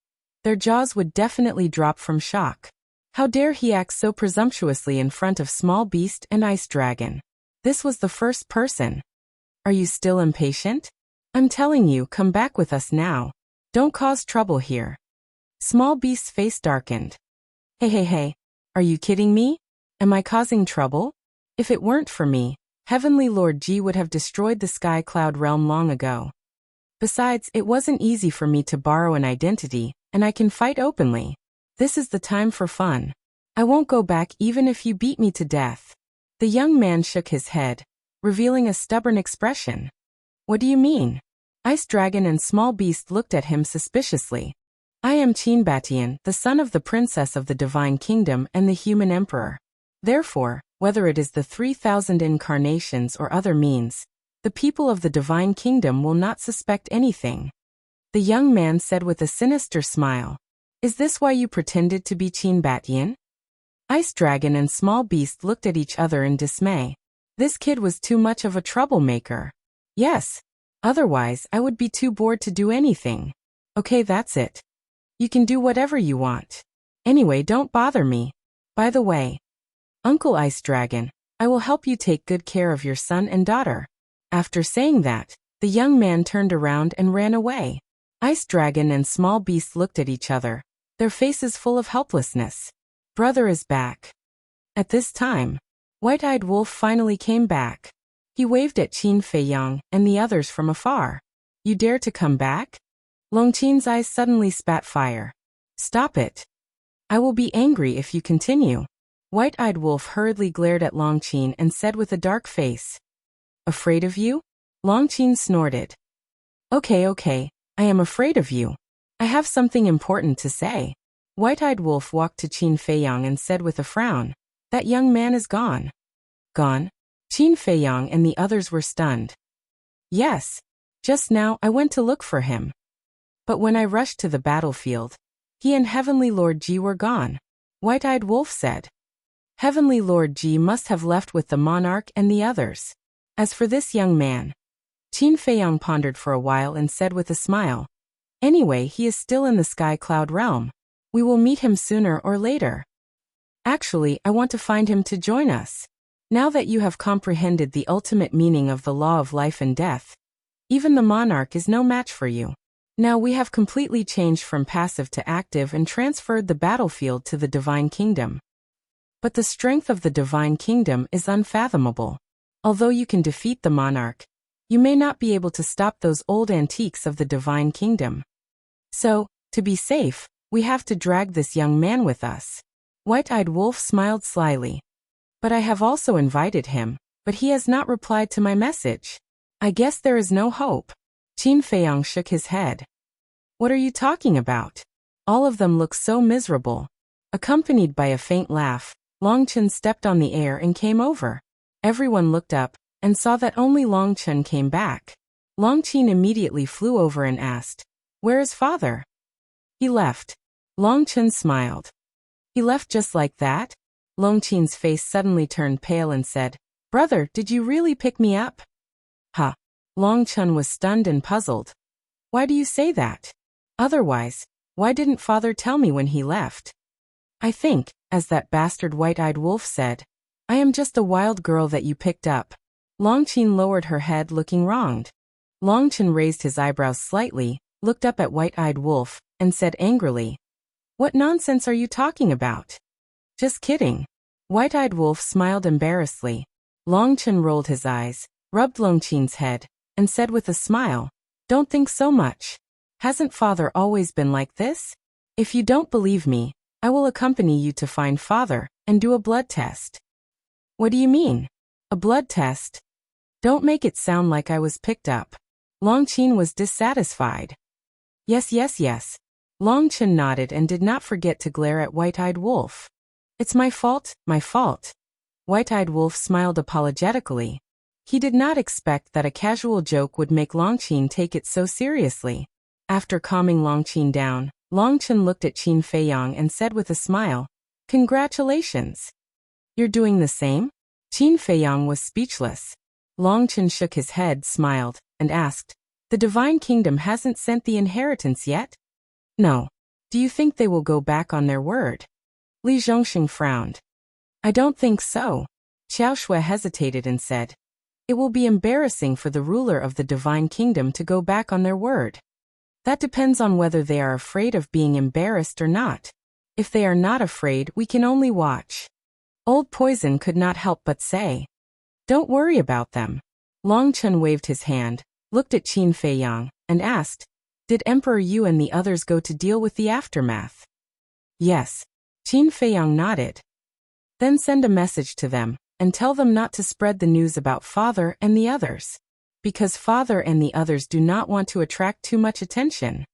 their jaws would definitely drop from shock. How dare he act so presumptuously in front of Small Beast and Ice Dragon? This was the first person. Are you still impatient? I'm telling you, come back with us now. Don't cause trouble here. Small Beast's face darkened. Hey, are you kidding me? Am I causing trouble? If it weren't for me, Heavenly Lord Ji would have destroyed the Sky Cloud realm long ago. Besides, it wasn't easy for me to borrow an identity, and I can fight openly. This is the time for fun. I won't go back even if you beat me to death. The young man shook his head, revealing a stubborn expression. What do you mean? Ice Dragon and Small Beast looked at him suspiciously. I am Qin Batian, the son of the princess of the Divine Kingdom and the human emperor. Therefore, whether it is the 3,000 incarnations or other means, the people of the Divine Kingdom will not suspect anything. The young man said with a sinister smile. Is this why you pretended to be Qin Batian? Ice Dragon and Small Beast looked at each other in dismay. This kid was too much of a troublemaker. Yes. Otherwise, I would be too bored to do anything. Okay, that's it. You can do whatever you want. Anyway, don't bother me. By the way, Uncle Ice Dragon, I will help you take good care of your son and daughter. After saying that, the young man turned around and ran away. Ice Dragon and Small Beast looked at each other, their faces full of helplessness. Brother is back. At this time, White-Eyed Wolf finally came back. He waved at Qin Feiyang and the others from afar. You dare to come back? Longqin's eyes suddenly spat fire. Stop it. I will be angry if you continue. White-Eyed Wolf hurriedly glared at Longqin and said with a dark face. Afraid of you? Longqin snorted. Okay, I am afraid of you. I have something important to say. White-Eyed Wolf walked to Qin Feiyang and said with a frown, that young man is gone. Gone? Qin Feiyang and the others were stunned. Yes. Just now I went to look for him. But when I rushed to the battlefield, he and Heavenly Lord Ji were gone. White-Eyed Wolf said. Heavenly Lord Ji must have left with the monarch and the others. As for this young man, Qin Feiyang pondered for a while and said with a smile. Anyway, he is still in the Sky Cloud realm. We will meet him sooner or later. Actually, I want to find him to join us. Now that you have comprehended the ultimate meaning of the law of life and death, even the monarch is no match for you. Now we have completely changed from passive to active and transferred the battlefield to the Divine Kingdom. But the strength of the Divine Kingdom is unfathomable. Although you can defeat the monarch, you may not be able to stop those old antiques of the Divine Kingdom. So, to be safe, we have to drag this young man with us. White-Eyed Wolf smiled slyly. But I have also invited him, but he has not replied to my message. I guess there is no hope. Qin Feiyang shook his head. What are you talking about? All of them look so miserable. Accompanied by a faint laugh, Longqin stepped on the air and came over. Everyone looked up and saw that only Longqin came back. Longqin immediately flew over and asked, Where is father? He left. Longqin smiled. He left just like that? Longqin's face suddenly turned pale and said, Brother, did you really pick me up? Ha! Longqin was stunned and puzzled. Why do you say that? Otherwise, why didn't father tell me when he left? I think, as that bastard White-Eyed Wolf said, I am just a wild girl that you picked up. Longqin lowered her head looking wronged. Longqin raised his eyebrows slightly, looked up at White-Eyed Wolf, and said angrily, What nonsense are you talking about? Just kidding. White-Eyed Wolf smiled embarrassedly. Longqin rolled his eyes, rubbed Longqin's head, and said with a smile, Don't think so much. Hasn't father always been like this? If you don't believe me, I will accompany you to find father and do a blood test. What do you mean? A blood test? Don't make it sound like I was picked up. Longqin was dissatisfied. Yes. Longqin nodded and did not forget to glare at White-Eyed Wolf. It's my fault. White-Eyed Wolf smiled apologetically. He did not expect that a casual joke would make Longqin take it so seriously. After calming Longqin down, Longqin looked at Qin Feiyang and said with a smile, Congratulations. You're doing the same? Qin Feiyang was speechless. Longqin shook his head, smiled, and asked, The Divine Kingdom hasn't sent the inheritance yet? No. Do you think they will go back on their word? Li Zhongxing frowned. I don't think so. Xiao Shui hesitated and said, It will be embarrassing for the ruler of the Divine Kingdom to go back on their word. That depends on whether they are afraid of being embarrassed or not. If they are not afraid, we can only watch. Old Poison could not help but say, Don't worry about them. Longqin waved his hand, looked at Qin Feiyang, and asked, Did Emperor Yu and the others go to deal with the aftermath? Yes. Qin Feiyang nodded. Then send a message to them, and tell them not to spread the news about father and the others. Because father and the others do not want to attract too much attention.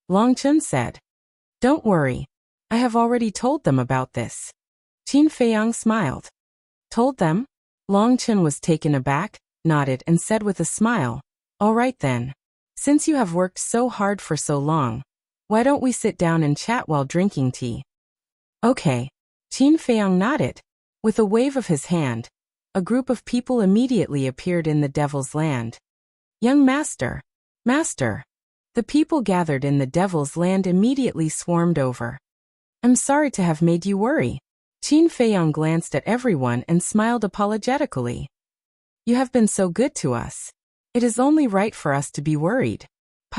Longqin said. Don't worry. I have already told them about this. Qin Feiyang smiled. Told them? Longqin was taken aback, nodded and said with a smile, All right then. Since you have worked so hard for so long, why don't we sit down and chat while drinking tea? Okay. Qin Feiyang nodded. With a wave of his hand, a group of people immediately appeared in the Devil's Land. Young Master. Master. The people gathered in the Devil's Land immediately swarmed over. I'm sorry to have made you worry. Qin Feiyang glanced at everyone and smiled apologetically. You have been so good to us. It is only right for us to be worried.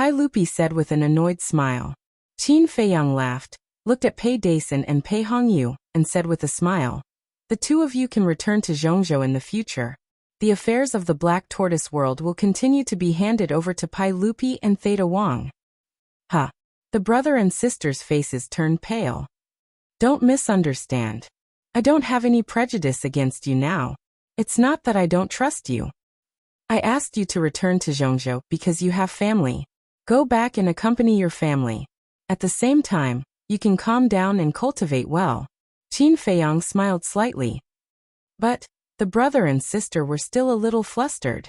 Pai Lupi said with an annoyed smile. Qin Feiyang laughed, looked at Pei Dason and Pei Hongyu, and said with a smile. The two of you can return to Zhongzhou in the future. The affairs of the Black Tortoise world will continue to be handed over to Pai Lupi and Theta Wang. Huh. The brother and sister's faces turned pale. Don't misunderstand. I don't have any prejudice against you now. It's not that I don't trust you. I asked you to return to Zhongzhou because you have family. Go back and accompany your family. At the same time, you can calm down and cultivate well. Qin Feiyang smiled slightly. But the brother and sister were still a little flustered.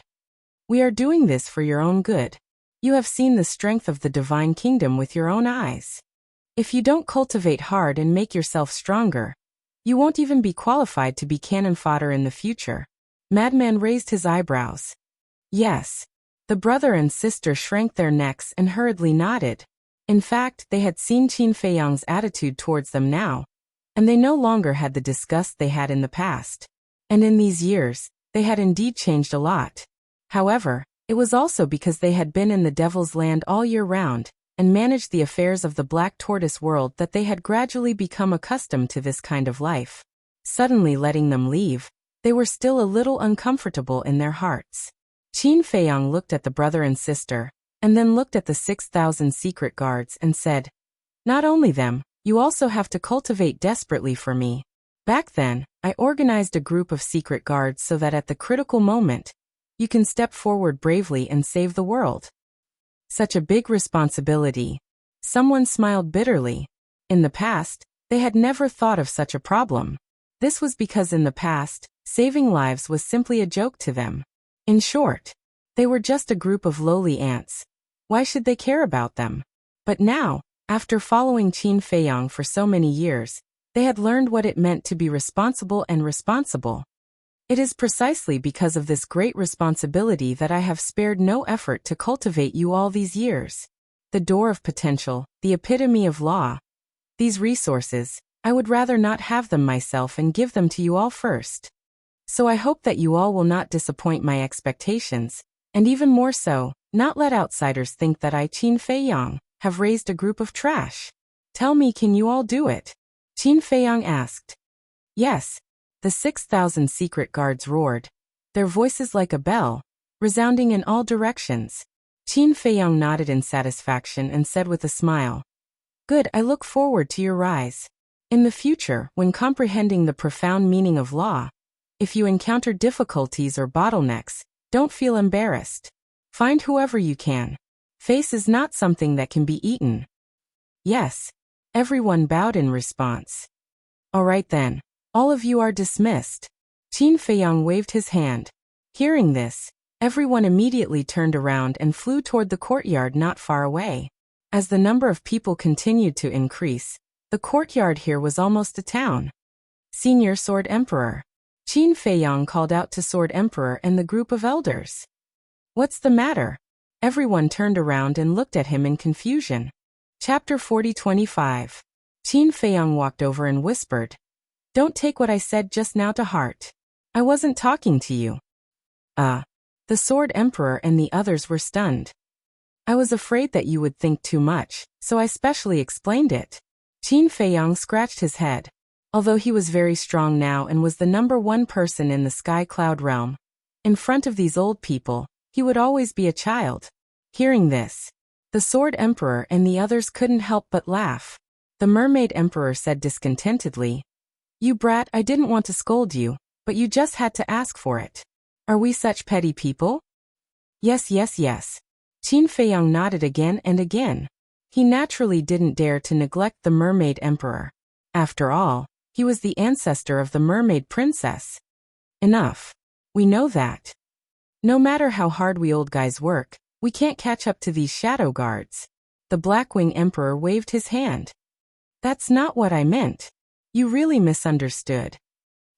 We are doing this for your own good. You have seen the strength of the divine kingdom with your own eyes. If you don't cultivate hard and make yourself stronger, you won't even be qualified to be cannon fodder in the future. Madman raised his eyebrows. Yes. The brother and sister shrank their necks and hurriedly nodded. In fact, they had seen Qin Feiyang's attitude towards them now, and they no longer had the disgust they had in the past. And in these years, they had indeed changed a lot. However, it was also because they had been in the Devil's Land all year round, and managed the affairs of the Black Tortoise world that they had gradually become accustomed to this kind of life. Suddenly letting them leave, they were still a little uncomfortable in their hearts. Qin Feiyang looked at the brother and sister, and then looked at the 6,000 secret guards and said, Not only them, you also have to cultivate desperately for me. Back then, I organized a group of secret guards so that at the critical moment, you can step forward bravely and save the world. Such a big responsibility. Someone smiled bitterly. In the past, they had never thought of such a problem. This was because in the past, saving lives was simply a joke to them. In short, they were just a group of lowly ants. Why should they care about them? But now, after following Qin Feiyang for so many years, they had learned what it meant to be responsible and responsible. It is precisely because of this great responsibility that I have spared no effort to cultivate you all these years. The door of potential, the epitome of law. These resources, I would rather not have them myself and give them to you all first. So I hope that you all will not disappoint my expectations, and even more so, not let outsiders think that I, Qin Feiyang, have raised a group of trash. Tell me, can you all do it? Qin Feiyang asked. Yes. The 6,000 secret guards roared, their voices like a bell, resounding in all directions. Qin Feiyang nodded in satisfaction and said with a smile, Good, I look forward to your rise. In the future, when comprehending the profound meaning of law, if you encounter difficulties or bottlenecks, don't feel embarrassed. Find whoever you can. Face is not something that can be eaten. Yes. Everyone bowed in response. All right then. All of you are dismissed. Qin Feiyang waved his hand. Hearing this, everyone immediately turned around and flew toward the courtyard not far away. As the number of people continued to increase, the courtyard here was almost a town. Senior Sword Emperor. Qin Feiyang called out to Sword Emperor and the group of elders. What's the matter? Everyone turned around and looked at him in confusion. Chapter 40-25. Qin Feiyang walked over and whispered, Don't take what I said just now to heart. I wasn't talking to you. The Sword Emperor and the others were stunned. I was afraid that you would think too much, so I specially explained it. Qin Feiyang scratched his head. Although he was very strong now and was the number one person in the Sky Cloud realm, in front of these old people, he would always be a child. Hearing this, the Sword Emperor and the others couldn't help but laugh. The Mermaid Emperor said discontentedly, You brat, I didn't want to scold you, but you just had to ask for it. Are we such petty people? Yes. Qin Feiyang nodded again and again. He naturally didn't dare to neglect the Mermaid Emperor. After all, he was the ancestor of the Mermaid Princess. Enough. We know that. No matter how hard we old guys work, we can't catch up to these shadow guards. The Blackwing Emperor waved his hand. That's not what I meant. You really misunderstood.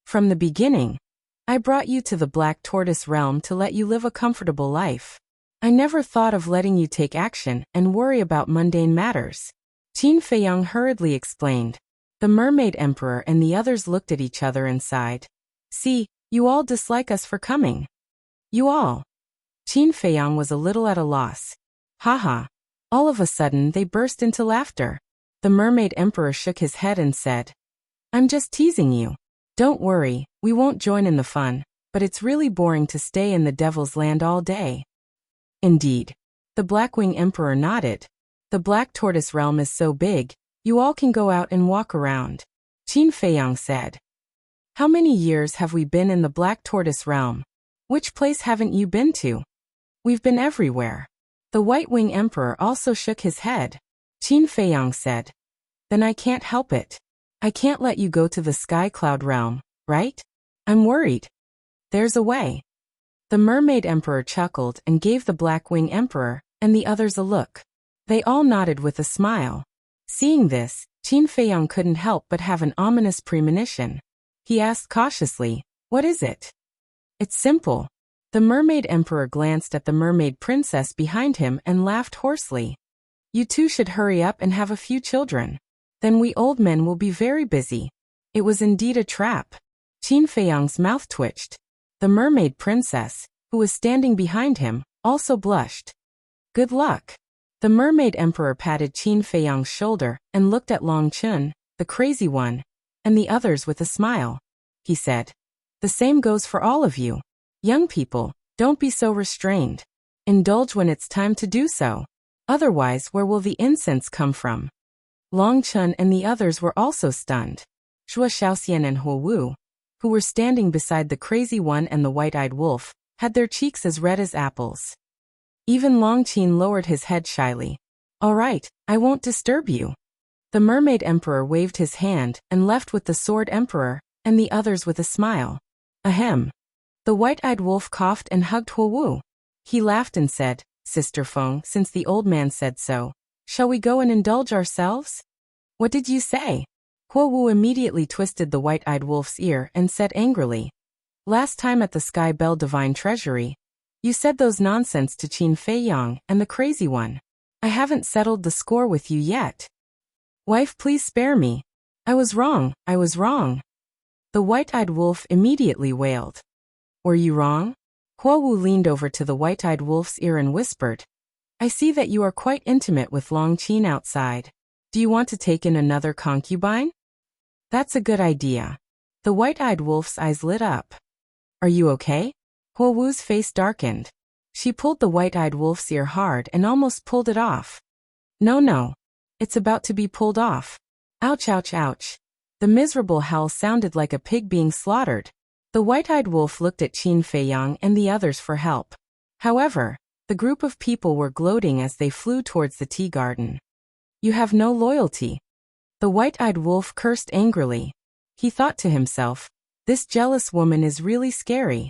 From the beginning, I brought you to the Black Tortoise realm to let you live a comfortable life. I never thought of letting you take action and worry about mundane matters. Qin Feiyang hurriedly explained. The Mermaid Emperor and the others looked at each other and sighed. See, you all dislike us for coming. You all. Qin Feiyang was a little at a loss. Haha. All of a sudden they burst into laughter. The mermaid emperor shook his head and said, "I'm just teasing you. Don't worry, we won't join in the fun, but it's really boring to stay in the devil's land all day." Indeed. The Blackwing Emperor nodded. "The Black Tortoise realm is so big, you all can go out and walk around," Qin Feiyang said. "How many years have we been in the Black Tortoise realm? Which place haven't you been to?" "We've been everywhere." The White Wing Emperor also shook his head. Qin Feiyang said, "Then I can't help it. I can't let you go to the Sky Cloud realm, right? I'm worried." "There's a way." The Mermaid Emperor chuckled and gave the Black Wing Emperor and the others a look. They all nodded with a smile. Seeing this, Qin Feiyang couldn't help but have an ominous premonition. He asked cautiously, "What is it?" "It's simple." The Mermaid Emperor glanced at the Mermaid Princess behind him and laughed hoarsely. "You two should hurry up and have a few children. Then we old men will be very busy." It was indeed a trap. Qin Feiyang's mouth twitched. The Mermaid Princess, who was standing behind him, also blushed. "Good luck." The Mermaid Emperor patted Qin Feiyang's shoulder and looked at Long Chun, the crazy one, and the others with a smile. He said, "The same goes for all of you. Young people, don't be so restrained. Indulge when it's time to do so. Otherwise, where will the incense come from?" Long Chun and the others were also stunned. Zhuo Xiaoxian and Huo Wu, who were standing beside the crazy one and the white-eyed wolf, had their cheeks as red as apples. Even Long Qin lowered his head shyly. "All right, I won't disturb you." The Mermaid Emperor waved his hand and left with the Sword Emperor and the others with a smile. Ahem. The white-eyed wolf coughed and hugged Huo Wu. He laughed and said, "Sister Feng, since the old man said so, shall we go and indulge ourselves?" "What did you say?" Huo Wu immediately twisted the white-eyed wolf's ear and said angrily, "Last time at the Sky Bell Divine Treasury, you said those nonsense to Qin Feiyang and the crazy one. I haven't settled the score with you yet. Wife, please spare me. I was wrong, I was wrong." The white-eyed wolf immediately wailed. "Were you wrong?" Huo Wu leaned over to the white-eyed wolf's ear and whispered, "I see that you are quite intimate with Long Qin outside. Do you want to take in another concubine?" "That's a good idea." The white-eyed wolf's eyes lit up. "Are you okay?" Huo Wu's face darkened. She pulled the white-eyed wolf's ear hard and almost pulled it off. No. It's about to be pulled off. Ouch, ouch, ouch. The miserable howl sounded like a pig being slaughtered. The white-eyed wolf looked at Qin Feiyang and the others for help. However, the group of people were gloating as they flew towards the tea garden. "You have no loyalty." The white-eyed wolf cursed angrily. He thought to himself, "This jealous woman is really scary."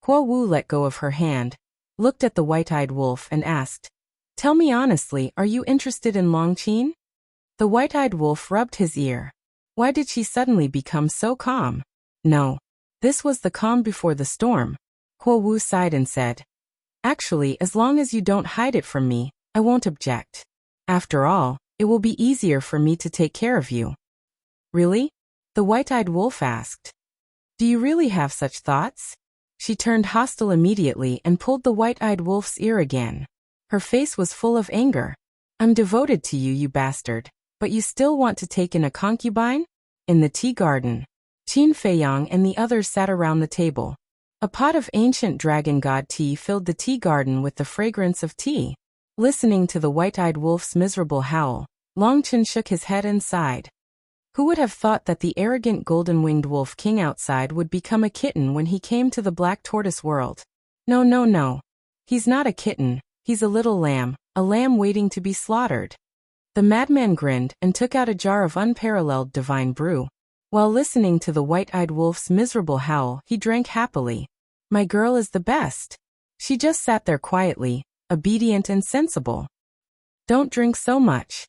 Huo Wu let go of her hand, looked at the white-eyed wolf and asked, "Tell me honestly, are you interested in Long Qin?" The white-eyed wolf rubbed his ear. Why did she suddenly become so calm? No. This was the calm before the storm. Huo Wu sighed and said, "Actually, as long as you don't hide it from me, I won't object. After all, it will be easier for me to take care of you." "Really?" the white-eyed wolf asked. "Do you really have such thoughts?" She turned hostile immediately and pulled the white-eyed wolf's ear again. Her face was full of anger. "I'm devoted to you, you bastard, but you still want to take in a concubine?" In the tea garden, Qin Feiyang and the others sat around the table. A pot of ancient dragon god tea filled the tea garden with the fragrance of tea. Listening to the white-eyed wolf's miserable howl, Long Chun shook his head and sighed. Who would have thought that the arrogant golden-winged wolf king outside would become a kitten when he came to the Black Tortoise world? No. He's not a kitten, he's a little lamb, a lamb waiting to be slaughtered. The madman grinned and took out a jar of unparalleled divine brew. While listening to the white-eyed wolf's miserable howl, he drank happily. My girl is the best. She just sat there quietly, obedient and sensible. Don't drink so much.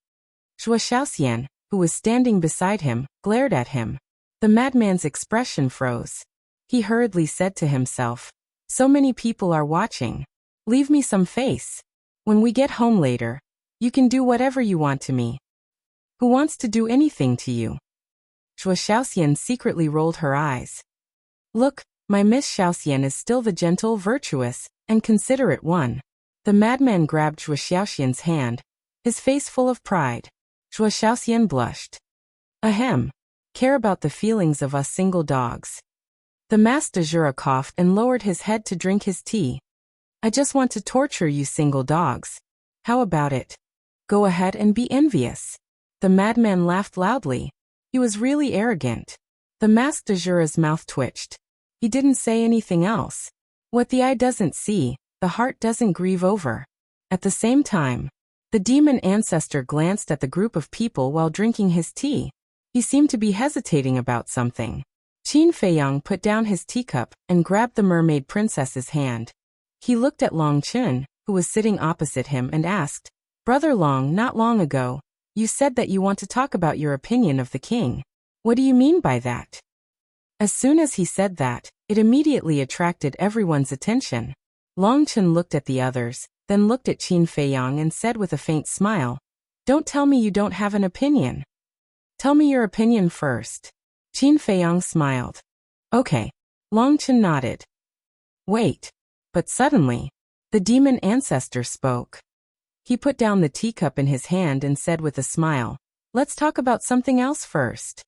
Zhuo Xiaoxian, who was standing beside him, glared at him. The madman's expression froze. He hurriedly said to himself, so many people are watching. Leave me some face. When we get home later, you can do whatever you want to me. Who wants to do anything to you? Zhuo Xiaoxian secretly rolled her eyes. Look, my Miss Xiaoxian is still the gentle, virtuous, and considerate one. The madman grabbed Zhuo Xiaoxian's hand his face full of pride. Zhuo Xiaoxian blushed. Ahem. Care about the feelings of us single dogs. The mas de jura coughed and lowered his head to drink his tea. I just want to torture you single dogs. How about it? Go ahead and be envious. The madman laughed loudly. He was really arrogant. The mas de jura's mouth twitched. He didn't say anything else. What the eye doesn't see, the heart doesn't grieve over. At the same time, the demon ancestor glanced at the group of people while drinking his tea. He seemed to be hesitating about something. Qin Feiyang put down his teacup and grabbed the mermaid princess's hand. He looked at Long Chen, who was sitting opposite him, and asked, Brother Long, not long ago, you said that you want to talk about your opinion of the king. What do you mean by that? As soon as he said that, it immediately attracted everyone's attention. Long Chen looked at the others, then looked at Qin Feiyang and said with a faint smile, Don't tell me you don't have an opinion. Tell me your opinion first. Qin Feiyang smiled. Okay. Long Chen nodded. Wait. But suddenly, the demon ancestor spoke. He put down the teacup in his hand and said with a smile, Let's talk about something else first.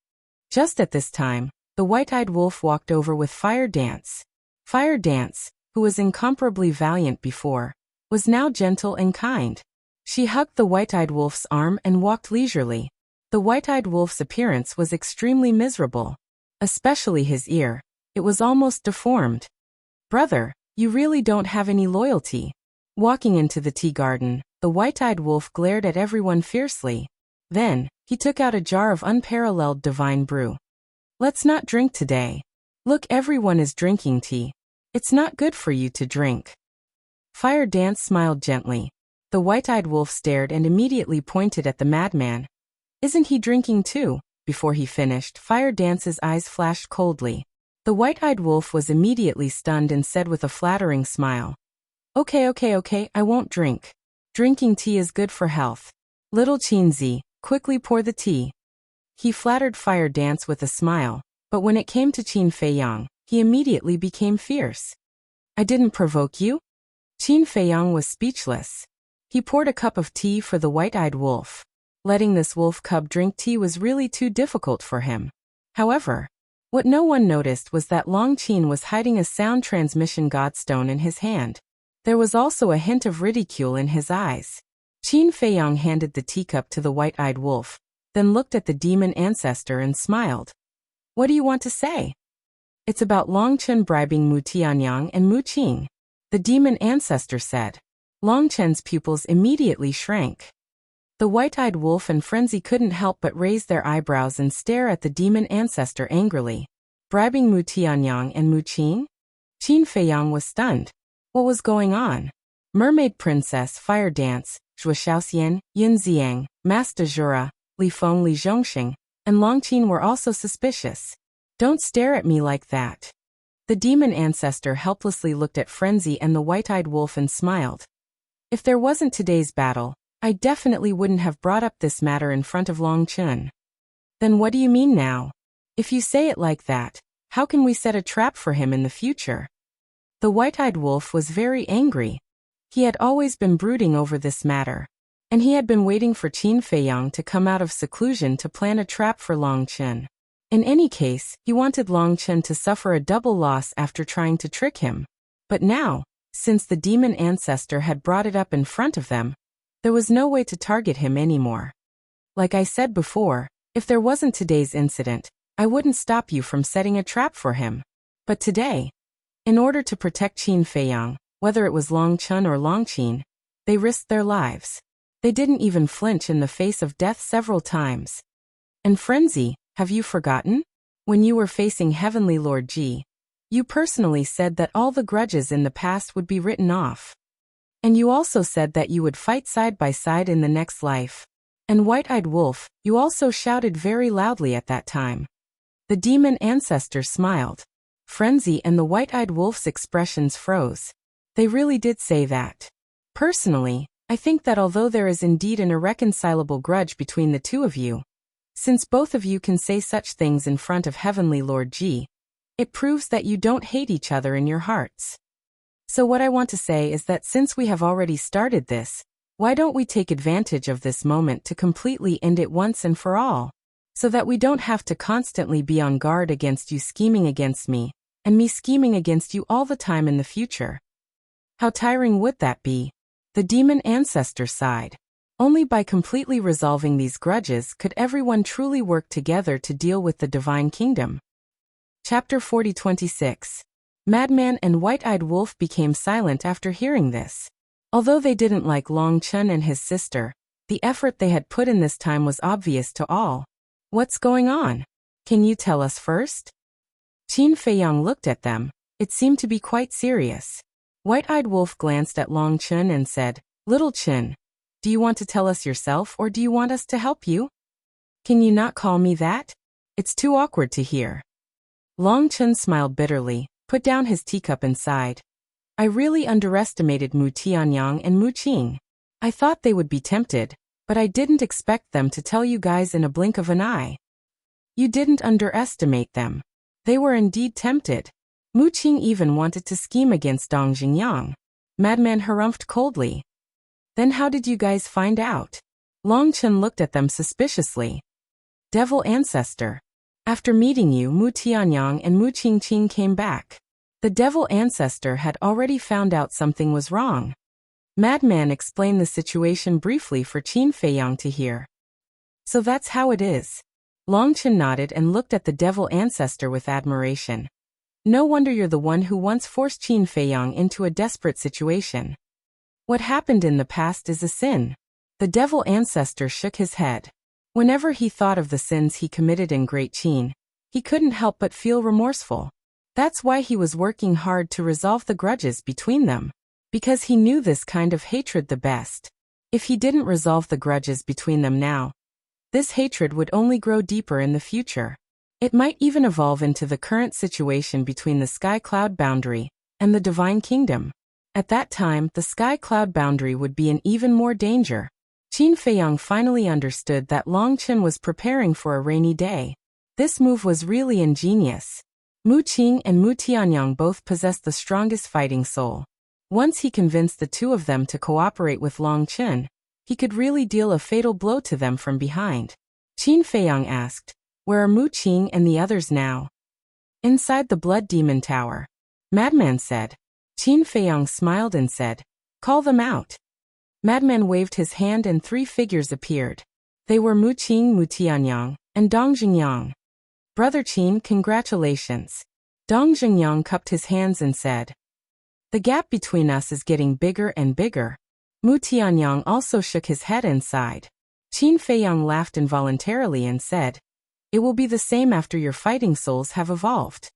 Just at this time, the white-eyed wolf walked over with Fire Dance. Fire Dance, who was incomparably valiant before, was now gentle and kind. She hugged the white-eyed wolf's arm and walked leisurely. The white-eyed wolf's appearance was extremely miserable. Especially his ear. It was almost deformed. Brother, you really don't have any loyalty. Walking into the tea garden, the white-eyed wolf glared at everyone fiercely. Then, he took out a jar of unparalleled divine brew. Let's not drink today. Look, everyone is drinking tea. It's not good for you to drink. Fire Dance smiled gently. The white-eyed wolf stared and immediately pointed at the madman. Isn't he drinking too? Before he finished, Fire Dance's eyes flashed coldly. The white-eyed wolf was immediately stunned and said with a flattering smile, Okay, I won't drink. Drinking tea is good for health. Little Qinzi, quickly pour the tea. He flattered Fire Dance with a smile, but when it came to Qin Feiyang, he immediately became fierce. I didn't provoke you? Qin Feiyang was speechless. He poured a cup of tea for the white-eyed wolf. Letting this wolf cub drink tea was really too difficult for him. However, what no one noticed was that Long Qin was hiding a sound transmission godstone in his hand. There was also a hint of ridicule in his eyes. Qin Feiyang handed the teacup to the white-eyed wolf, then looked at the demon ancestor and smiled. What do you want to say? It's about Long Chen bribing Mu Tianyang and Mu Qing, the demon ancestor said. Long Chen's pupils immediately shrank. The white-eyed wolf and Frenzy couldn't help but raise their eyebrows and stare at the demon ancestor angrily. Bribing Mu Tianyang and Mu Qing? Qin Feiyang was stunned. What was going on? Mermaid Princess, Fire Dance, Zhuo Xiaoxian, Yin Ziang, Mas de Jura, Li Feng, Li Zhongxing, and Long Qin were also suspicious. Don't stare at me like that. The demon ancestor helplessly looked at Frenzy and the white-eyed wolf and smiled. If there wasn't today's battle, I definitely wouldn't have brought up this matter in front of Long Chen. Then what do you mean now? If you say it like that, how can we set a trap for him in the future? The white-eyed wolf was very angry. He had always been brooding over this matter, and he had been waiting for Qin Feiyang to come out of seclusion to plan a trap for Long Chen. In any case, he wanted Long Chen to suffer a double loss after trying to trick him. But now, since the demon ancestor had brought it up in front of them, there was no way to target him anymore. Like I said before, if there wasn't today's incident, I wouldn't stop you from setting a trap for him. But today, in order to protect Qin Feiyang, whether it was Long Chen or Long Qin, they risked their lives. They didn't even flinch in the face of death several times. And Frenzy, have you forgotten? When you were facing Heavenly Lord Ji, you personally said that all the grudges in the past would be written off. And you also said that you would fight side by side in the next life. And White-Eyed Wolf, you also shouted very loudly at that time. The demon ancestor smiled. Frenzy and the White-Eyed Wolf's expressions froze. They really did say that. Personally, I think that although there is indeed an irreconcilable grudge between the two of you, since both of you can say such things in front of Heavenly Lord Ji, it proves that you don't hate each other in your hearts. So what I want to say is that since we have already started this, Why don't we take advantage of this moment to completely end it once and for all? So that we don't have to constantly be on guard against you scheming against me, and me scheming against you all the time in the future. How tiring would that be? The demon ancestor sighed. Only by completely resolving these grudges could everyone truly work together to deal with the divine kingdom. Chapter 40-26. Madman and White-Eyed Wolf became silent after hearing this. Although they didn't like Long Chun and his sister, the effort they had put in this time was obvious to all. What's going on? Can you tell us first? Qin Feiyang looked at them. It seemed to be quite serious. White-Eyed Wolf glanced at Long Chun and said, "Little Chun, do you want to tell us yourself or do you want us to help you?" "Can you not call me that? It's too awkward to hear." Long Chun smiled bitterly, put down his teacup and sighed. "I really underestimated Mu Tianyang and Mu Qing. I thought they would be tempted, but I didn't expect them to tell you guys in a blink of an eye." "You didn't underestimate them. They were indeed tempted. Mu Qing even wanted to scheme against Dong Jingyang." Madman harumphed coldly. "Then how did you guys find out?" Long Chun looked at them suspiciously. "Devil Ancestor. After meeting you, Mu Tianyang and Mu Qing came back. The Devil Ancestor had already found out something was wrong." Madman explained the situation briefly for Qin Feiyang to hear. "So that's how it is." Long Chun nodded and looked at the Devil Ancestor with admiration. "No wonder you're the one who once forced Qin Feiyang into a desperate situation. What happened in the past is a sin." The Devil Ancestor shook his head. Whenever he thought of the sins he committed in Great Qin, he couldn't help but feel remorseful. That's why he was working hard to resolve the grudges between them. Because he knew this kind of hatred the best. If he didn't resolve the grudges between them now, this hatred would only grow deeper in the future. It might even evolve into the current situation between the sky-cloud boundary and the divine kingdom. At that time, the sky-cloud boundary would be in even more danger. Qin Feiyang finally understood that Long Chun was preparing for a rainy day. This move was really ingenious. Mu Qing and Mu Tianyang both possessed the strongest fighting soul. Once he convinced the two of them to cooperate with Long Chun, he could really deal a fatal blow to them from behind. Qin Feiyang asked, "Where are Mu Qing and the others now?" "Inside the Blood Demon Tower," Madman said. Qin Feiyang smiled and said, "Call them out." Madman waved his hand and 3 figures appeared. They were Mu Qing, Mu Tianyang, and Dong Jingyang. "Brother Qin, congratulations." Dong Jingyang cupped his hands and said, "The gap between us is getting bigger and bigger." Mu Tianyang also shook his head and sighed. Qin Feiyang laughed involuntarily and said, "It will be the same after your fighting souls have evolved."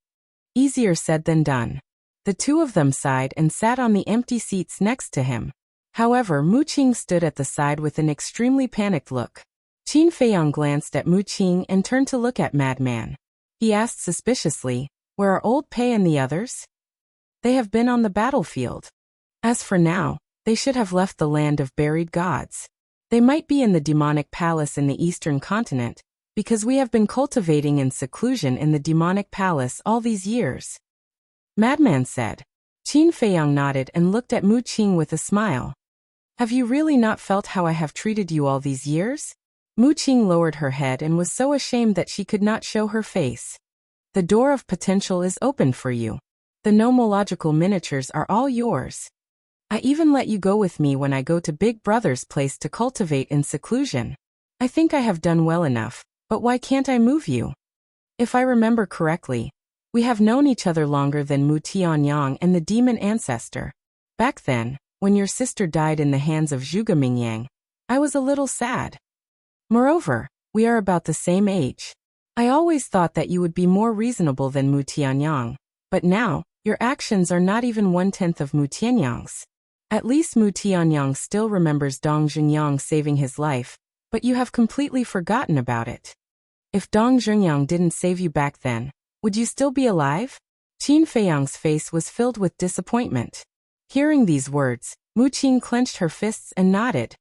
Easier said than done. The two of them sighed and sat on the empty seats next to him. However, Mu Qing stood at the side with an extremely panicked look. Qin Feiyang glanced at Mu Qing and turned to look at Madman. He asked suspiciously, "Where are Old Pei and the others?" "They have been on the battlefield. As for now, they should have left the land of buried gods. They might be in the demonic palace in the eastern continent, because we have been cultivating in seclusion in the demonic palace all these years," Madman said. Qin Feiyang nodded and looked at Mu Qing with a smile. "Have you really not felt how I have treated you all these years?" Mu Qing lowered her head and was so ashamed that she could not show her face. "The door of potential is open for you. The nomological miniatures are all yours. I even let you go with me when I go to Big Brother's place to cultivate in seclusion. I think I have done well enough, but why can't I move you? If I remember correctly, we have known each other longer than Mu Tianyang and the demon ancestor. Back then, when your sister died in the hands of Zhuge Mingyang, I was a little sad. Moreover, we are about the same age. I always thought that you would be more reasonable than Mu Tianyang, but now, your actions are not even 1/10 of Mu Tianyang's. At least Mu Tianyang still remembers Dong Jingyang saving his life, but you have completely forgotten about it. If Dong Jingyang didn't save you back then, would you still be alive?" Qin Feiyang's face was filled with disappointment. Hearing these words, Mu Qing clenched her fists and nodded.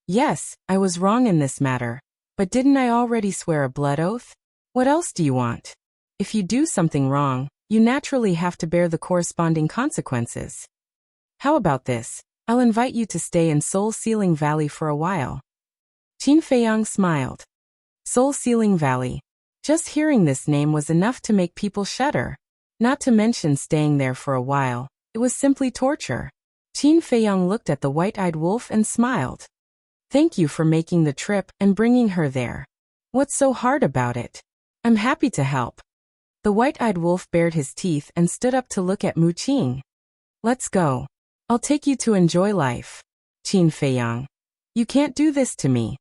"Yes, I was wrong in this matter, but didn't I already swear a blood oath? What else do you want? If you do something wrong, you naturally have to bear the corresponding consequences. How about this? I'll invite you to stay in Soul Ceiling Valley for a while. Qin Feiyang smiled. Soul Ceiling Valley. Just hearing this name was enough to make people shudder. Not to mention staying there for a while. It was simply torture. Qin Feiyang looked at the white-eyed wolf and smiled. Thank you for making the trip and bringing her there. What's so hard about it? I'm happy to help. The white-eyed wolf bared his teeth and stood up to look at Mu Qing. Let's go. I'll take you to enjoy life. Qin Feiyang. You can't do this to me.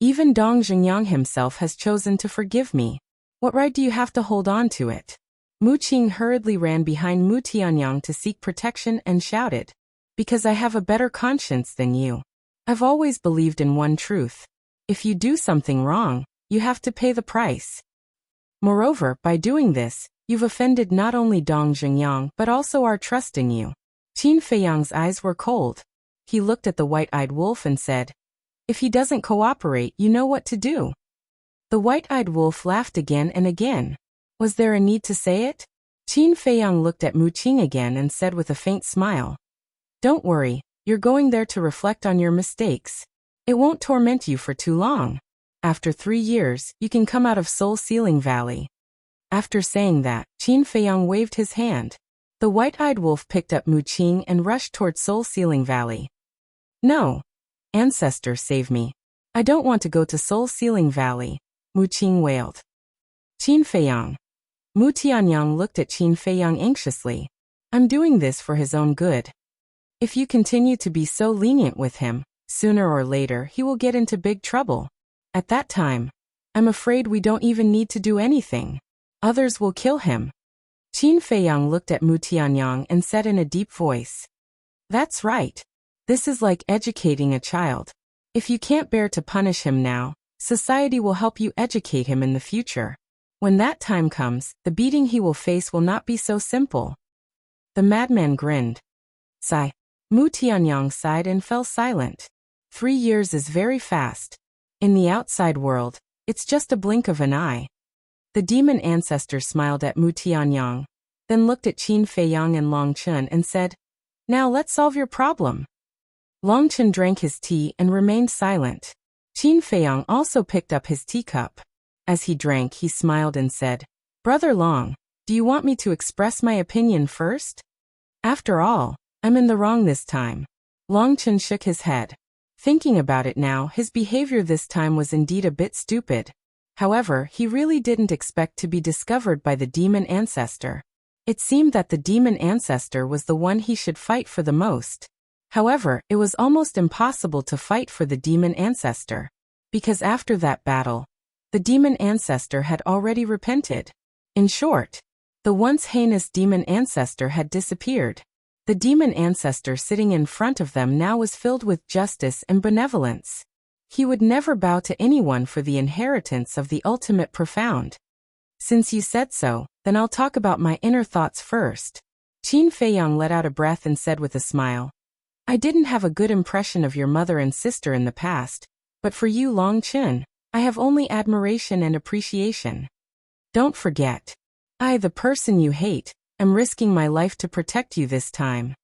Even Dong Zhengyang himself has chosen to forgive me. What right do you have to hold on to it? Mu Qing hurriedly ran behind Mu Tianyang to seek protection and shouted. Because I have a better conscience than you. I've always believed in one truth. If you do something wrong, you have to pay the price. Moreover, by doing this, you've offended not only Dong Zhengyang but also our trust in you. Qin Feiyang's eyes were cold. He looked at the white-eyed wolf and said, if he doesn't cooperate, you know what to do. The white-eyed wolf laughed again and again. Was there a need to say it? Qin Feiyang looked at Mu Qing again and said with a faint smile. Don't worry, you're going there to reflect on your mistakes. It won't torment you for too long. After 3 years, you can come out of Soul Ceiling Valley. After saying that, Qin Feiyang waved his hand. The white-eyed wolf picked up Mu Qing and rushed toward Soul Ceiling Valley. No. Ancestor, save me. I don't want to go to Soul Ceiling Valley, Mu Qing wailed. Qin Feiyang. Mu Tianyang looked at Qin Feiyang anxiously. I'm doing this for his own good. If you continue to be so lenient with him, sooner or later he will get into big trouble. At that time, I'm afraid we don't even need to do anything. Others will kill him. Qin Feiyang looked at Mu Tianyang and said in a deep voice. That's right. This is like educating a child. If you can't bear to punish him now, society will help you educate him in the future. When that time comes, the beating he will face will not be so simple. The madman grinned. Sigh. Mu Tianyang sighed and fell silent. 3 years is very fast. In the outside world, it's just a blink of an eye. The demon ancestor smiled at Mu Tianyang, then looked at Qin Feiyang and Long Chen and said, Now let's solve your problem. Long Chen drank his tea and remained silent. Qin Feiyang also picked up his teacup. As he drank, he smiled and said, Brother Long, do you want me to express my opinion first? After all, I'm in the wrong this time. Long Chen shook his head. Thinking about it now, his behavior this time was indeed a bit stupid. However, he really didn't expect to be discovered by the demon ancestor. It seemed that the demon ancestor was the one he should fight for the most. However, it was almost impossible to fight for the demon ancestor. Because after that battle, the demon ancestor had already repented. In short, the once heinous demon ancestor had disappeared. The demon ancestor sitting in front of them now was filled with justice and benevolence. He would never bow to anyone for the inheritance of the ultimate profound. Since you said so, then I'll talk about my inner thoughts first. Qin Feiyang let out a breath and said with a smile, I didn't have a good impression of your mother and sister in the past, but for you, Long Chen, I have only admiration and appreciation. Don't forget, I, the person you hate, am risking my life to protect you this time.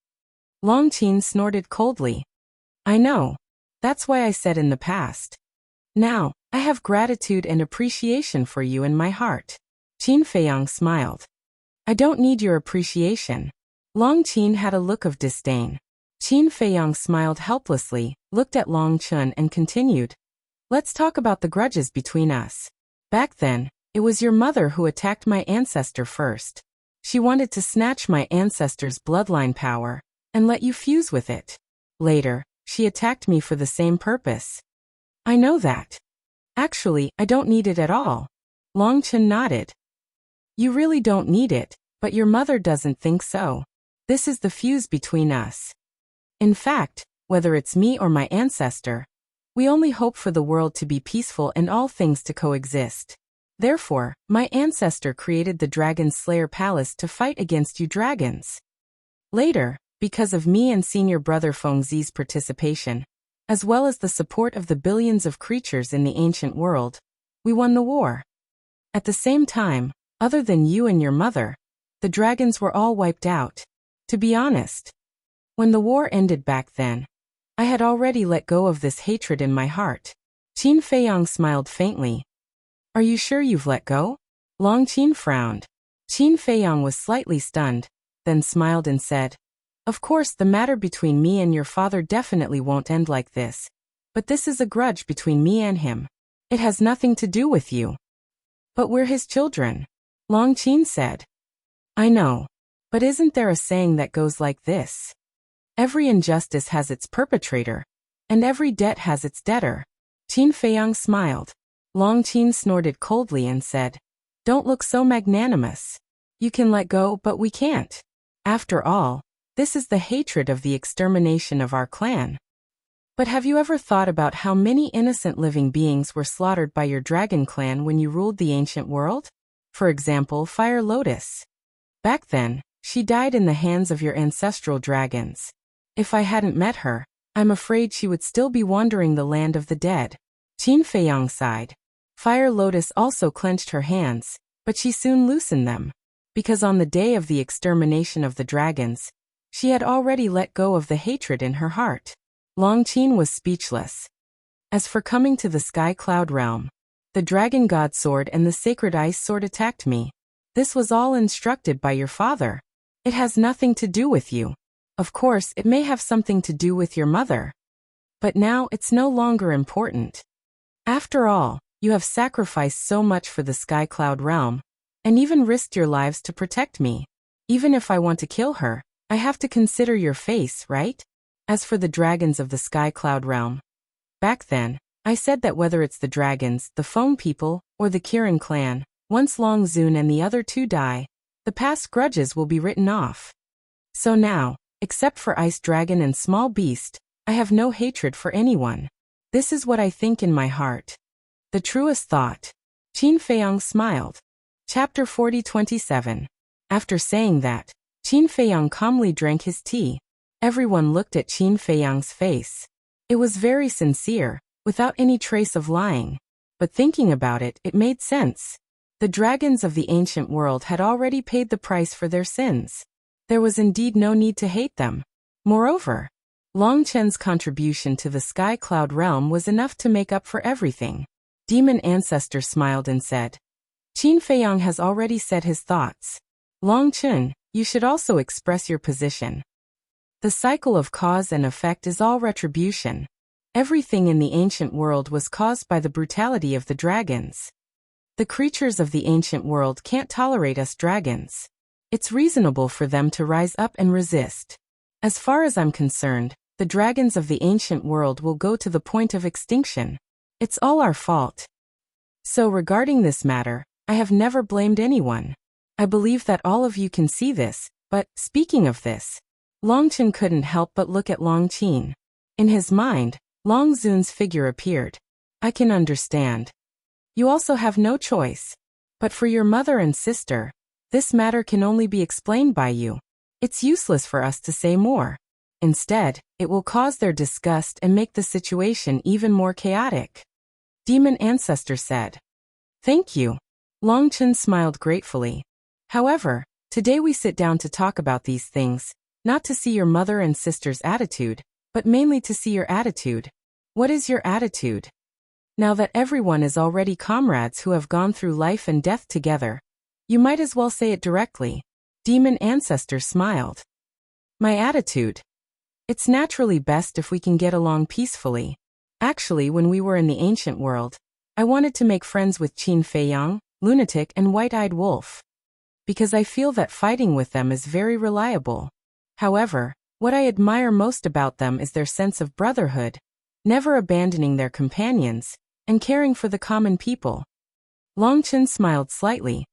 Long Qin snorted coldly. I know. That's why I said in the past. Now, I have gratitude and appreciation for you in my heart. Qin Feiyang smiled. I don't need your appreciation. Long Qin had a look of disdain. Qin Feiyang smiled helplessly, looked at Long Chen and continued. Let's talk about the grudges between us. Back then, it was your mother who attacked my ancestor first. She wanted to snatch my ancestor's bloodline power and let you fuse with it. Later, she attacked me for the same purpose. I know that. Actually, I don't need it at all. Long Chen nodded. You really don't need it, but your mother doesn't think so. This is the fuse between us. In fact, whether it's me or my ancestor, we only hope for the world to be peaceful and all things to coexist. Therefore, my ancestor created the Dragon Slayer Palace to fight against you dragons. Later, because of me and senior brother Fengzi's participation, as well as the support of the billions of creatures in the ancient world, we won the war. At the same time, other than you and your mother, the dragons were all wiped out. To be honest, When the war ended back then, I had already let go of this hatred in my heart. Qin Feiyang smiled faintly. Are you sure you've let go? Long Qin frowned. Qin Feiyang was slightly stunned, then smiled and said, Of course the matter between me and your father definitely won't end like this. But this is a grudge between me and him. It has nothing to do with you. But we're his children, Long Qin said. I know. But isn't there a saying that goes like this? Every injustice has its perpetrator, and every debt has its debtor. Qin Feiyang smiled. Long Qin snorted coldly and said, Don't look so magnanimous. You can let go, but we can't. After all, this is the hatred of the extermination of our clan. But have you ever thought about how many innocent living beings were slaughtered by your dragon clan when you ruled the ancient world? For example, Fire Lotus. Back then, she died in the hands of your ancestral dragons. If I hadn't met her, I'm afraid she would still be wandering the land of the dead. Qin Feiyang sighed. Fire Lotus also clenched her hands, but she soon loosened them, because on the day of the extermination of the dragons, she had already let go of the hatred in her heart. Long Qin was speechless. As for coming to the Sky Cloud realm, the Dragon God Sword and the Sacred Ice Sword attacked me. This was all instructed by your father. It has nothing to do with you. Of course, it may have something to do with your mother. But now it's no longer important. After all, you have sacrificed so much for the Sky Cloud realm, and even risked your lives to protect me. Even if I want to kill her, I have to consider your face, right? As for the dragons of the Sky Cloud realm, back then, I said that whether it's the dragons, the Foam people, or the Kirin clan, once Long Zun and the other two die, the past grudges will be written off. So now, except for Ice Dragon and Small Beast, I have no hatred for anyone. This is what I think in my heart. The truest thought. Qin Feiyang smiled. Chapter 40:27. After saying that, Qin Feiyang calmly drank his tea. Everyone looked at Qin Feiyang's face. It was very sincere, without any trace of lying. But thinking about it, it made sense. The dragons of the ancient world had already paid the price for their sins. There was indeed no need to hate them. Moreover, Long Chen's contribution to the Sky Cloud realm was enough to make up for everything. Demon Ancestor smiled and said, Qin Feiyang has already said his thoughts. Long Chen, you should also express your position. The cycle of cause and effect is all retribution. Everything in the ancient world was caused by the brutality of the dragons. The creatures of the ancient world can't tolerate us dragons. It's reasonable for them to rise up and resist. As far as I'm concerned, the dragons of the ancient world will go to the point of extinction. It's all our fault. So regarding this matter, I have never blamed anyone. I believe that all of you can see this, but, speaking of this, Long Chen couldn't help but look at Long Qin. In his mind, Long Zun's figure appeared. I can understand. You also have no choice. But for your mother and sister, this matter can only be explained by you. It's useless for us to say more. Instead, it will cause their disgust and make the situation even more chaotic. Demon Ancestor said. Thank you. Long Chen smiled gratefully. However, today we sit down to talk about these things, not to see your mother and sister's attitude, but mainly to see your attitude. What is your attitude? Now that everyone is already comrades who have gone through life and death together, you might as well say it directly. Demon Ancestor smiled. My attitude. It's naturally best if we can get along peacefully. Actually, when we were in the ancient world, I wanted to make friends with Qin Feiyang, Lunatic and White-Eyed Wolf. Because I feel that fighting with them is very reliable. However, what I admire most about them is their sense of brotherhood, never abandoning their companions, and caring for the common people. Long Chen smiled slightly.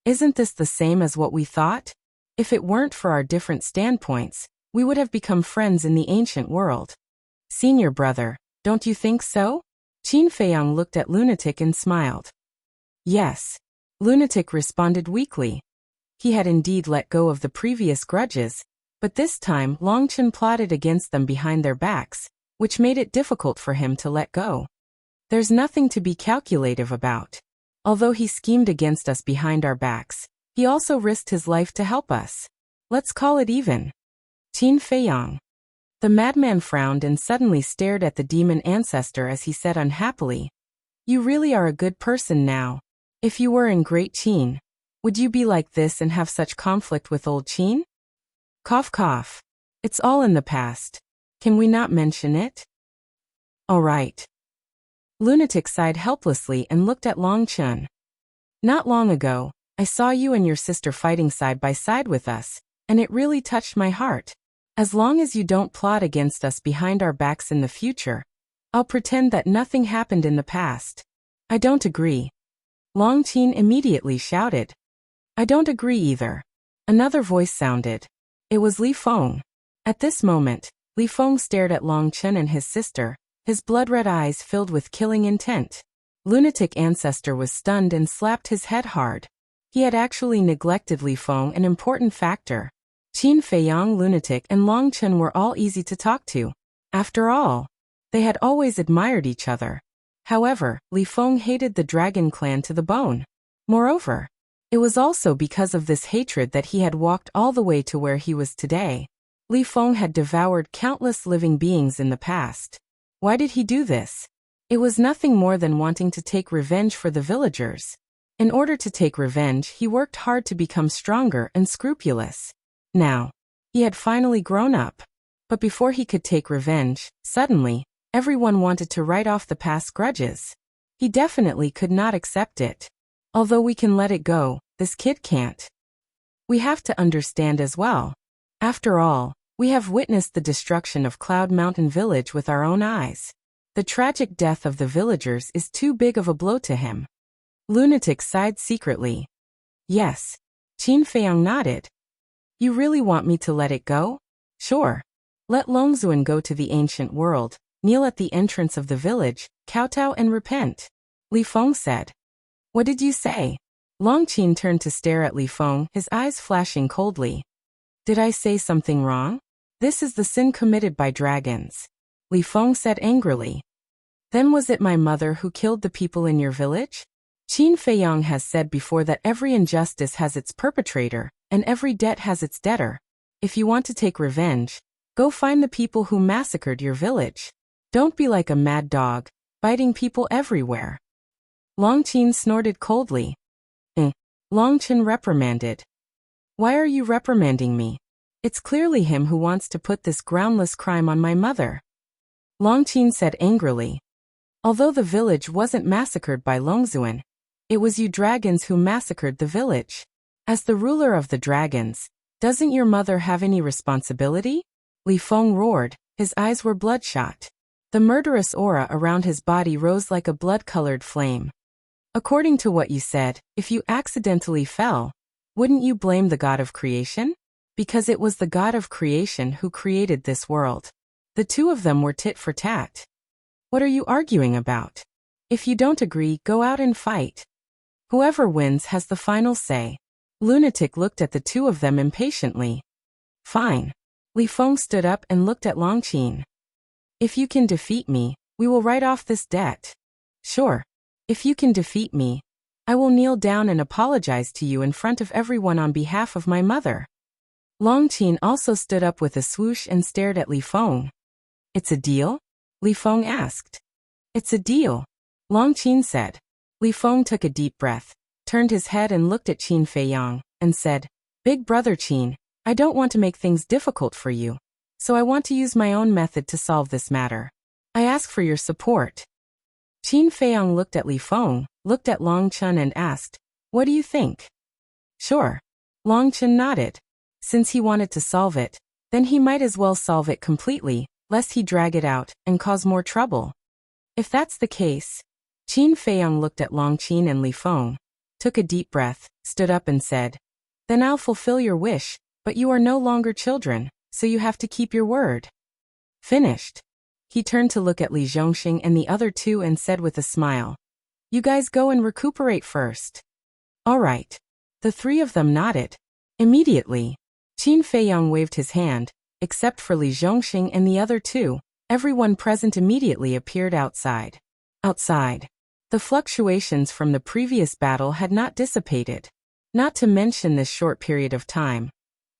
Isn't this the same as what we thought? If it weren't for our different standpoints, we would have become friends in the ancient world. Senior brother, don't you think so? Qin Feiyang looked at Lunatic and smiled. Yes. Lunatic responded weakly. He had indeed let go of the previous grudges, but this time Long Chen plotted against them behind their backs, which made it difficult for him to let go. There's nothing to be calculative about. Although he schemed against us behind our backs, he also risked his life to help us. Let's call it even. Qin Feiyang. The madman frowned and suddenly stared at the demon ancestor as he said unhappily, "You really are a good person now. If you were in Great Qin, would you be like this and have such conflict with old Qin?" Cough cough. It's all in the past. Can we not mention it? All right. Lunatic sighed helplessly and looked at Long Chun. Not long ago, I saw you and your sister fighting side by side with us, and it really touched my heart. As long as you don't plot against us behind our backs in the future, I'll pretend that nothing happened in the past. I don't agree. Long Qin immediately shouted. I don't agree either. Another voice sounded. It was Li Feng. At this moment, Li Feng stared at Long Chen and his sister, his blood-red eyes filled with killing intent. Lunatic ancestor was stunned and slapped his head hard. He had actually neglected Li Feng, an important factor. Qin Feiyang, Lunatic, and Long Chen were all easy to talk to. After all, they had always admired each other. However, Li Feng hated the Dragon Clan to the bone. Moreover, it was also because of this hatred that he had walked all the way to where he was today. Li Feng had devoured countless living beings in the past. Why did he do this? It was nothing more than wanting to take revenge for the villagers. In order to take revenge, he worked hard to become stronger and scrupulous. Now, he had finally grown up. But before he could take revenge, suddenly, everyone wanted to write off the past grudges. He definitely could not accept it. Although we can let it go, this kid can't. We have to understand as well. After all, we have witnessed the destruction of Cloud Mountain Village with our own eyes. The tragic death of the villagers is too big of a blow to him. Lunatic sighed secretly. Yes. Qin Feiyang nodded. You really want me to let it go? Sure. Let Longzuan go to the ancient world, kneel at the entrance of the village, kowtow and repent. Li Feng said. What did you say? Long Qin turned to stare at Li Feng, his eyes flashing coldly. Did I say something wrong? This is the sin committed by dragons. Li Feng said angrily. Then was it my mother who killed the people in your village? Qin Feiyang has said before that every injustice has its perpetrator, and every debt has its debtor. If you want to take revenge, go find the people who massacred your village. Don't be like a mad dog, biting people everywhere. Long Qin snorted coldly. Long Chen reprimanded. Why are you reprimanding me? It's clearly him who wants to put this groundless crime on my mother. Long Qin said angrily. Although the village wasn't massacred by Longzuan, it was you dragons who massacred the village. As the ruler of the dragons, doesn't your mother have any responsibility? Li Feng roared, his eyes were bloodshot. The murderous aura around his body rose like a blood-colored flame. According to what you said, if you accidentally fell, wouldn't you blame the god of creation? Because it was the god of creation who created this world. The two of them were tit for tat. What are you arguing about? If you don't agree, go out and fight. Whoever wins has the final say. Lunatic looked at the two of them impatiently. Fine. Li Feng stood up and looked at Long Qin. If you can defeat me, we will write off this debt. Sure. If you can defeat me, I will kneel down and apologize to you in front of everyone on behalf of my mother. Long Qin also stood up with a swoosh and stared at Li Feng. It's a deal? Li Feng asked. It's a deal, Long Qin said. Li Feng took a deep breath, turned his head and looked at Qin Feiyang, and said, Big brother Qin, I don't want to make things difficult for you, so I want to use my own method to solve this matter. I ask for your support. Qin Feiyang looked at Li Feng, looked at Long Chen and asked, What do you think? Sure. Long Chen nodded. Since he wanted to solve it, then he might as well solve it completely, lest he drag it out and cause more trouble. If that's the case, Qin Feiyang looked at Long Qin and Li Feng, took a deep breath, stood up and said, Then I'll fulfill your wish, but you are no longer children, so you have to keep your word. Finished. He turned to look at Li Zhongxing and the other two and said with a smile, You guys go and recuperate first. All right. The three of them nodded. Immediately, Qin Feiyang waved his hand, except for Li Zhongxing and the other two. Everyone present immediately appeared outside. Outside, the fluctuations from the previous battle had not dissipated. Not to mention this short period of time.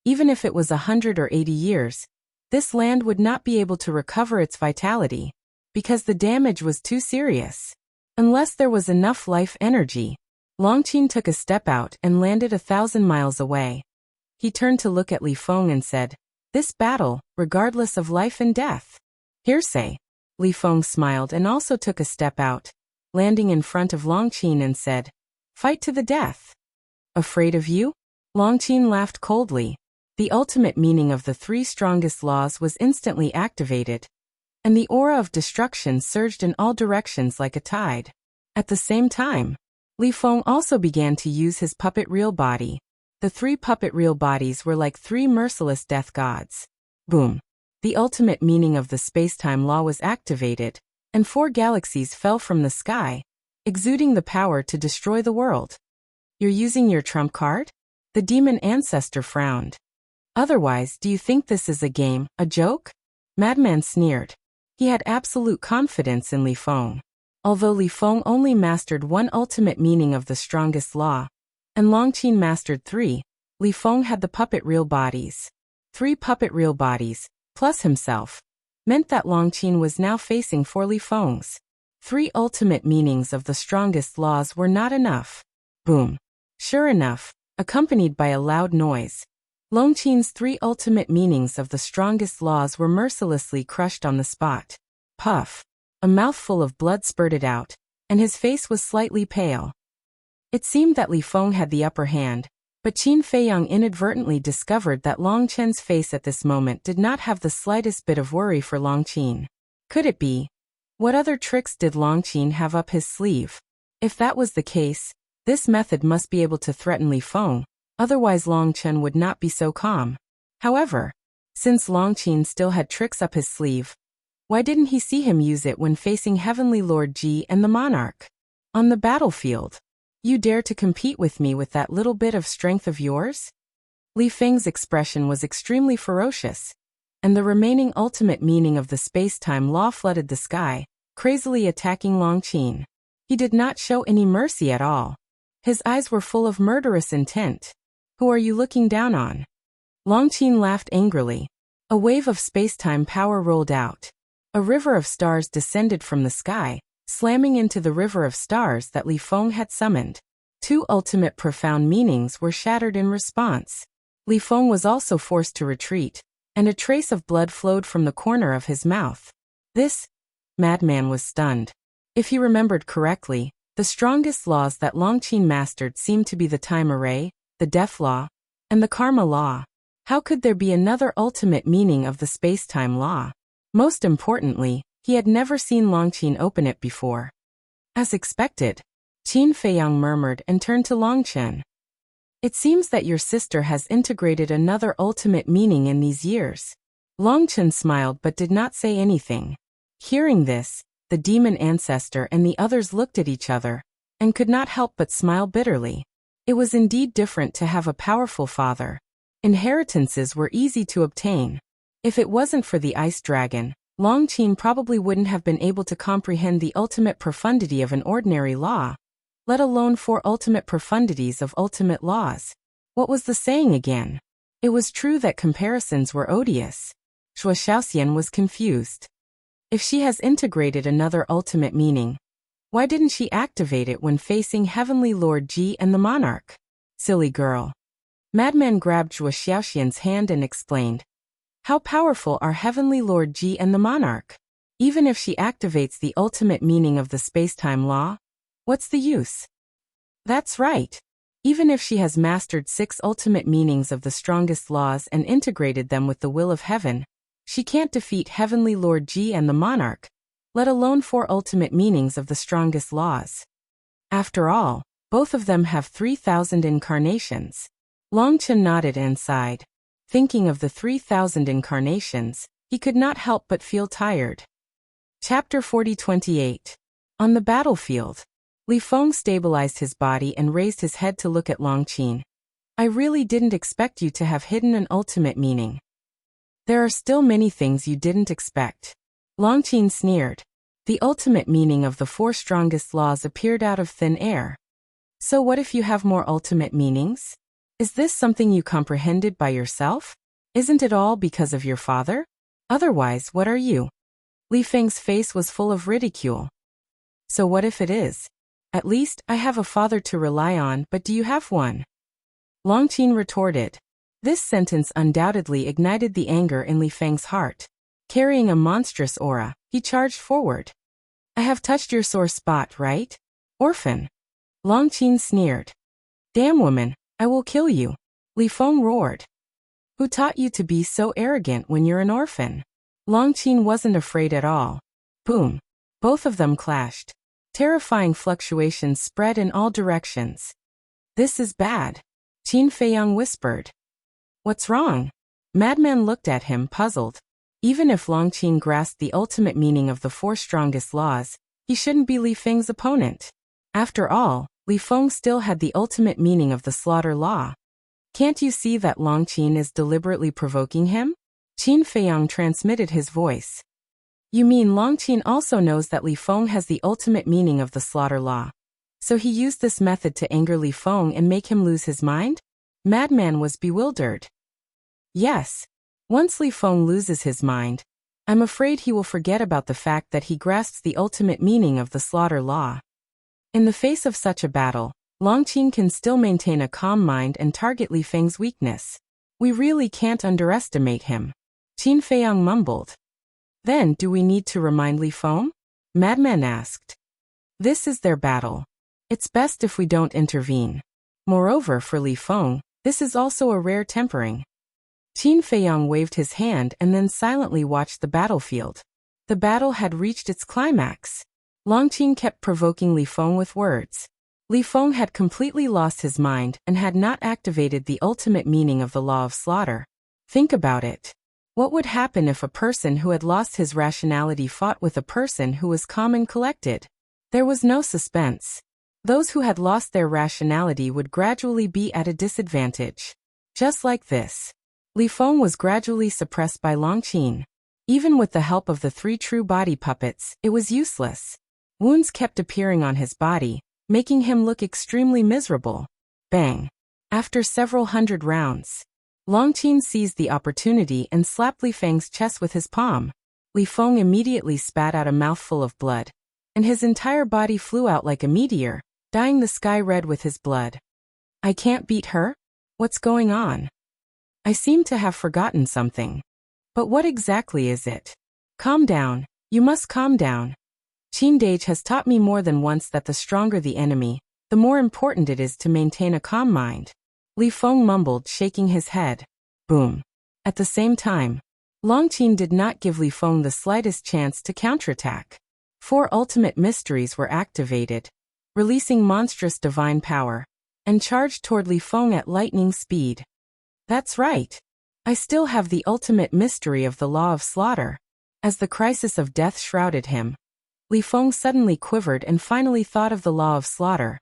Even if it was 100 or 80 years, This land would not be able to recover its vitality, because the damage was too serious. Unless there was enough life energy. Longqin took a step out and landed 1,000 miles away. He turned to look at Li Feng and said, "This battle, regardless of life and death." Hearsay. Li Feng smiled and also took a step out, landing in front of Longqin and said, "Fight to the death." "Afraid of you?" Longqin laughed coldly. The ultimate meaning of the 3 strongest laws was instantly activated, and the aura of destruction surged in all directions like a tide. At the same time, Li Feng also began to use his puppet real body. The 3 puppet real bodies were like 3 merciless death gods. Boom. The ultimate meaning of the space-time law was activated, and 4 galaxies fell from the sky, exuding the power to destroy the world. "You're using your trump card?" The demon ancestor frowned. "Otherwise, do you think this is a game, a joke?" Madman sneered. He had absolute confidence in Li Feng. Although Li Feng only mastered 1 ultimate meaning of the strongest law, and Longqin mastered 3, Li Feng had the puppet real bodies. 3 puppet real bodies, plus himself, meant that Longqin was now facing 4 Li Fengs. 3 ultimate meanings of the strongest laws were not enough. Boom. Sure enough, accompanied by a loud noise, Longqin's 3 ultimate meanings of the strongest laws were mercilessly crushed on the spot. Puff. A mouthful of blood spurted out, and his face was slightly pale. It seemed that Li Feng had the upper hand, but Qin Feiyang inadvertently discovered that Longqin's face at this moment did not have the slightest bit of worry for Longqin. Could it be? What other tricks did Longqin have up his sleeve? If that was the case, this method must be able to threaten Li Feng, otherwise Longqin would not be so calm. However, since Longqin still had tricks up his sleeve, why didn't he see him use it when facing Heavenly Lord Ji and the Monarch? On the battlefield. "You dare to compete with me with that little bit of strength of yours?" Li Feng's expression was extremely ferocious, and the remaining ultimate meaning of the space-time law flooded the sky, crazily attacking Longqin. He did not show any mercy at all. His eyes were full of murderous intent. "Who are you looking down on?" Longqin laughed angrily. A wave of space-time power rolled out. A river of stars descended from the sky, slamming into the river of stars that Li Feng had summoned. 2 ultimate profound meanings were shattered in response. Li Feng was also forced to retreat, and a trace of blood flowed from the corner of his mouth. This madman was stunned. If he remembered correctly, the strongest laws that Longqin mastered seemed to be the time array, the death law, and the karma law. How could there be another ultimate meaning of the space-time law? Most importantly, he had never seen Longqin open it before. As expected, Qin Feiyang murmured and turned to Longqin. "It seems that your sister has integrated another ultimate meaning in these years." Longqin smiled but did not say anything. Hearing this, the demon ancestor and the others looked at each other, and could not help but smile bitterly. It was indeed different to have a powerful father. Inheritances were easy to obtain. If it wasn't for the ice dragon, Longqin probably wouldn't have been able to comprehend the ultimate profundity of an ordinary law, let alone 4 ultimate profundities of ultimate laws. What was the saying again? It was true that comparisons were odious. Shuo Xiaoxian was confused. If she has integrated another ultimate meaning, why didn't she activate it when facing Heavenly Lord Ji and the Monarch? Silly girl. Madman grabbed Shuo Xiaoxian's hand and explained, "How powerful are Heavenly Lord Ji and the Monarch? Even if she activates the ultimate meaning of the space-time law, what's the use?" That's right. Even if she has mastered 6 ultimate meanings of the strongest laws and integrated them with the will of heaven, she can't defeat Heavenly Lord Ji and the Monarch, let alone 4 ultimate meanings of the strongest laws. After all, both of them have 3,000 incarnations. Longqin nodded and sighed. Thinking of the 3,000 incarnations, he could not help but feel tired. Chapter 40-28. On the battlefield. Li Feng stabilized his body and raised his head to look at Longqin. "I really didn't expect you to have hidden an ultimate meaning." "There are still many things you didn't expect." Longqin sneered. The ultimate meaning of the 4 strongest laws appeared out of thin air. "So what if you have more ultimate meanings? Is this something you comprehended by yourself? Isn't it all because of your father?" Otherwise, what are you? Li Feng's face was full of ridicule. So what if it is? At least, I have a father to rely on, but do you have one? Longqin retorted. This sentence undoubtedly ignited the anger in Li Feng's heart. Carrying a monstrous aura, he charged forward. I have touched your sore spot, right? Orphan. Longqin sneered. Damn woman, I will kill you. Li Feng roared. Who taught you to be so arrogant when you're an orphan? Longqin wasn't afraid at all. Boom. Both of them clashed. Terrifying fluctuations spread in all directions. This is bad. Qin Feiyang whispered. What's wrong? Madman looked at him, puzzled. Even if Longqin grasped the ultimate meaning of the four strongest laws, he shouldn't be Li Feng's opponent. After all, Li Feng still had the ultimate meaning of the slaughter law. Can't you see that Longqin is deliberately provoking him? Qin Feiyang transmitted his voice. You mean Longqin also knows that Li Feng has the ultimate meaning of the slaughter law? So he used this method to anger Li Feng and make him lose his mind? Madman was bewildered. Yes. Once Li Feng loses his mind, I'm afraid he will forget about the fact that he grasps the ultimate meaning of the slaughter law. In the face of such a battle, Longqin can still maintain a calm mind and target Li Feng's weakness. We really can't underestimate him. Qin Feiyang mumbled. Then do we need to remind Li Feng? Madman asked. This is their battle. It's best if we don't intervene. Moreover, for Li Feng, this is also a rare tempering. Qin Feiyang waved his hand and then silently watched the battlefield. The battle had reached its climax. Longqin kept provoking Li Feng with words. Li Feng had completely lost his mind and had not activated the ultimate meaning of the law of slaughter. Think about it. What would happen if a person who had lost his rationality fought with a person who was calm and collected? There was no suspense. Those who had lost their rationality would gradually be at a disadvantage. Just like this. Li Feng was gradually suppressed by Longqin. Even with the help of the 3 true body puppets, it was useless. Wounds kept appearing on his body, making him look extremely miserable. Bang. After several hundred rounds, Longqin seized the opportunity and slapped Li Feng's chest with his palm. Li Feng immediately spat out a mouthful of blood, and his entire body flew out like a meteor, dyeing the sky red with his blood. I can't beat her? What's going on? I seem to have forgotten something. But what exactly is it? Calm down. You must calm down. Qin Dage has taught me more than once that the stronger the enemy, the more important it is to maintain a calm mind. Li Feng mumbled, shaking his head. Boom. At the same time, Longqin did not give Li Feng the slightest chance to counterattack. 4 ultimate mysteries were activated, releasing monstrous divine power, and charged toward Li Feng at lightning speed. That's right. I still have the ultimate mystery of the law of slaughter. As the crisis of death shrouded him, Li Feng suddenly quivered and finally thought of the law of slaughter.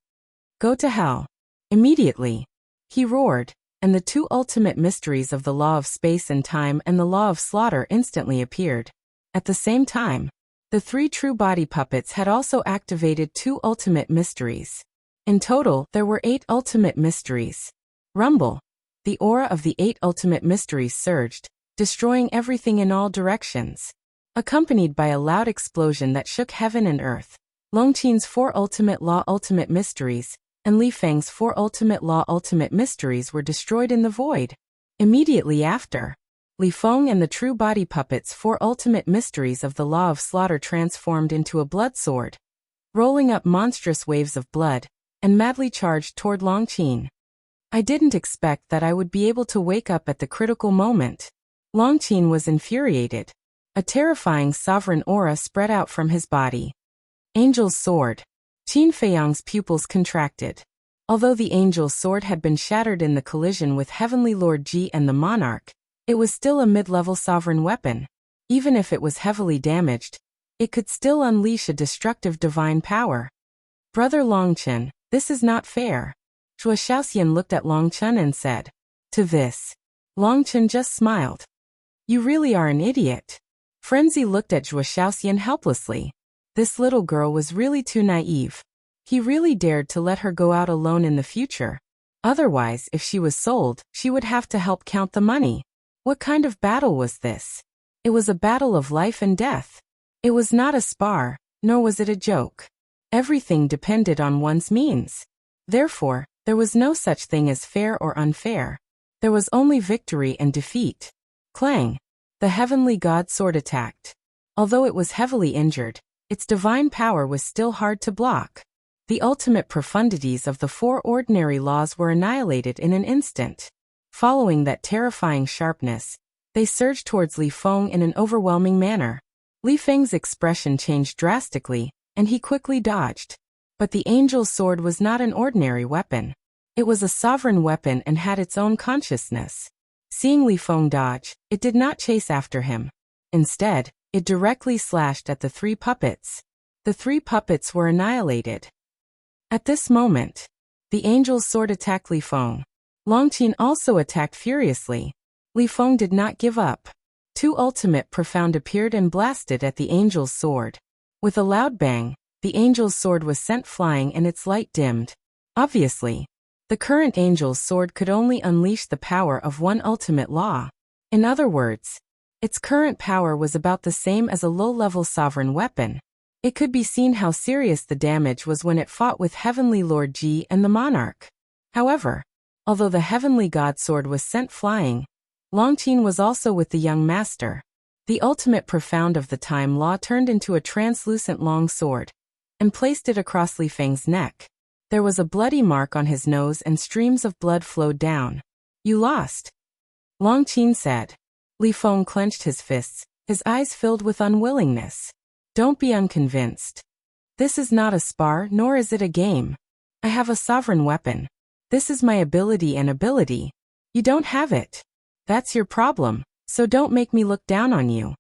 Go to hell. Immediately. He roared, and the 2 ultimate mysteries of the law of space and time and the law of slaughter instantly appeared. At the same time, the 3 true body puppets had also activated 2 ultimate mysteries. In total, there were 8 ultimate mysteries. Rumble. The aura of the 8 ultimate mysteries surged, destroying everything in all directions. Accompanied by a loud explosion that shook heaven and earth, Longqin's 4 ultimate law ultimate mysteries, and Li Feng's 4 ultimate law ultimate mysteries were destroyed in the void. Immediately after, Li Feng and the true body puppets' 4 ultimate mysteries of the law of slaughter transformed into a blood sword, rolling up monstrous waves of blood, and madly charged toward Longqin. I didn't expect that I would be able to wake up at the critical moment. Longqin was infuriated. A terrifying sovereign aura spread out from his body. Angel's sword. Qin Feiyang's pupils contracted. Although the angel's sword had been shattered in the collision with Heavenly Lord Ji and the monarch, it was still a mid-level sovereign weapon. Even if it was heavily damaged, it could still unleash a destructive divine power. Brother Longqin, this is not fair. Zhuo Xiaoxian looked at Longqin and said. To this, Longqin just smiled. You really are an idiot. Frenzy looked at Zhuo Xiaoxian helplessly. This little girl was really too naive. He really dared to let her go out alone in the future. Otherwise, if she was sold, she would have to help count the money. What kind of battle was this? It was a battle of life and death. It was not a spar, nor was it a joke. Everything depended on one's means. Therefore, there was no such thing as fair or unfair. There was only victory and defeat. Clang! The heavenly god sword attacked. Although it was heavily injured, its divine power was still hard to block. The ultimate profundities of the four ordinary laws were annihilated in an instant. Following that terrifying sharpness, they surged towards Li Feng in an overwhelming manner. Li Feng's expression changed drastically, and he quickly dodged. But the angel's sword was not an ordinary weapon. It was a sovereign weapon and had its own consciousness. Seeing Li Feng dodge, it did not chase after him. Instead, it directly slashed at the three puppets. The three puppets were annihilated. At this moment, the angel's sword attacked Li Feng. Longqin also attacked furiously. Li Feng did not give up. Two ultimate profound appeared and blasted at the angel's sword. With a loud bang, the angel's sword was sent flying and its light dimmed. Obviously, the current angel's sword could only unleash the power of one ultimate law. In other words, its current power was about the same as a low-level sovereign weapon. It could be seen how serious the damage was when it fought with Heavenly Lord Ji and the Monarch. However, although the Heavenly God sword was sent flying, Longqin was also with the young master. The ultimate profound of the time law turned into a translucent long sword and placed it across Li Feng's neck. There was a bloody mark on his nose and streams of blood flowed down. "You lost," Longqin said. Li Feng clenched his fists, his eyes filled with unwillingness. "Don't be unconvinced. This is not a spar, nor is it a game. I have a sovereign weapon. This is my ability and ability. You don't have it. That's your problem, so don't make me look down on you."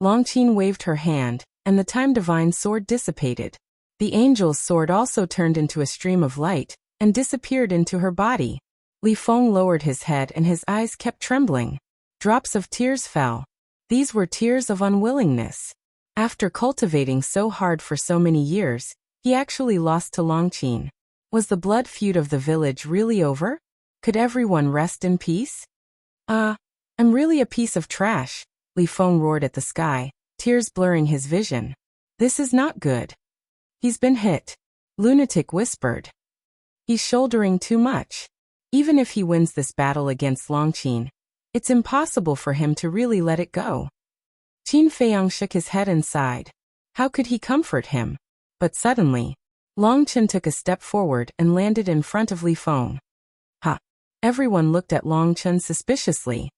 Longqin waved her hand, and the time divine sword dissipated. The angel's sword also turned into a stream of light and disappeared into her body. Li Feng lowered his head and his eyes kept trembling. Drops of tears fell. These were tears of unwillingness. After cultivating so hard for so many years, he actually lost to Longqin. Was the blood feud of the village really over? Could everyone rest in peace? I'm really a piece of trash," Li Feng roared at the sky, tears blurring his vision. "This is not good." "He's been hit," Lunatic whispered. "He's shouldering too much. Even if he wins this battle against Longqin, it's impossible for him to really let it go." Qin Feiyang shook his head and sighed. How could he comfort him? But suddenly, Longqin took a step forward and landed in front of Li Feng. "Ha!" Everyone looked at Longqin suspiciously.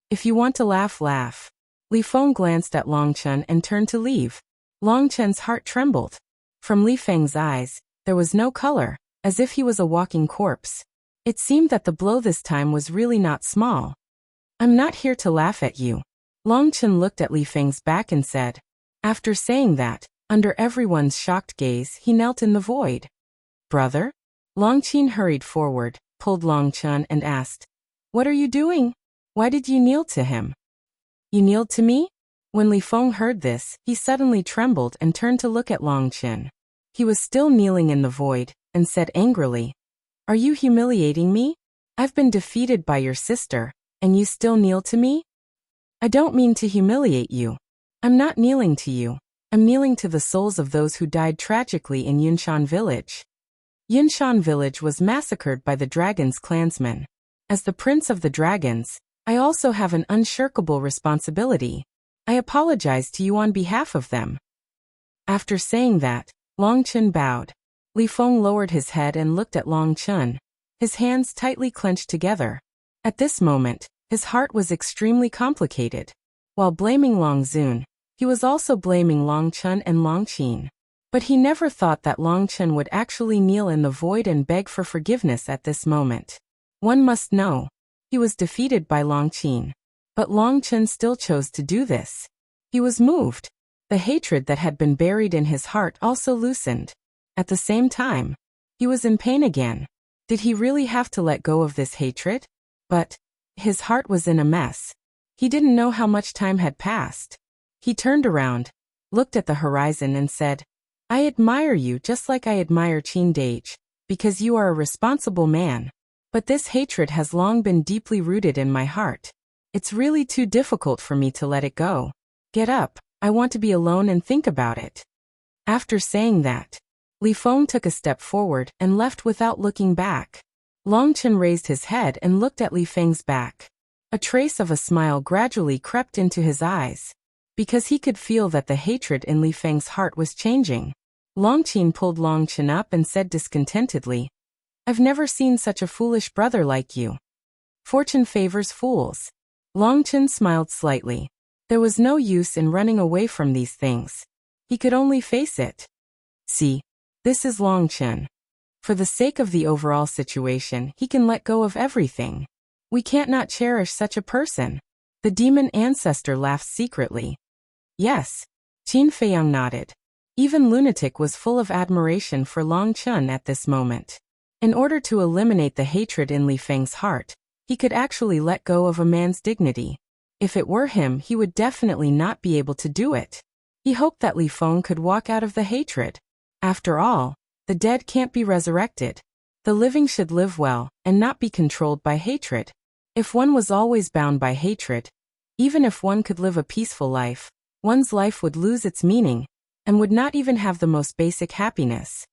"If you want to laugh, laugh." Li Feng glanced at Longqin and turned to leave. Longqin's heart trembled. From Li Feng's eyes, there was no color, as if he was a walking corpse. It seemed that the blow this time was really not small. "I'm not here to laugh at you." Longqin looked at Li Feng's back and said. After saying that, under everyone's shocked gaze, he knelt in the void. "Brother?" Longqin hurried forward, pulled Longqin and asked, "What are you doing? Why did you kneel to him?" "You kneeled to me?" When Li Feng heard this, he suddenly trembled and turned to look at Longqin. He was still kneeling in the void, and said angrily, "Are you humiliating me? I've been defeated by your sister, and you still kneel to me?" "I don't mean to humiliate you. I'm not kneeling to you. I'm kneeling to the souls of those who died tragically in Yunshan village." Yunshan village was massacred by the dragon's clansmen. As the prince of the dragons, I also have an unshirkable responsibility. I apologize to you on behalf of them. After saying that, Longqin bowed. Li Feng lowered his head and looked at Longqin. His hands tightly clenched together. At this moment, his heart was extremely complicated. While blaming Longzun, he was also blaming Longqin and Longqin. But he never thought that Longqin would actually kneel in the void and beg for forgiveness at this moment. One must know, he was defeated by Longqin. But Longqin still chose to do this. He was moved. The hatred that had been buried in his heart also loosened. At the same time, he was in pain again. Did he really have to let go of this hatred? But his heart was in a mess. He didn't know how much time had passed. He turned around, looked at the horizon and said, "I admire you just like I admire Qin Dage, because you are a responsible man. But this hatred has long been deeply rooted in my heart. It's really too difficult for me to let it go. Get up, I want to be alone and think about it. After saying that, Li Feng took a step forward and left without looking back. Long Chen raised his head and looked at Li Feng's back. A trace of a smile gradually crept into his eyes, because he could feel that the hatred in Li Feng's heart was changing. Long Chen pulled Long Chen up and said discontentedly, I've never seen such a foolish brother like you. Fortune favors fools. Long Chen smiled slightly. There was no use in running away from these things. He could only face it. See, this is Long Chen. For the sake of the overall situation, he can let go of everything. We can't not cherish such a person. The demon ancestor laughed secretly. Yes. Qin Feiyang nodded. Even Lunatic was full of admiration for Long Chen at this moment. In order to eliminate the hatred in Li Feng's heart, he could actually let go of a man's dignity. If it were him, he would definitely not be able to do it. He hoped that Li Feng could walk out of the hatred. After all, the dead can't be resurrected. The living should live well and not be controlled by hatred. If one was always bound by hatred, even if one could live a peaceful life, one's life would lose its meaning and would not even have the most basic happiness.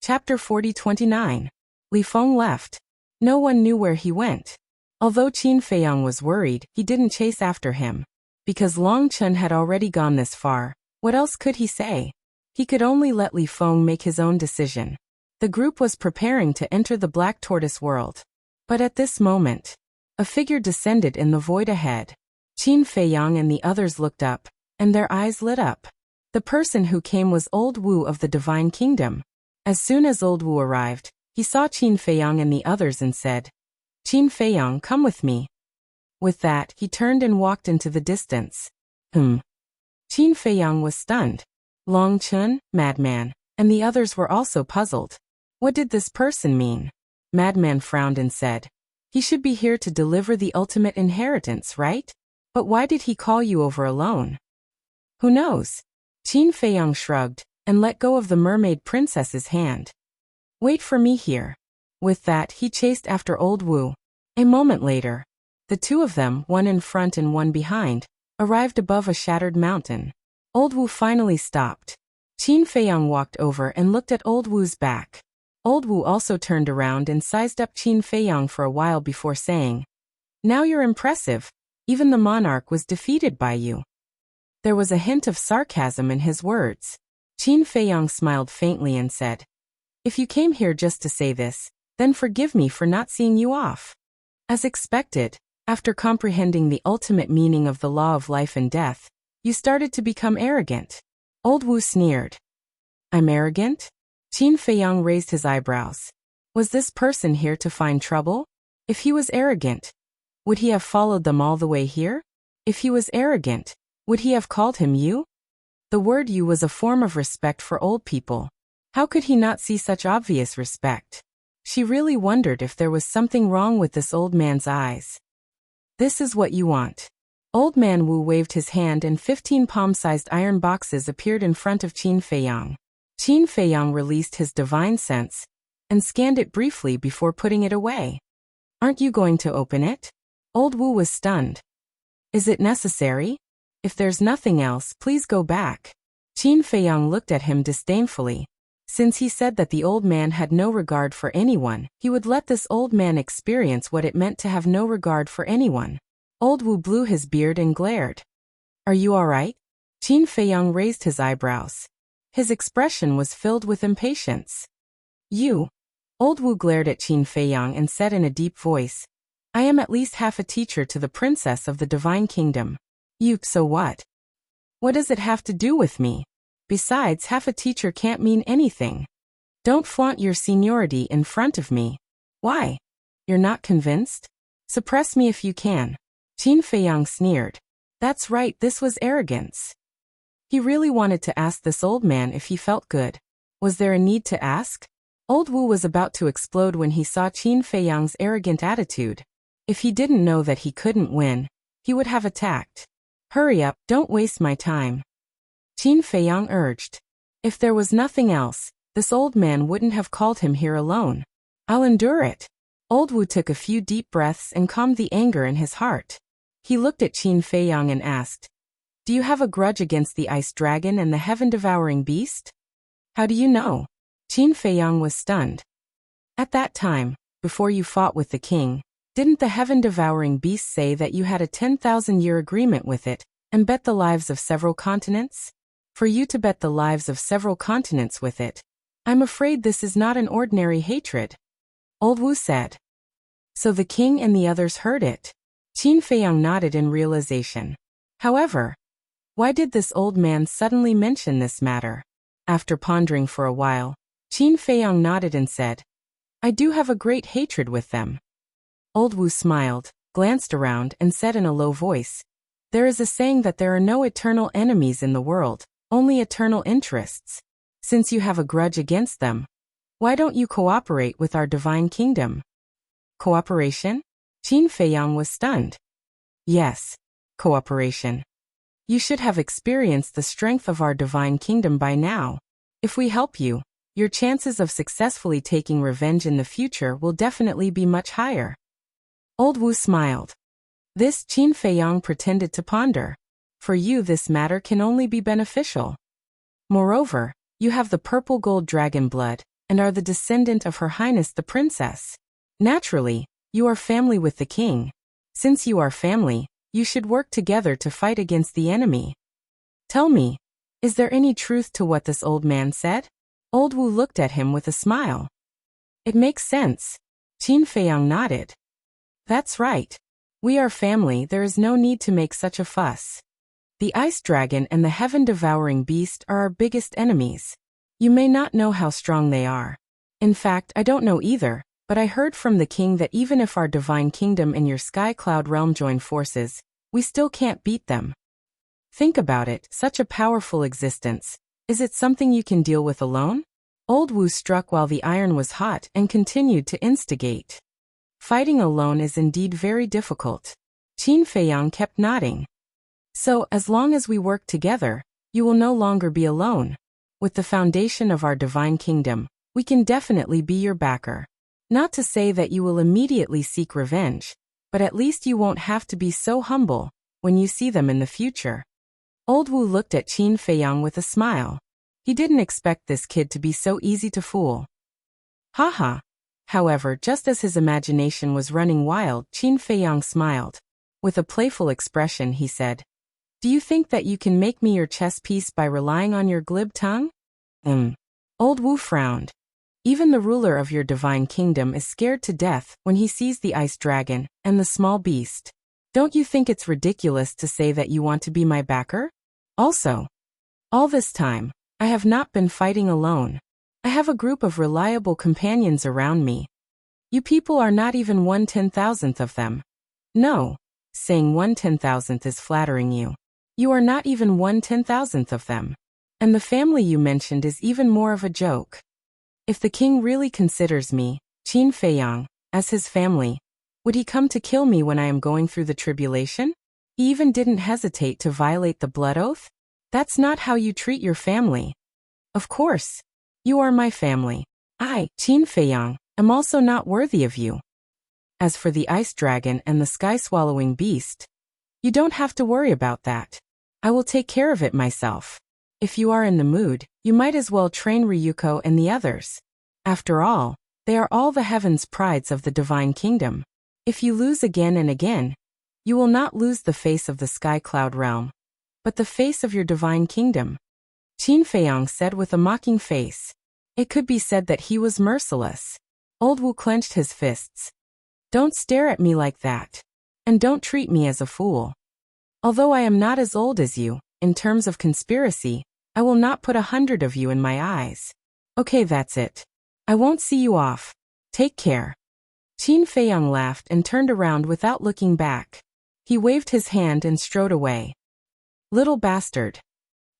Chapter 40-29. Li Feng left. No one knew where he went. Although Qin Feiyang was worried, he didn't chase after him. Because Long Chen had already gone this far, what else could he say? He could only let Li Feng make his own decision. The group was preparing to enter the Black Tortoise world. But at this moment, a figure descended in the void ahead. Qin Feiyang and the others looked up, and their eyes lit up. The person who came was Old Wu of the Divine Kingdom. As soon as Old Wu arrived, he saw Qin Feiyang and the others and said, Qin Feiyang, come with me. With that, he turned and walked into the distance. Qin Feiyang was stunned. Long Chen, Madman, and the others were also puzzled. What did this person mean? Madman frowned and said, he should be here to deliver the ultimate inheritance, right? But why did he call you over alone? Who knows? Qin Feiyang shrugged and let go of the mermaid princess's hand. Wait for me here. With that, he chased after Old Wu. A moment later, the two of them, one in front and one behind, arrived above a shattered mountain. Old Wu finally stopped. Qin Feiyang walked over and looked at Old Wu's back. Old Wu also turned around and sized up Qin Feiyang for a while before saying, now you're impressive. Even the monarch was defeated by you. There was a hint of sarcasm in his words. Qin Feiyang smiled faintly and said, if you came here just to say this, then forgive me for not seeing you off. As expected, after comprehending the ultimate meaning of the law of life and death, you started to become arrogant. Old Wu sneered. I'm arrogant? Qin Feiyang raised his eyebrows. Was this person here to find trouble? If he was arrogant, would he have followed them all the way here? If he was arrogant, would he have called him you? The word you was a form of respect for old people. How could he not see such obvious respect? She really wondered if there was something wrong with this old man's eyes. This is what you want. Old Man Wu waved his hand and 15 palm-sized iron boxes appeared in front of Qin Feiyang. Qin Feiyang released his divine sense and scanned it briefly before putting it away. Aren't you going to open it? Old Wu was stunned. Is it necessary? If there's nothing else, please go back. Qin Feiyang looked at him disdainfully. Since he said that the old man had no regard for anyone, he would let this old man experience what it meant to have no regard for anyone. Old Wu blew his beard and glared. Are you all right? Qin Feiyang raised his eyebrows. His expression was filled with impatience. You. Old Wu glared at Qin Feiyang and said in a deep voice, I am at least half a teacher to the princess of the Divine Kingdom. You, so what? What does it have to do with me? Besides, half a teacher can't mean anything. Don't flaunt your seniority in front of me. Why? You're not convinced? Suppress me if you can. Qin Feiyang sneered. That's right, this was arrogance. He really wanted to ask this old man if he felt good. Was there a need to ask? Old Wu was about to explode when he saw Qin Feiyang's arrogant attitude. If he didn't know that he couldn't win, he would have attacked. Hurry up, don't waste my time. Qin Feiyang urged. If there was nothing else, this old man wouldn't have called him here alone. I'll endure it. Old Wu took a few deep breaths and calmed the anger in his heart. He looked at Qin Feiyang and asked, "Do you have a grudge against the ice dragon and the heaven-devouring beast?" "How do you know?" Qin Feiyang was stunned. "At that time, before you fought with the king, didn't the heaven-devouring beast say that you had a 10,000-year agreement with it, and bet the lives of several continents? For you to bet the lives of several continents with it, I'm afraid this is not an ordinary hatred," Old Wu said. "So the king and the others heard it?" Qin Feiyang nodded in realization. However, why did this old man suddenly mention this matter? After pondering for a while, Qin Feiyang nodded and said, "I do have a great hatred with them." Old Wu smiled, glanced around, and said in a low voice, "There is a saying that there are no eternal enemies in the world, only eternal interests. Since you have a grudge against them, why don't you cooperate with our divine kingdom?" "Cooperation?" Qin Feiyang was stunned. "Yes, cooperation. You should have experienced the strength of our divine kingdom by now. If we help you, your chances of successfully taking revenge in the future will definitely be much higher." Old Wu smiled. This Qin Feiyang pretended to ponder. "For you this matter can only be beneficial. Moreover, you have the purple gold dragon blood, and are the descendant of Her Highness the Princess. Naturally, you are family with the king. Since you are family, you should work together to fight against the enemy. Tell me, is there any truth to what this old man said?" Old Wu looked at him with a smile. "It makes sense." Qin Feiyang nodded. "That's right. We are family, there is no need to make such a fuss. The ice dragon and the heaven-devouring beast are our biggest enemies. You may not know how strong they are. In fact, I don't know either, but I heard from the king that even if our divine kingdom and your sky cloud realm join forces, we still can't beat them. Think about it, such a powerful existence. Is it something you can deal with alone?" Old Wu struck while the iron was hot and continued to instigate. "Fighting alone is indeed very difficult." Qin Feiyang kept nodding. "So, as long as we work together, you will no longer be alone. With the foundation of our divine kingdom, we can definitely be your backer. Not to say that you will immediately seek revenge, but at least you won't have to be so humble when you see them in the future." Old Wu looked at Qin Feiyang with a smile. He didn't expect this kid to be so easy to fool. Haha. However, just as his imagination was running wild, Qin Feiyang smiled. With a playful expression, he said, "Do you think that you can make me your chess piece by relying on your glib tongue?" Old Wu frowned. "Even the ruler of your divine kingdom is scared to death when he sees the ice dragon and the small beast. Don't you think it's ridiculous to say that you want to be my backer? Also, all this time, I have not been fighting alone. I have a group of reliable companions around me. You people are not even 1/10,000th of them. No, saying 1/10,000th is flattering you. You are not even 1/10,000th of them. And the family you mentioned is even more of a joke. If the king really considers me, Qin Feiyang, as his family, would he come to kill me when I am going through the tribulation? He even didn't hesitate to violate the blood oath? That's not how you treat your family. Of course. You are my family. I, Qin Feiyang, am also not worthy of you. As for the ice dragon and the sky-swallowing beast, you don't have to worry about that. I will take care of it myself. If you are in the mood, you might as well train Ryuko and the others. After all, they are all the heavens' prides of the divine kingdom. If you lose again and again, you will not lose the face of the sky cloud realm, but the face of your divine kingdom. Qin Feiyang said with a mocking face. It could be said that he was merciless. Old Wu clenched his fists. Don't stare at me like that. And don't treat me as a fool. Although I am not as old as you, in terms of conspiracy, I will not put 100 of you in my eyes. Okay, that's it. I won't see you off. Take care. Qin Feiyang laughed and turned around without looking back. He waved his hand and strode away. Little bastard.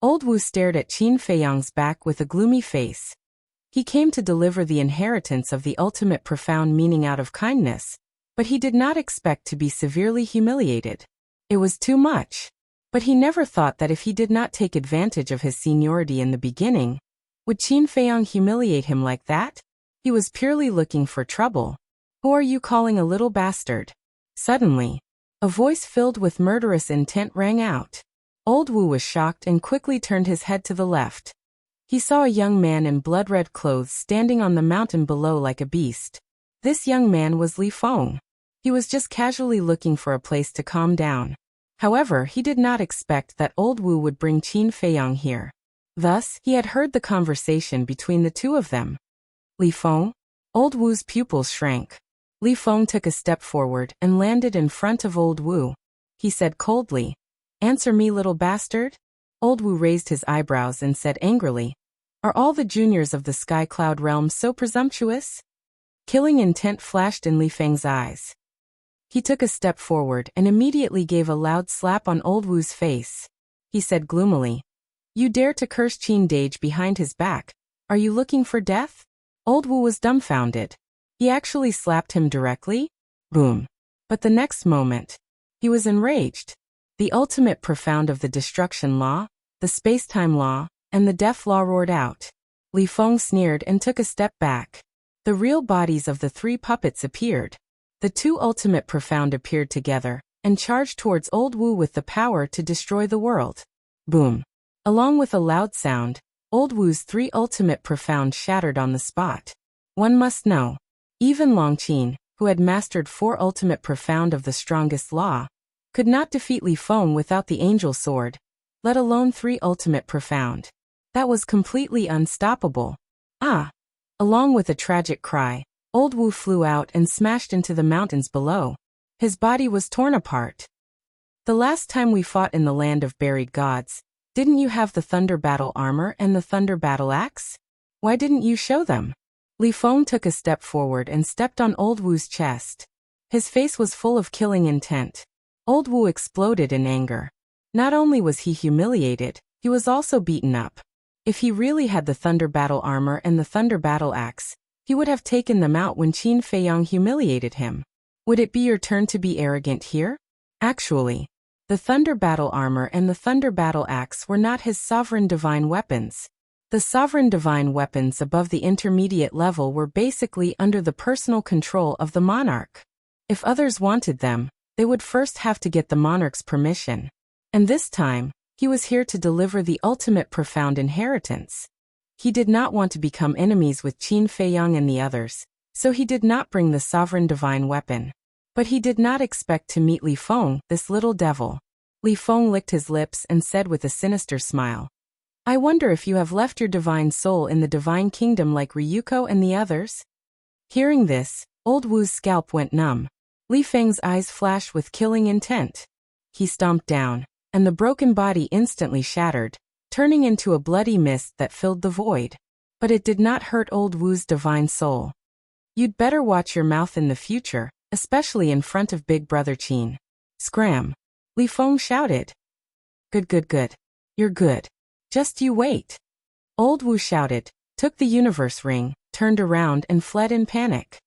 Old Wu stared at Qin Feiyang's back with a gloomy face. He came to deliver the inheritance of the ultimate profound meaning out of kindness, but he did not expect to be severely humiliated. It was too much. But he never thought that if he did not take advantage of his seniority in the beginning, would Qin Feiyang humiliate him like that? He was purely looking for trouble. Who are you calling a little bastard? Suddenly, A voice filled with murderous intent rang out. Old Wu was shocked and quickly turned his head to the left. He saw a young man in blood-red clothes standing on the mountain below like a beast. This young man was Li Feng. He was just casually looking for a place to calm down. However, he did not expect that Old Wu would bring Qin Feiyang here. Thus, he had heard the conversation between the two of them. Li Feng? Old Wu's pupils shrank. Li Feng took a step forward and landed in front of Old Wu. He said coldly, "Answer me, little bastard?" Old Wu raised his eyebrows and said angrily, "Are all the juniors of the Sky Cloud realm so presumptuous?" Killing intent flashed in Li Feng's eyes. He took a step forward and immediately gave a loud slap on Old Wu's face. He said gloomily, "You dare to curse Qin Dage behind his back? Are you looking for death?" Old Wu was dumbfounded. He actually slapped him directly? Boom. But the next moment, he was enraged. The ultimate profound of the destruction law, the space-time law, and the death law roared out. Li Feng sneered and took a step back. The real bodies of the three puppets appeared. The two ultimate profound appeared together and charged towards Old Wu with the power to destroy the world. Boom. Along with a loud sound, Old Wu's three ultimate profound shattered on the spot. One must know, even Long Qin, who had mastered 4 ultimate profound of the strongest law, could not defeat Li Feng without the angel sword, let alone 3 ultimate profound. That was completely unstoppable. Ah! Along with a tragic cry, Old Wu flew out and smashed into the mountains below. His body was torn apart. "The last time we fought in the land of buried gods, didn't you have the Thunder Battle armor and the Thunder Battle axe? Why didn't you show them?" Li Feng took a step forward and stepped on Old Wu's chest. His face was full of killing intent. Old Wu exploded in anger. Not only was he humiliated, he was also beaten up. If he really had the Thunder Battle armor and the Thunder Battle axe, he would have taken them out when Qin Feiyang humiliated him. Would it be your turn to be arrogant here? Actually, the Thunder Battle armor and the Thunder Battle axe were not his sovereign divine weapons. The sovereign divine weapons above the intermediate level were basically under the personal control of the monarch. If others wanted them, they would first have to get the monarch's permission. And this time, he was here to deliver the ultimate profound inheritance. He did not want to become enemies with Qin Feiyang and the others, so he did not bring the sovereign divine weapon. But he did not expect to meet Li Feng, this little devil. Li Feng licked his lips and said with a sinister smile, "I wonder if you have left your divine soul in the divine kingdom like Ryuko and the others?" Hearing this, Old Wu's scalp went numb. Li Feng's eyes flashed with killing intent. He stomped down, and the broken body instantly shattered, turning into a bloody mist that filled the void. But it did not hurt Old Wu's divine soul. "You'd better watch your mouth in the future, especially in front of Big Brother Qin." Scram! Li Feng shouted. Good, good, good. You're good. Just you wait." Old Wu shouted, took the universe ring, turned around and fled in panic.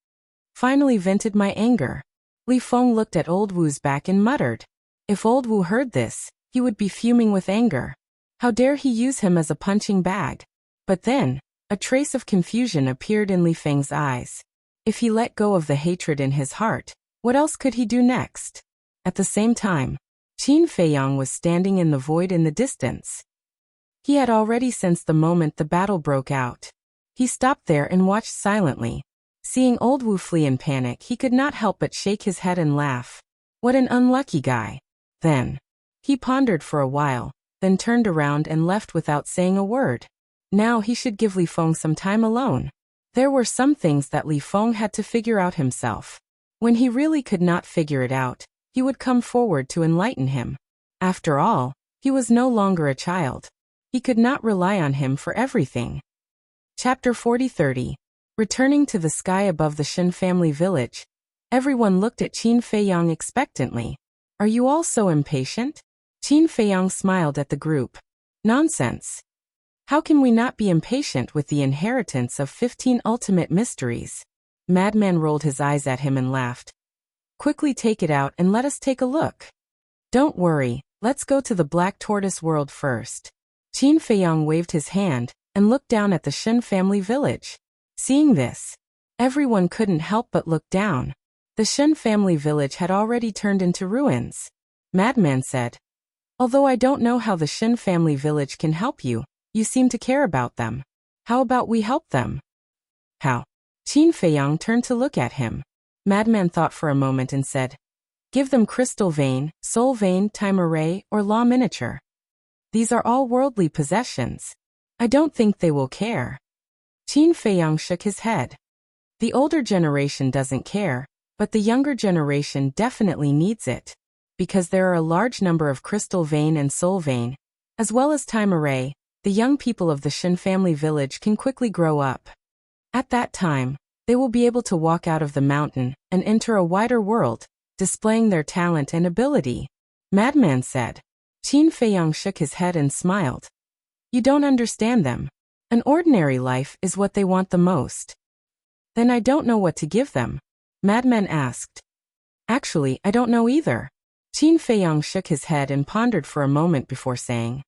"Finally vented my anger." Li Feng looked at Old Wu's back and muttered. If Old Wu heard this, he would be fuming with anger. How dare he use him as a punching bag? But then, a trace of confusion appeared in Li Feng's eyes. If he let go of the hatred in his heart, what else could he do next? At the same time, Qin Feiyang was standing in the void in the distance. He had already sensed the moment the battle broke out. He stopped there and watched silently. Seeing Old Wu flee in panic, he could not help but shake his head and laugh. What an unlucky guy. Then, he pondered for a while, then turned around and left without saying a word. Now he should give Li Feng some time alone. There were some things that Li Feng had to figure out himself. When he really could not figure it out, he would come forward to enlighten him. After all, he was no longer a child. He could not rely on him for everything. Chapter 40-30. Returning to the sky above the Shen family village, everyone looked at Qin Feiyang expectantly. "Are you all so impatient?" Qin Feiyang smiled at the group. "Nonsense. How can we not be impatient with the inheritance of 15 ultimate mysteries?" Madman rolled his eyes at him and laughed. "Quickly take it out and let us take a look." "Don't worry, let's go to the Black Tortoise world first." Qin Feiyang waved his hand and looked down at the Shen family village. Seeing this, everyone couldn't help but look down. The Shen family village had already turned into ruins. Madman said, "Although I don't know how the Shen family village can help you, you seem to care about them. How about we help them?" "How?" Qin Feiyang turned to look at him. Madman thought for a moment and said, "Give them crystal vein, soul vein, time array, or law miniature. These are all worldly possessions. I don't think they will care." Qin Feiyang shook his head. The older generation doesn't care, but the younger generation definitely needs it. Because there are a large number of crystal vein and soul vein, as well as time array, the young people of the Shen family village can quickly grow up. At that time, they will be able to walk out of the mountain and enter a wider world, displaying their talent and ability. Madman said. Qin Feiyang shook his head and smiled. "You don't understand them. An ordinary life is what they want the most." "Then I don't know what to give them?" Madman asked. "Actually, I don't know either." Qin Feiyang shook his head and pondered for a moment before saying,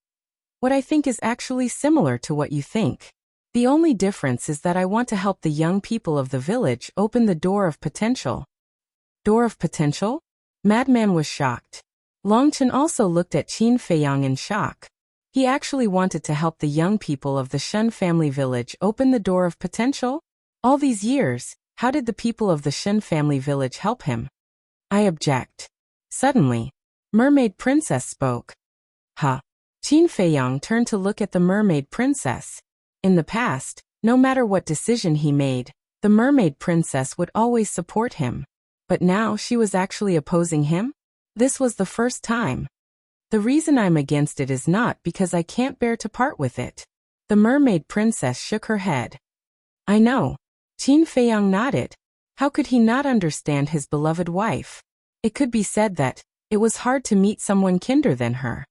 "What I think is actually similar to what you think. The only difference is that I want to help the young people of the village open the door of potential." "Door of potential?" Madman was shocked. Longchen also looked at Qin Feiyang in shock. He actually wanted to help the young people of the Shen family village open the door of potential? All these years, how did the people of the Shen family village help him? "I object." Suddenly, Mermaid Princess spoke. "Huh?" Qin Feiyang turned to look at the Mermaid Princess. In the past, no matter what decision he made, the Mermaid Princess would always support him. But now she was actually opposing him? This was the first time. "The reason I'm against it is not because I can't bear to part with it." The Mermaid Princess shook her head. "I know." Qin Feiyang nodded. How could he not understand his beloved wife? It could be said that it was hard to meet someone kinder than her.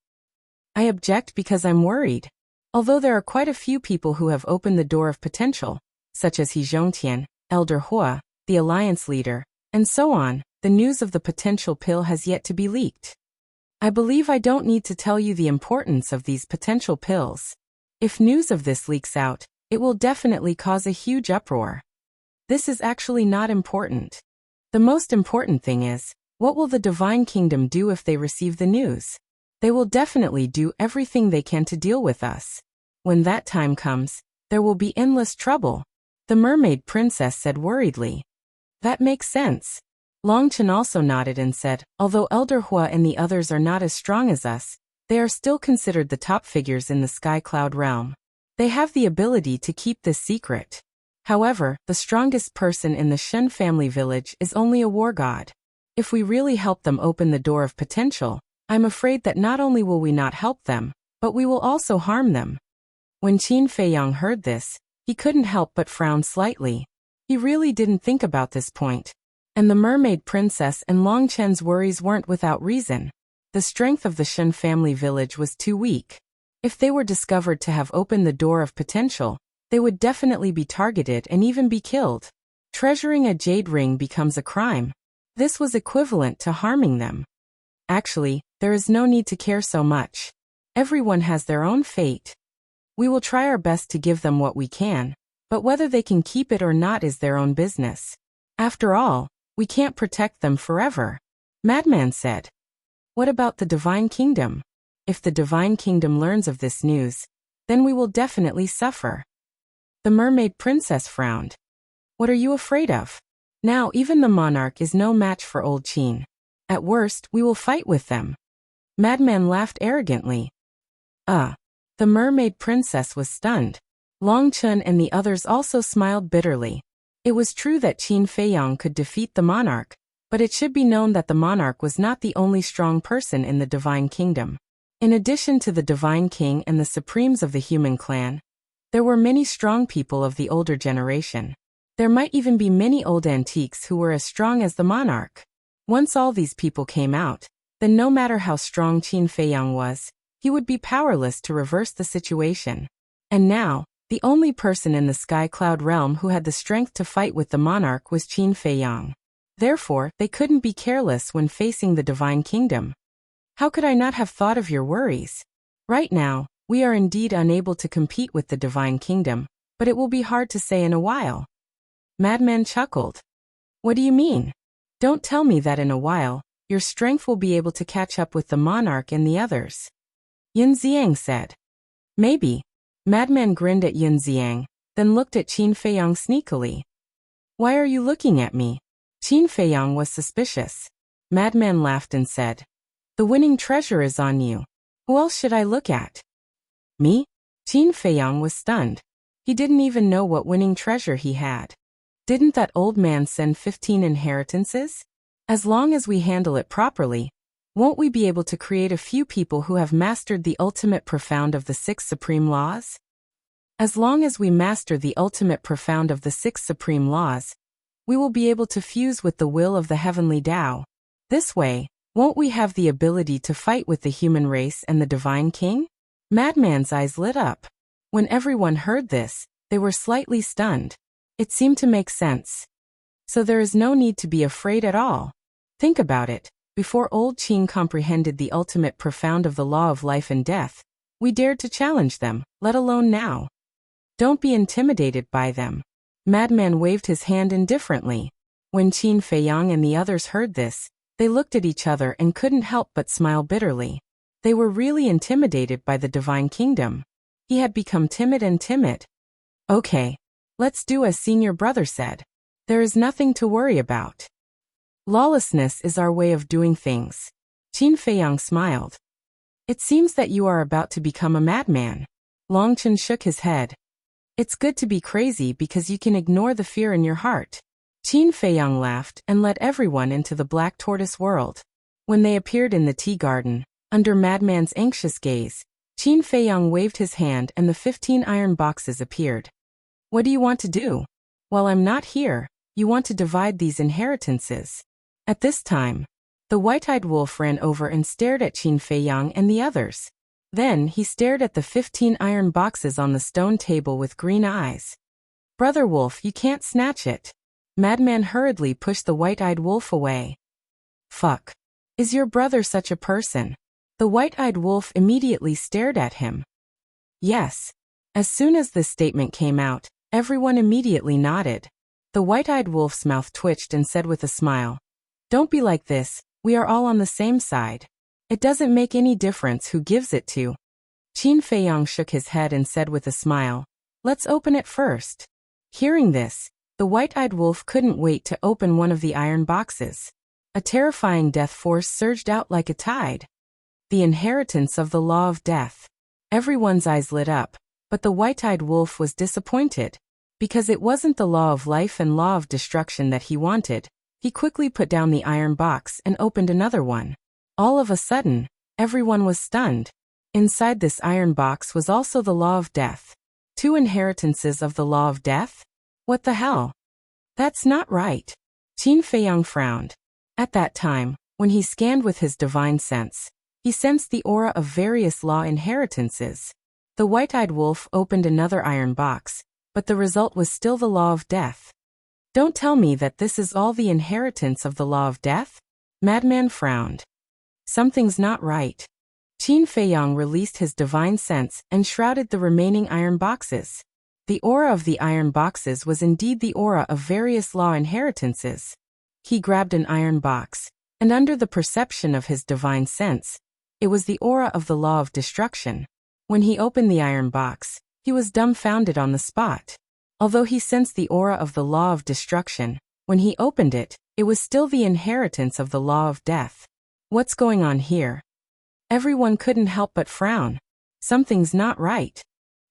"I object because I'm worried. Although there are quite a few people who have opened the door of potential, such as He Zhongtian, Elder Hua, the Alliance leader, and so on, the news of the potential pill has yet to be leaked. I believe I don't need to tell you the importance of these potential pills. If news of this leaks out, it will definitely cause a huge uproar. This is actually not important. The most important thing is, what will the Divine Kingdom do if they receive the news? They will definitely do everything they can to deal with us. When that time comes, there will be endless trouble," the Mermaid Princess said worriedly. "That makes sense." Longchen also nodded and said, "Although Elder Hua and the others are not as strong as us, they are still considered the top figures in the Sky Cloud realm. They have the ability to keep this secret. However, the strongest person in the Shen family village is only a war god. If we really help them open the door of potential, I'm afraid that not only will we not help them, but we will also harm them." When Qin Feiyang heard this, he couldn't help but frown slightly. He really didn't think about this point. And the Mermaid Princess and Longchen's worries weren't without reason. The strength of the Shen family village was too weak. If they were discovered to have opened the door of potential, they would definitely be targeted and even be killed. Treasuring a jade ring becomes a crime. This was equivalent to harming them. Actually, there is no need to care so much. Everyone has their own fate. We will try our best to give them what we can, but whether they can keep it or not is their own business. After all, we can't protect them forever. Madman said. "What about the Divine Kingdom? If the Divine Kingdom learns of this news, then we will definitely suffer." The Mermaid Princess frowned. "What are you afraid of? Now even the monarch is no match for old Qin. At worst, we will fight with them." Madman laughed arrogantly. The Mermaid Princess was stunned. Longchen and the others also smiled bitterly. It was true that Qin Feiyang could defeat the monarch, but it should be known that the monarch was not the only strong person in the Divine Kingdom. In addition to the Divine King and the Supremes of the human clan, there were many strong people of the older generation. There might even be many old antiques who were as strong as the monarch. Once all these people came out, then no matter how strong Qin Feiyang was, he would be powerless to reverse the situation. And now, the only person in the Sky Cloud realm who had the strength to fight with the monarch was Qin Feiyang. Therefore, they couldn't be careless when facing the Divine Kingdom. "How could I not have thought of your worries? Right now, we are indeed unable to compete with the Divine Kingdom, but it will be hard to say in a while." Madman chuckled. "What do you mean?" Don't tell me that in a while, your strength will be able to catch up with the monarch and the others. Yin Xiang said. Maybe. Madman grinned at Yin Xiang, then looked at Qin Feiyang sneakily. Why are you looking at me? Qin Feiyang was suspicious. Madman laughed and said, the winning treasure is on you. Who else should I look at? Me? Qin Feiyang was stunned. He didn't even know what winning treasure he had. Didn't that old man send 15 inheritances? As long as we handle it properly, won't we be able to create a few people who have mastered the ultimate profound of the 6 supreme laws? As long as we master the ultimate profound of the 6 supreme laws, we will be able to fuse with the will of the heavenly Tao. This way, won't we have the ability to fight with the human race and the divine king? Madman's eyes lit up. When everyone heard this, they were slightly stunned. It seemed to make sense. So there is no need to be afraid at all. Think about it. Before old Qin comprehended the ultimate profound of the law of life and death, we dared to challenge them, let alone now. Don't be intimidated by them. Madman waved his hand indifferently. When Qin Feiyang and the others heard this, they looked at each other and couldn't help but smile bitterly. They were really intimidated by the divine kingdom. He had become timid and timid. Okay. Let's do as senior brother said. There is nothing to worry about. Lawlessness is our way of doing things. Qin Feiyang smiled. It seems that you are about to become a madman. Longchen shook his head. It's good to be crazy because you can ignore the fear in your heart. Qin Feiyang laughed and led everyone into the black tortoise world. When they appeared in the tea garden, under Madman's anxious gaze, Qin Feiyang waved his hand and the 15 iron boxes appeared. What do you want to do? While I'm not here, you want to divide these inheritances. At this time, the white-eyed wolf ran over and stared at Qin Feiyang and the others. Then he stared at the 15 iron boxes on the stone table with green eyes. Brother Wolf, you can't snatch it. Madman hurriedly pushed the white-eyed wolf away. Fuck. Is your brother such a person? The white-eyed wolf immediately stared at him. Yes. As soon as this statement came out, everyone immediately nodded. The white-eyed wolf's mouth twitched and said with a smile, Don't be like this, we are all on the same side. It doesn't make any difference who gives it to. Qin Feiyang shook his head and said with a smile, Let's open it first. Hearing this, the white-eyed wolf couldn't wait to open one of the iron boxes. A terrifying death force surged out like a tide. The inheritance of the law of death. Everyone's eyes lit up, but the white-eyed wolf was disappointed. Because it wasn't the law of life and law of destruction that he wanted, he quickly put down the iron box and opened another one. All of a sudden, everyone was stunned. Inside this iron box was also the law of death. 2 inheritances of the law of death? What the hell? That's not right. Qin Feiyang frowned. At that time, when he scanned with his divine sense, he sensed the aura of various law inheritances. The white-eyed wolf opened another iron box, but the result was still the law of death. Don't tell me that this is all the inheritance of the law of death? Madman frowned. Something's not right. Qin Feiyang released his divine sense and shrouded the remaining iron boxes. The aura of the iron boxes was indeed the aura of various law inheritances. He grabbed an iron box, and under the perception of his divine sense, it was the aura of the law of destruction. When he opened the iron box, he was dumbfounded on the spot. Although he sensed the aura of the law of destruction, when he opened it, it was still the inheritance of the law of death. What's going on here? Everyone couldn't help but frown. Something's not right.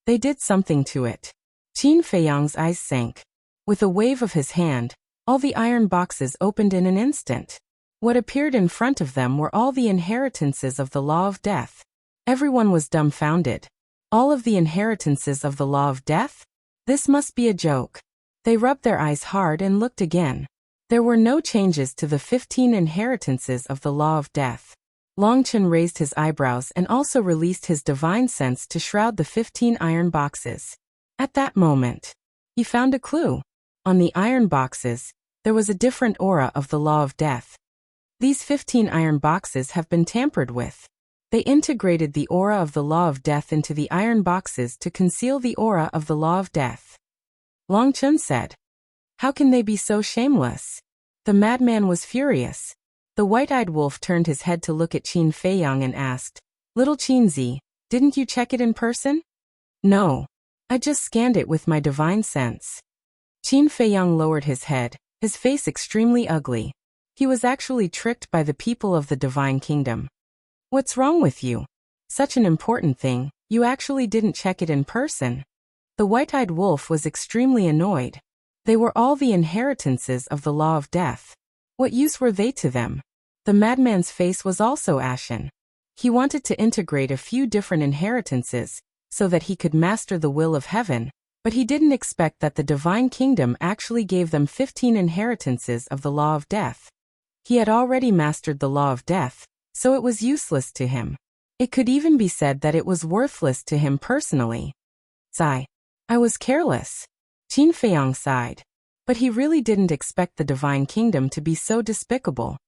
They did something to it. Qin Feiyang's eyes sank. With a wave of his hand, all the iron boxes opened in an instant. What appeared in front of them were all the inheritances of the law of death. Everyone was dumbfounded. All of the inheritances of the law of death? This must be a joke. They rubbed their eyes hard and looked again. There were no changes to the 15 inheritances of the law of death. Longchen raised his eyebrows and also released his divine sense to shroud the 15 iron boxes. At that moment, he found a clue. On the iron boxes, there was a different aura of the law of death. These 15 iron boxes have been tampered with. They integrated the aura of the law of death into the iron boxes to conceal the aura of the law of death. Longchen said, How can they be so shameless? The madman was furious. The white-eyed wolf turned his head to look at Qin Feiyang and asked, "Little Qinzi, didn't you check it in person?" "No. I just scanned it with my divine sense." Qin Feiyang lowered his head, his face extremely ugly. He was actually tricked by the people of the divine kingdom. "What's wrong with you? Such an important thing, you actually didn't check it in person?" The white-eyed wolf was extremely annoyed. They were all the inheritances of the law of death. What use were they to them? The madman's face was also ashen. He wanted to integrate a few different inheritances so that he could master the will of heaven, but he didn't expect that the divine kingdom actually gave them 15 inheritances of the law of death. He had already mastered the law of death, so it was useless to him. It could even be said that it was worthless to him personally. Sigh. I was careless. Qin Feiyang sighed. But he really didn't expect the divine kingdom to be so despicable.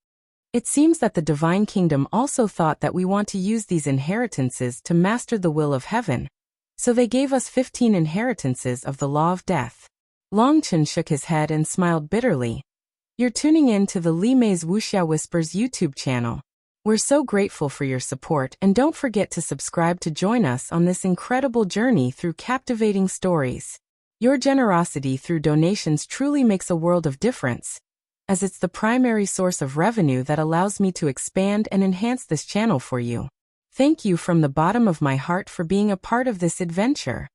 It seems that the divine kingdom also thought that we want to use these inheritances to master the will of heaven, so they gave us 15 inheritances of the law of death. Long Chen shook his head and smiled bitterly. You're tuning in to the Li Mei's Wuxia Whispers YouTube channel. We're so grateful for your support, and don't forget to subscribe to join us on this incredible journey through captivating stories. Your generosity through donations truly makes a world of difference, as it's the primary source of revenue that allows me to expand and enhance this channel for you. Thank you from the bottom of my heart for being a part of this adventure.